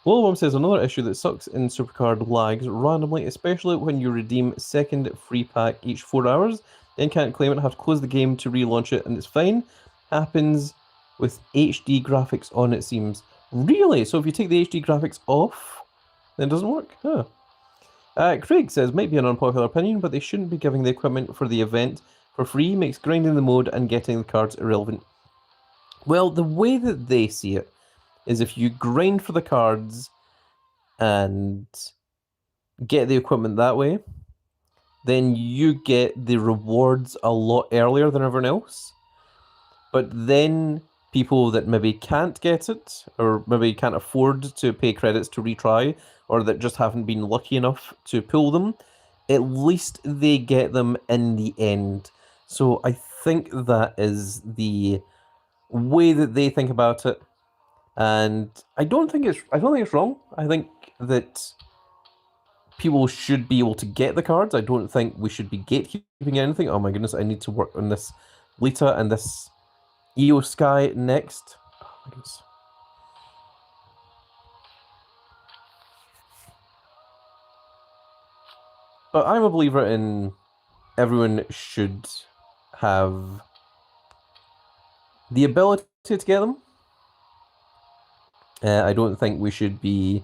Lolworm says another issue that sucks in Supercard lags randomly, especially when you redeem second free pack each 4 hours, then can't claim it, have to close the game to relaunch it, and it's fine. Happens with HD graphics on, it seems. Really? So if you take the HD graphics off, then it doesn't work? Huh. Craig says, might be an unpopular opinion, but they shouldn't be giving the equipment for the event for free, makes grinding the mode and getting the cards irrelevant. Well, the way that they see it is if you grind for the cards and get the equipment that way, then you get the rewards a lot earlier than everyone else. But then people that maybe can't get it, or maybe can't afford to pay credits to retry, or that just haven't been lucky enough to pull them, at least they get them in the end. So I think that is the way that they think about it. And I don't think it's wrong. I think that people should be able to get the cards. I don't think we should be gatekeeping anything. Oh my goodness, I need to work on this Lita and this EO Sky next. Oh my goodness. But I'm a believer in everyone should have the ability to get them. I don't think we should be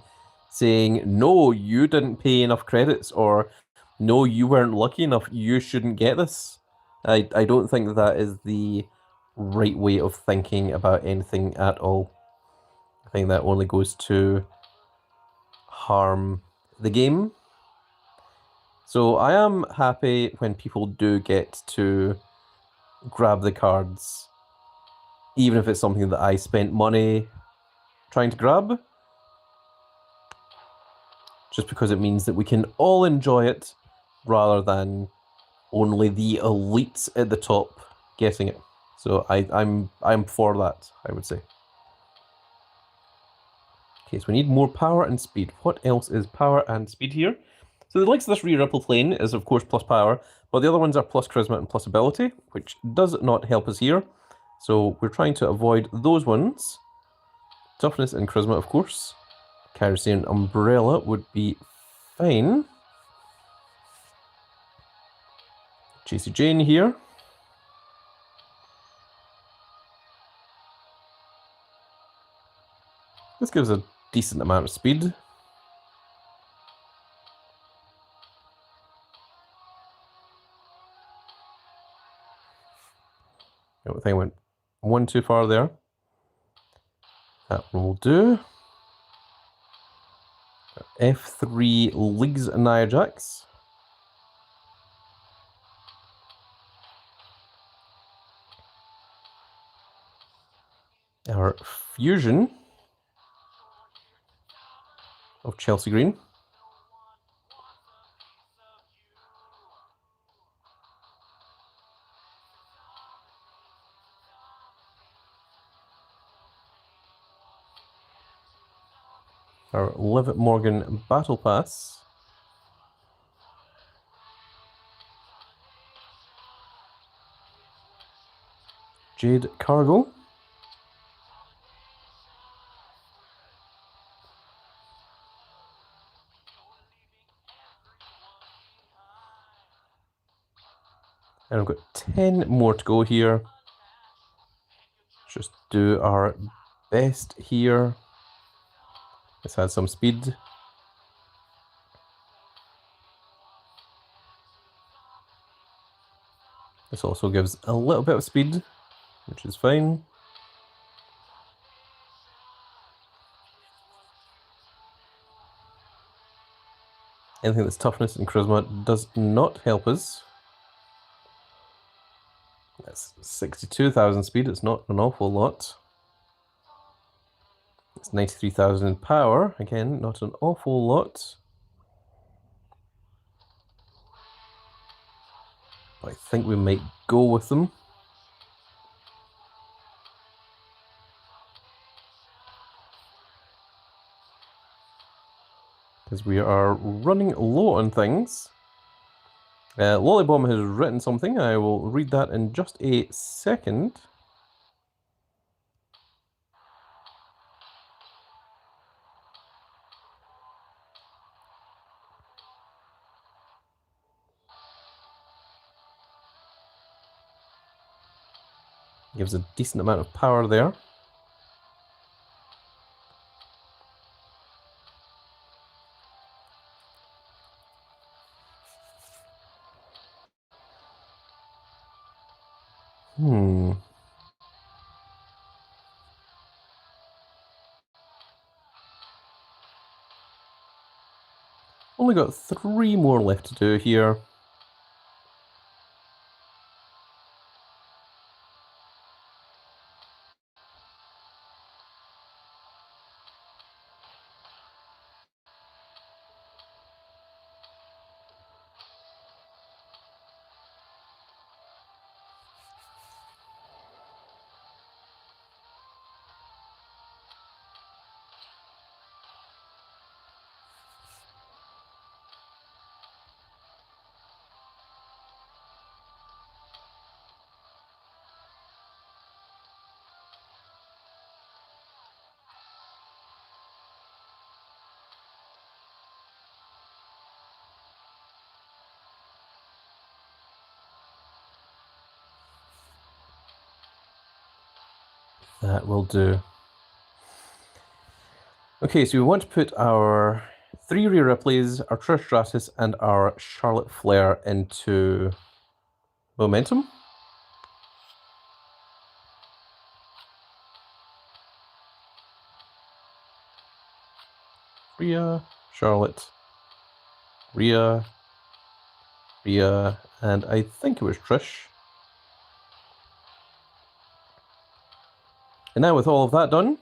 saying, no, you didn't pay enough credits, or no, you weren't lucky enough, you shouldn't get this. I don't think that is the right way of thinking about anything at all. I think that only goes to harm the game. So I am happy when people do get to grab the cards, even if it's something that I spent money trying to grab, just because it means that we can all enjoy it rather than only the elites at the top getting it. So I'm for that, I would say. Okay, so we need more power and speed. What else is power and speed here? So the likes of this re-ripple plane is of course plus power, but the other ones are plus charisma and plus ability, which does not help us here. So we're trying to avoid those ones. Toughness and charisma, of course. Kerosene umbrella would be fine. Chasey Jane here. This gives a decent amount of speed. I think I went one too far there. That one will do. F3 Leagues Nia Jax. Our fusion of Chelsea Green. Our Liv Morgan Battle Pass. Jade Cargo. And we've got 10 more to go here. Just do our best here. Let's add some speed. This also gives a little bit of speed, which is fine. Anything that's toughness and charisma does not help us. That's 62,000 speed, it's not an awful lot. It's 93,000 power, again, not an awful lot. I think we might go with them. Because we are running low on things. Lollybomb has written something. I will read that in just a second. Gives a decent amount of power there. Only got 3 more left to do here. That will do. Okay, so we want to put our 3 Rhea Ripleys, our Trish Stratus, and our Charlotte Flair into momentum. Rhea, Charlotte, Rhea, Rhea, and I think it was Trish. And now with all of that done,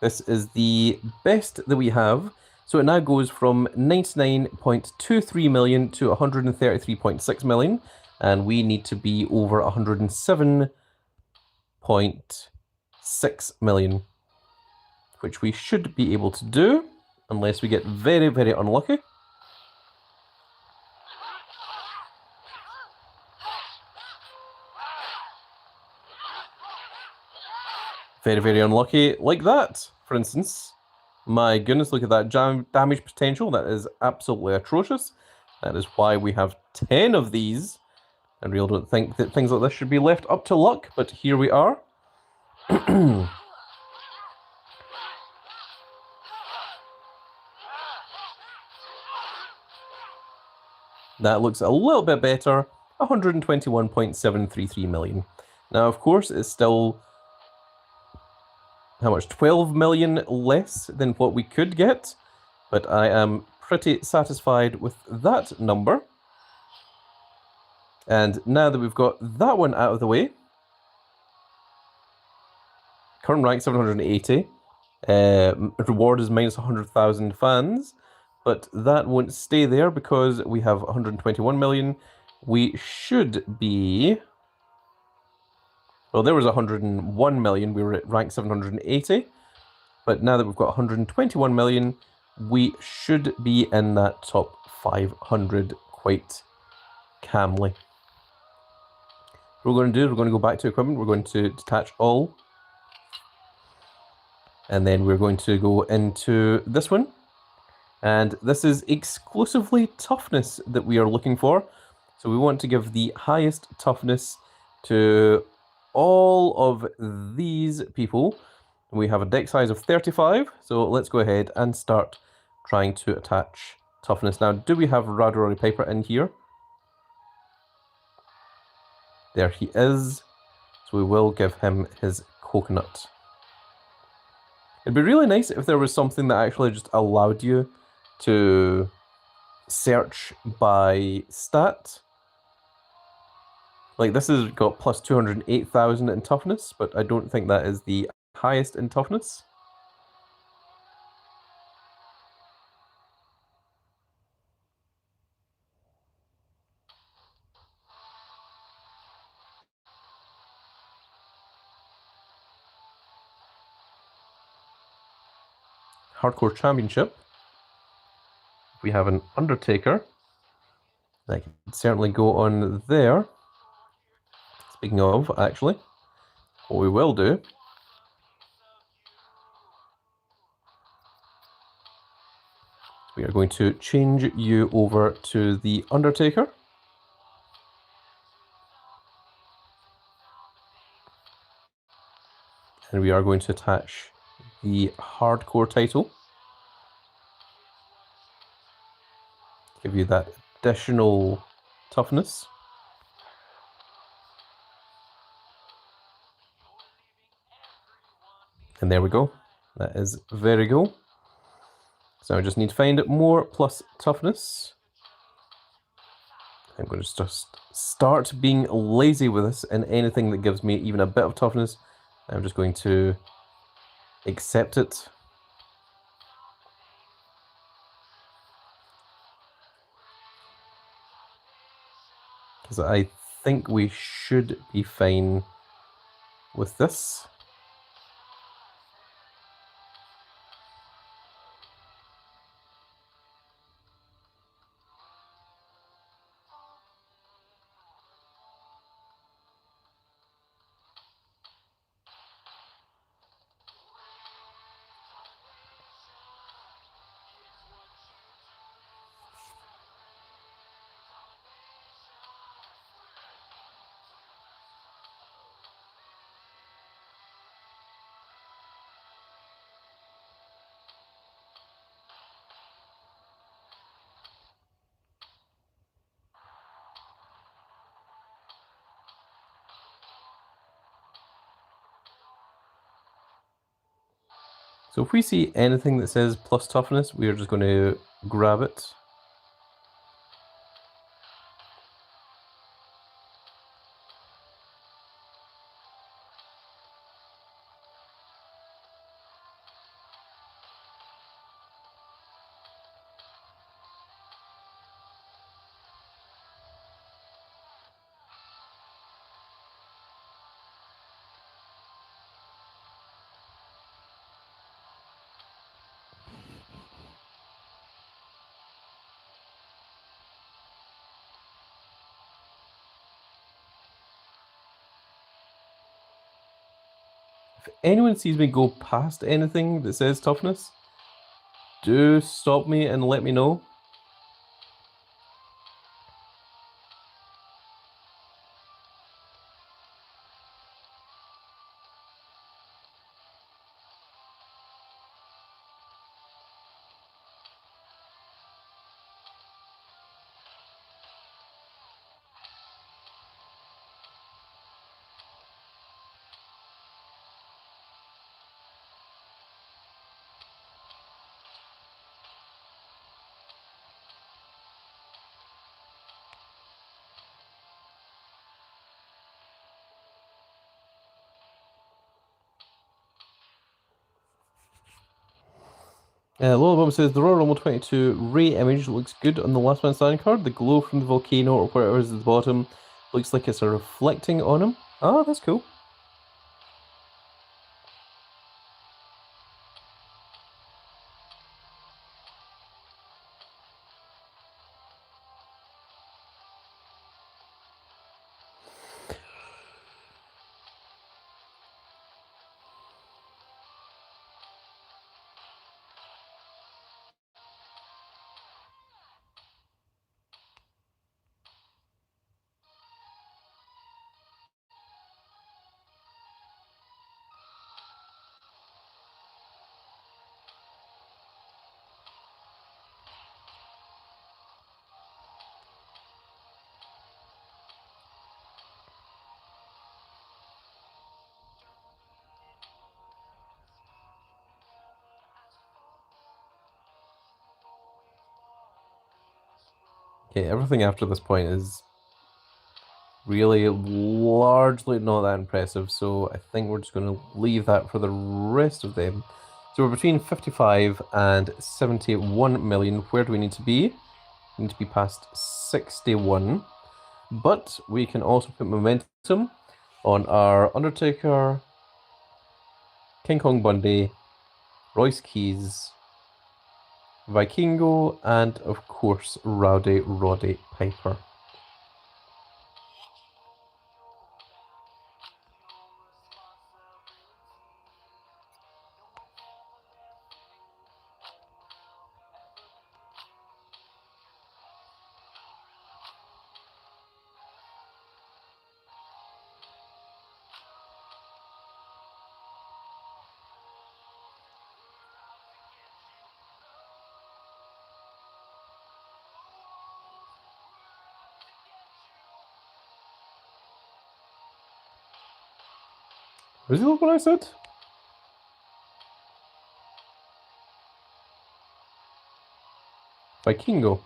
this is the best that we have. So it now goes from 99.23 million to 133.6 million. And we need to be over 107.6 million. Which we should be able to do, unless we get very, very unlucky. Very, very unlucky, like that, for instance. My goodness, look at that damage potential. That is absolutely atrocious. That is why we have 10 of these. I really don't think that things like this should be left up to luck, but here we are. That looks a little bit better. 121.733 million. Now, of course, it's still how much? 12 million less than what we could get, but I am pretty satisfied with that number. And now that we've got that one out of the way, current rank 780, reward is minus 100,000 fans, but that won't stay there because we have 121 million. We should be... Well, there was 101 million, we were at rank 780, but now that we've got 121 million, we should be in that top 500 quite calmly. What we're going to do is we're going to go back to equipment, we're going to detach all, and then we're going to go into this one, and this is exclusively toughness that we are looking for, so we want to give the highest toughness to all of these people. We have a deck size of 35, so let's go ahead and start trying to attach toughness. Now, do we have Rodori Piper in here? There he is. So we will give him his coconut. It'd be really nice if there was something that actually just allowed you to search by stat. Like, this has got plus 208,000 in toughness, but I don't think that is the highest in toughness. Hardcore Championship. We have an Undertaker. That can certainly go on there. Speaking of, actually, what we will do we are going to change you over to the Undertaker. And we are going to attach the Hardcore title. Give you that additional toughness. And there we go. That is very cool. So I just need to find more plus toughness. I'm going to just start being lazy with this, and anything that gives me even a bit of toughness, I'm just going to accept it. Because I think we should be fine with this. So if we see anything that says plus toughness, we are just going to grab it. If anyone sees me go past anything that says toughness, do stop me and let me know. Lola Bum says the Royal Rumble 22 Ray image looks good on the Last Man Standing card. The glow from the volcano or whatever is at the bottom looks like it's reflecting on him. Oh, that's cool. Okay, everything after this point is really largely not that impressive, so I think we're just going to leave that for the rest of them. So we're between 55 and 71 million. Where do we need to be? We need to be past 61. But we can also put momentum on our Undertaker, King Kong Bundy, Royce Keys, Vikingo, and of course Rowdy Roddy Piper. Does he look what I said? Vikingo.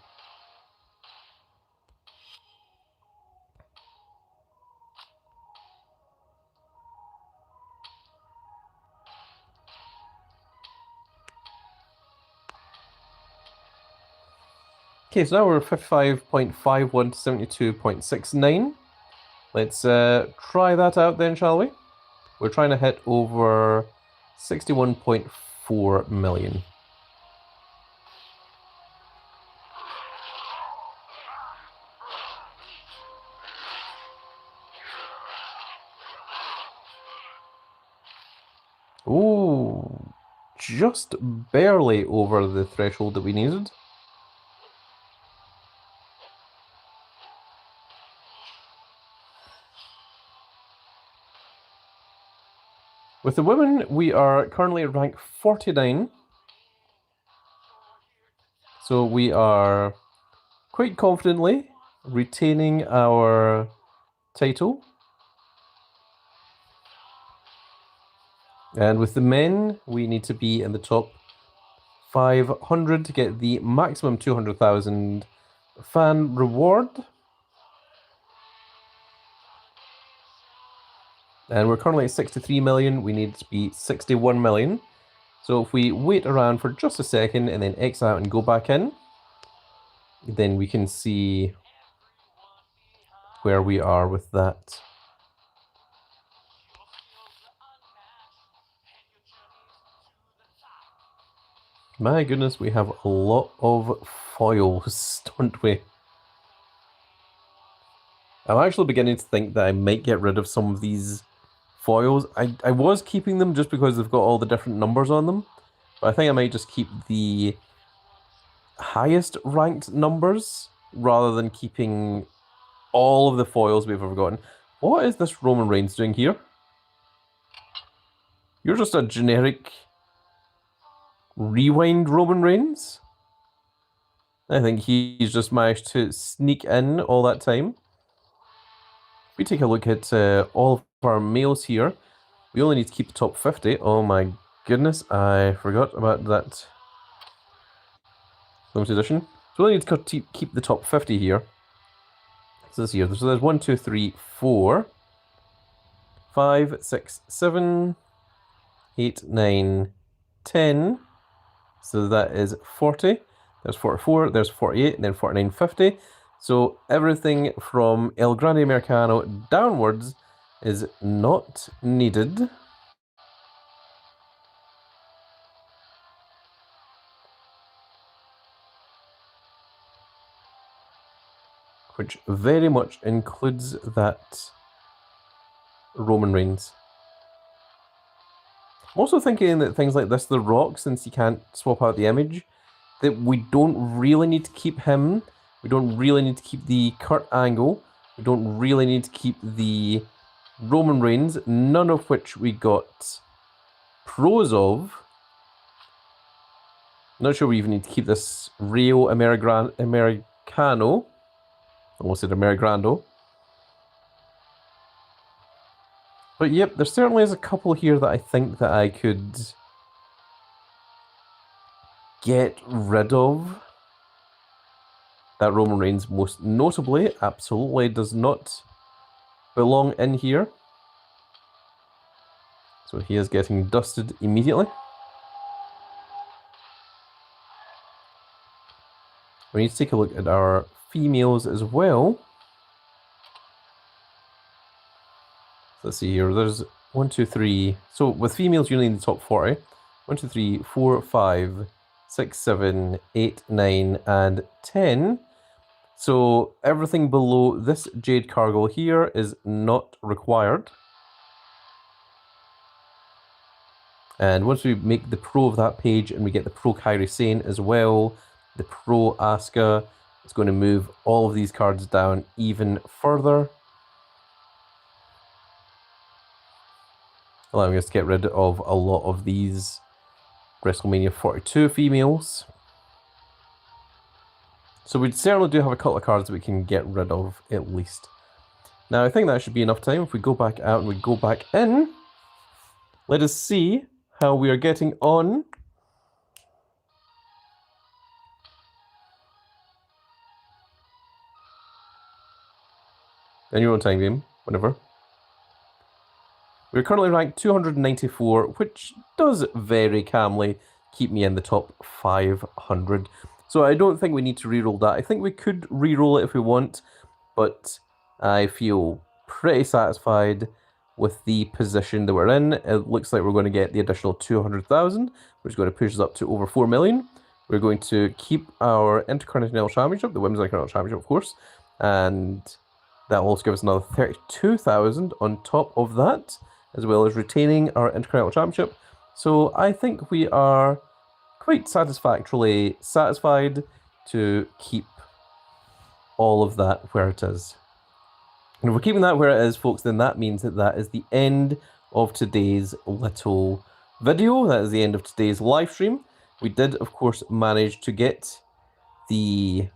Okay, so now we're 55.51 to 72.69. Let's try that out then, shall we? We're trying to hit over 61.4 million. Ooh, just barely over the threshold that we needed. With the women, we are currently at rank 49. So we are quite confidently retaining our title. And with the men, we need to be in the top 500 to get the maximum 200,000 fan reward. And we're currently at 63 million. We need to be 61 million. So if we wait around for just a second and then X out and go back in, then we can see where we are with that. My goodness, we have a lot of foils, don't we? I'm actually beginning to think that I might get rid of some of these foils. I was keeping them just because they've got all the different numbers on them. But I think I might just keep the highest ranked numbers rather than keeping all of the foils we've ever gotten. What is this Roman Reigns doing here? You're just a generic rewind Roman Reigns? I think he's just managed to sneak in all that time. If we take a look at all of our males here, we only need to keep the top 50. Oh my goodness, I forgot about that limited edition. So we only need to keep the top 50 here. So this here, so there's 1, 2, 3, 4, 5, 6, 7, 8, 9, 10. So that is 40. There's 44, there's 48, and then 49, 50. So everything from El Grande Americano downwards is not needed. Which very much includes that Roman Reigns. I'm also thinking that things like this, The Rock, since you can't swap out the image, that we don't really need to keep him. We don't really need to keep the Kurt Angle. We don't really need to keep the Roman Reigns, none of which we got pros of. Not sure we even need to keep this Rio Americano. Almost said Amerigrando. But yep, there certainly is a couple here that I think that I could get rid of. That Roman Reigns, most notably, absolutely does not belong in here. So he is getting dusted immediately. We need to take a look at our females as well. Let's see here, there's 1, 2, 3. So with females, you're only in the top 40. 1, 2, 3, 4, 5, 6, 7, 8, 9, and 10. So everything below this Jade Cargo here is not required. And once we make the Pro of that page and we get the Pro Kairi Sane as well, the Pro Asuka, it's going to move all of these cards down even further, allowing us to get rid of a lot of these WrestleMania 42 females. So we certainly do have a couple of cards that we can get rid of, at least. Now, I think that should be enough time. If we go back out and we go back in, let us see how we are getting on. In your own time game, whenever. We're currently ranked 294, which does very calmly keep me in the top 500. So I don't think we need to reroll that. I think we could reroll it if we want, but I feel pretty satisfied with the position that we're in. It looks like we're going to get the additional 200,000, which is going to push us up to over 4 million. We're going to keep our Intercontinental Championship, the Women's Intercontinental Championship, of course, and that will also give us another 32,000 on top of that, as well as retaining our Intercontinental Championship. So I think we are quite satisfactorily satisfied to keep all of that where it is. And if we're keeping that where it is, folks, then that means that that is the end of today's little video. That is the end of today's live stream. We did, of course, manage to get the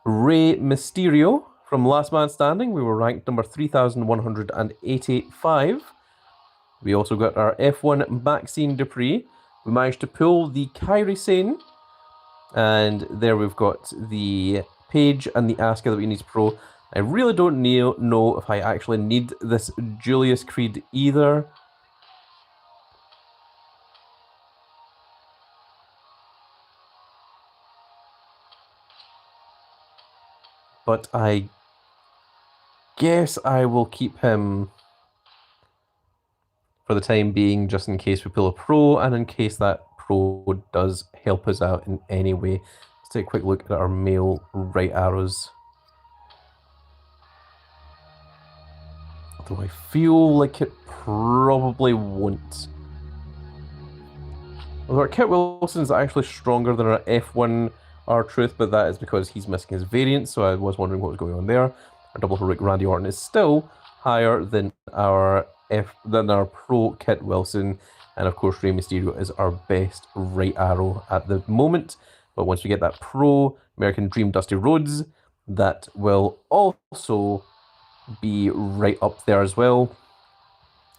Rey Mysterio from Last Man Standing. We were ranked number 3,185. We also got our F1 Maxine Dupree. We managed to pull the Kairi Sane. And there we've got the Paige and the Asuka that we need to pro. I really don't know if I actually need this Julius Creed either. But I guess I will keep him for the time being, just in case we pull a pro, and in case that pro does help us out in any way. Let's take a quick look at our male right arrows. Although I feel like it probably won't. Although our Kit Wilson is actually stronger than our F1 R-Truth, but that is because he's missing his variant, so I was wondering what was going on there. Our double heroic Randy Orton is still higher than our pro Kit Wilson, and of course Rey Mysterio is our best right arrow at the moment. But once we get that pro American Dream Dusty Rhodes, that will also be right up there as well.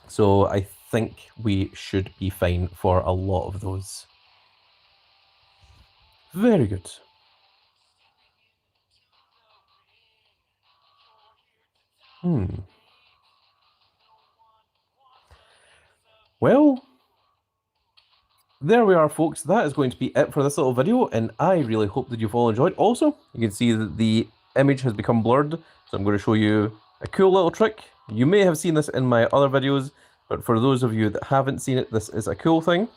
So I think we should be fine for a lot of those. Very good. Well, there we are, folks. That is going to be it for this little video, and I really hope that you've all enjoyed. Also, you can see that the image has become blurred, so I'm going to show you a cool little trick. You may have seen this in my other videos, but for those of you that haven't seen it, this is a cool thing.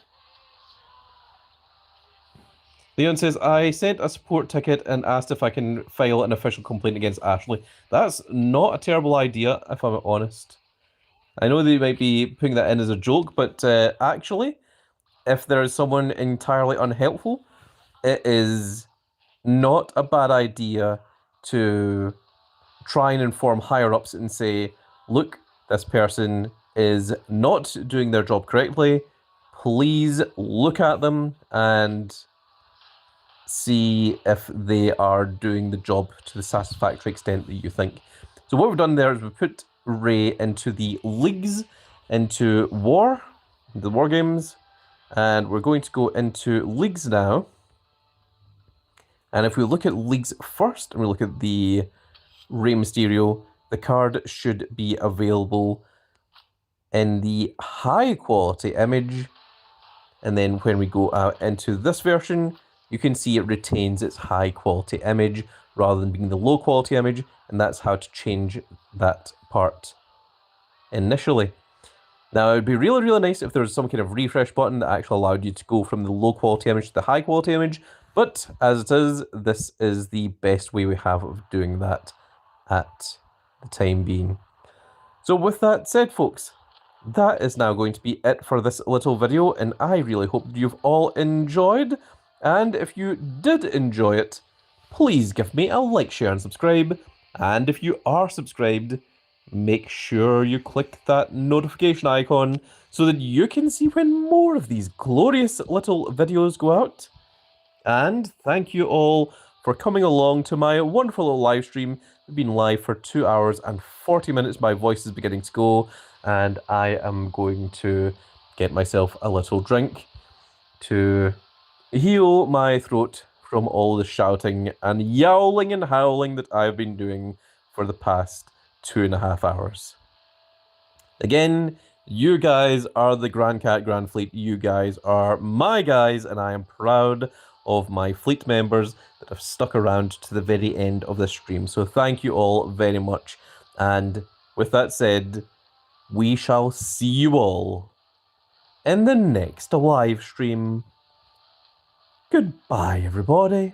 Leon says, I sent a support ticket and asked if I can file an official complaint against Ashley. That's not a terrible idea, if I'm honest. I know that you might be putting that in as a joke, but actually, if there is someone entirely unhelpful, it is not a bad idea to try and inform higher-ups and say, look, this person is not doing their job correctly. Please look at them and see if they are doing the job to the satisfactory extent that you think. So what we've done there is we've put Rey into the leagues, into the war games, and we're going to go into leagues now. And if we look at leagues first, and we look at the Rey Mysterio, the card should be available in the high quality image. And then when we go out into this version, you can see it retains its high quality image rather than being the low quality image, and that's how to change that part initially. Now, it'd be really, really nice if there was some kind of refresh button that actually allowed you to go from the low quality image to the high quality image, but as it is, this is the best way we have of doing that at the time being. So with that said, folks, that is now going to be it for this little video, and I really hope you've all enjoyed. And if you did enjoy it, please give me a like, share, and subscribe. And if you are subscribed, make sure you click that notification icon so that you can see when more of these glorious little videos go out. And thank you all for coming along to my wonderful little live stream. I've been live for 2 hours and 40 minutes. My voice is beginning to go, and I am going to get myself a little drink to heal my throat from all the shouting and yowling and howling that I've been doing for the past 2.5 hours. Again, you guys are the Grand Cat Grand Fleet. You guys are my guys, and I am proud of my fleet members that have stuck around to the very end of this stream. So thank you all very much. And with that said, we shall see you all in the next live stream. Goodbye, everybody.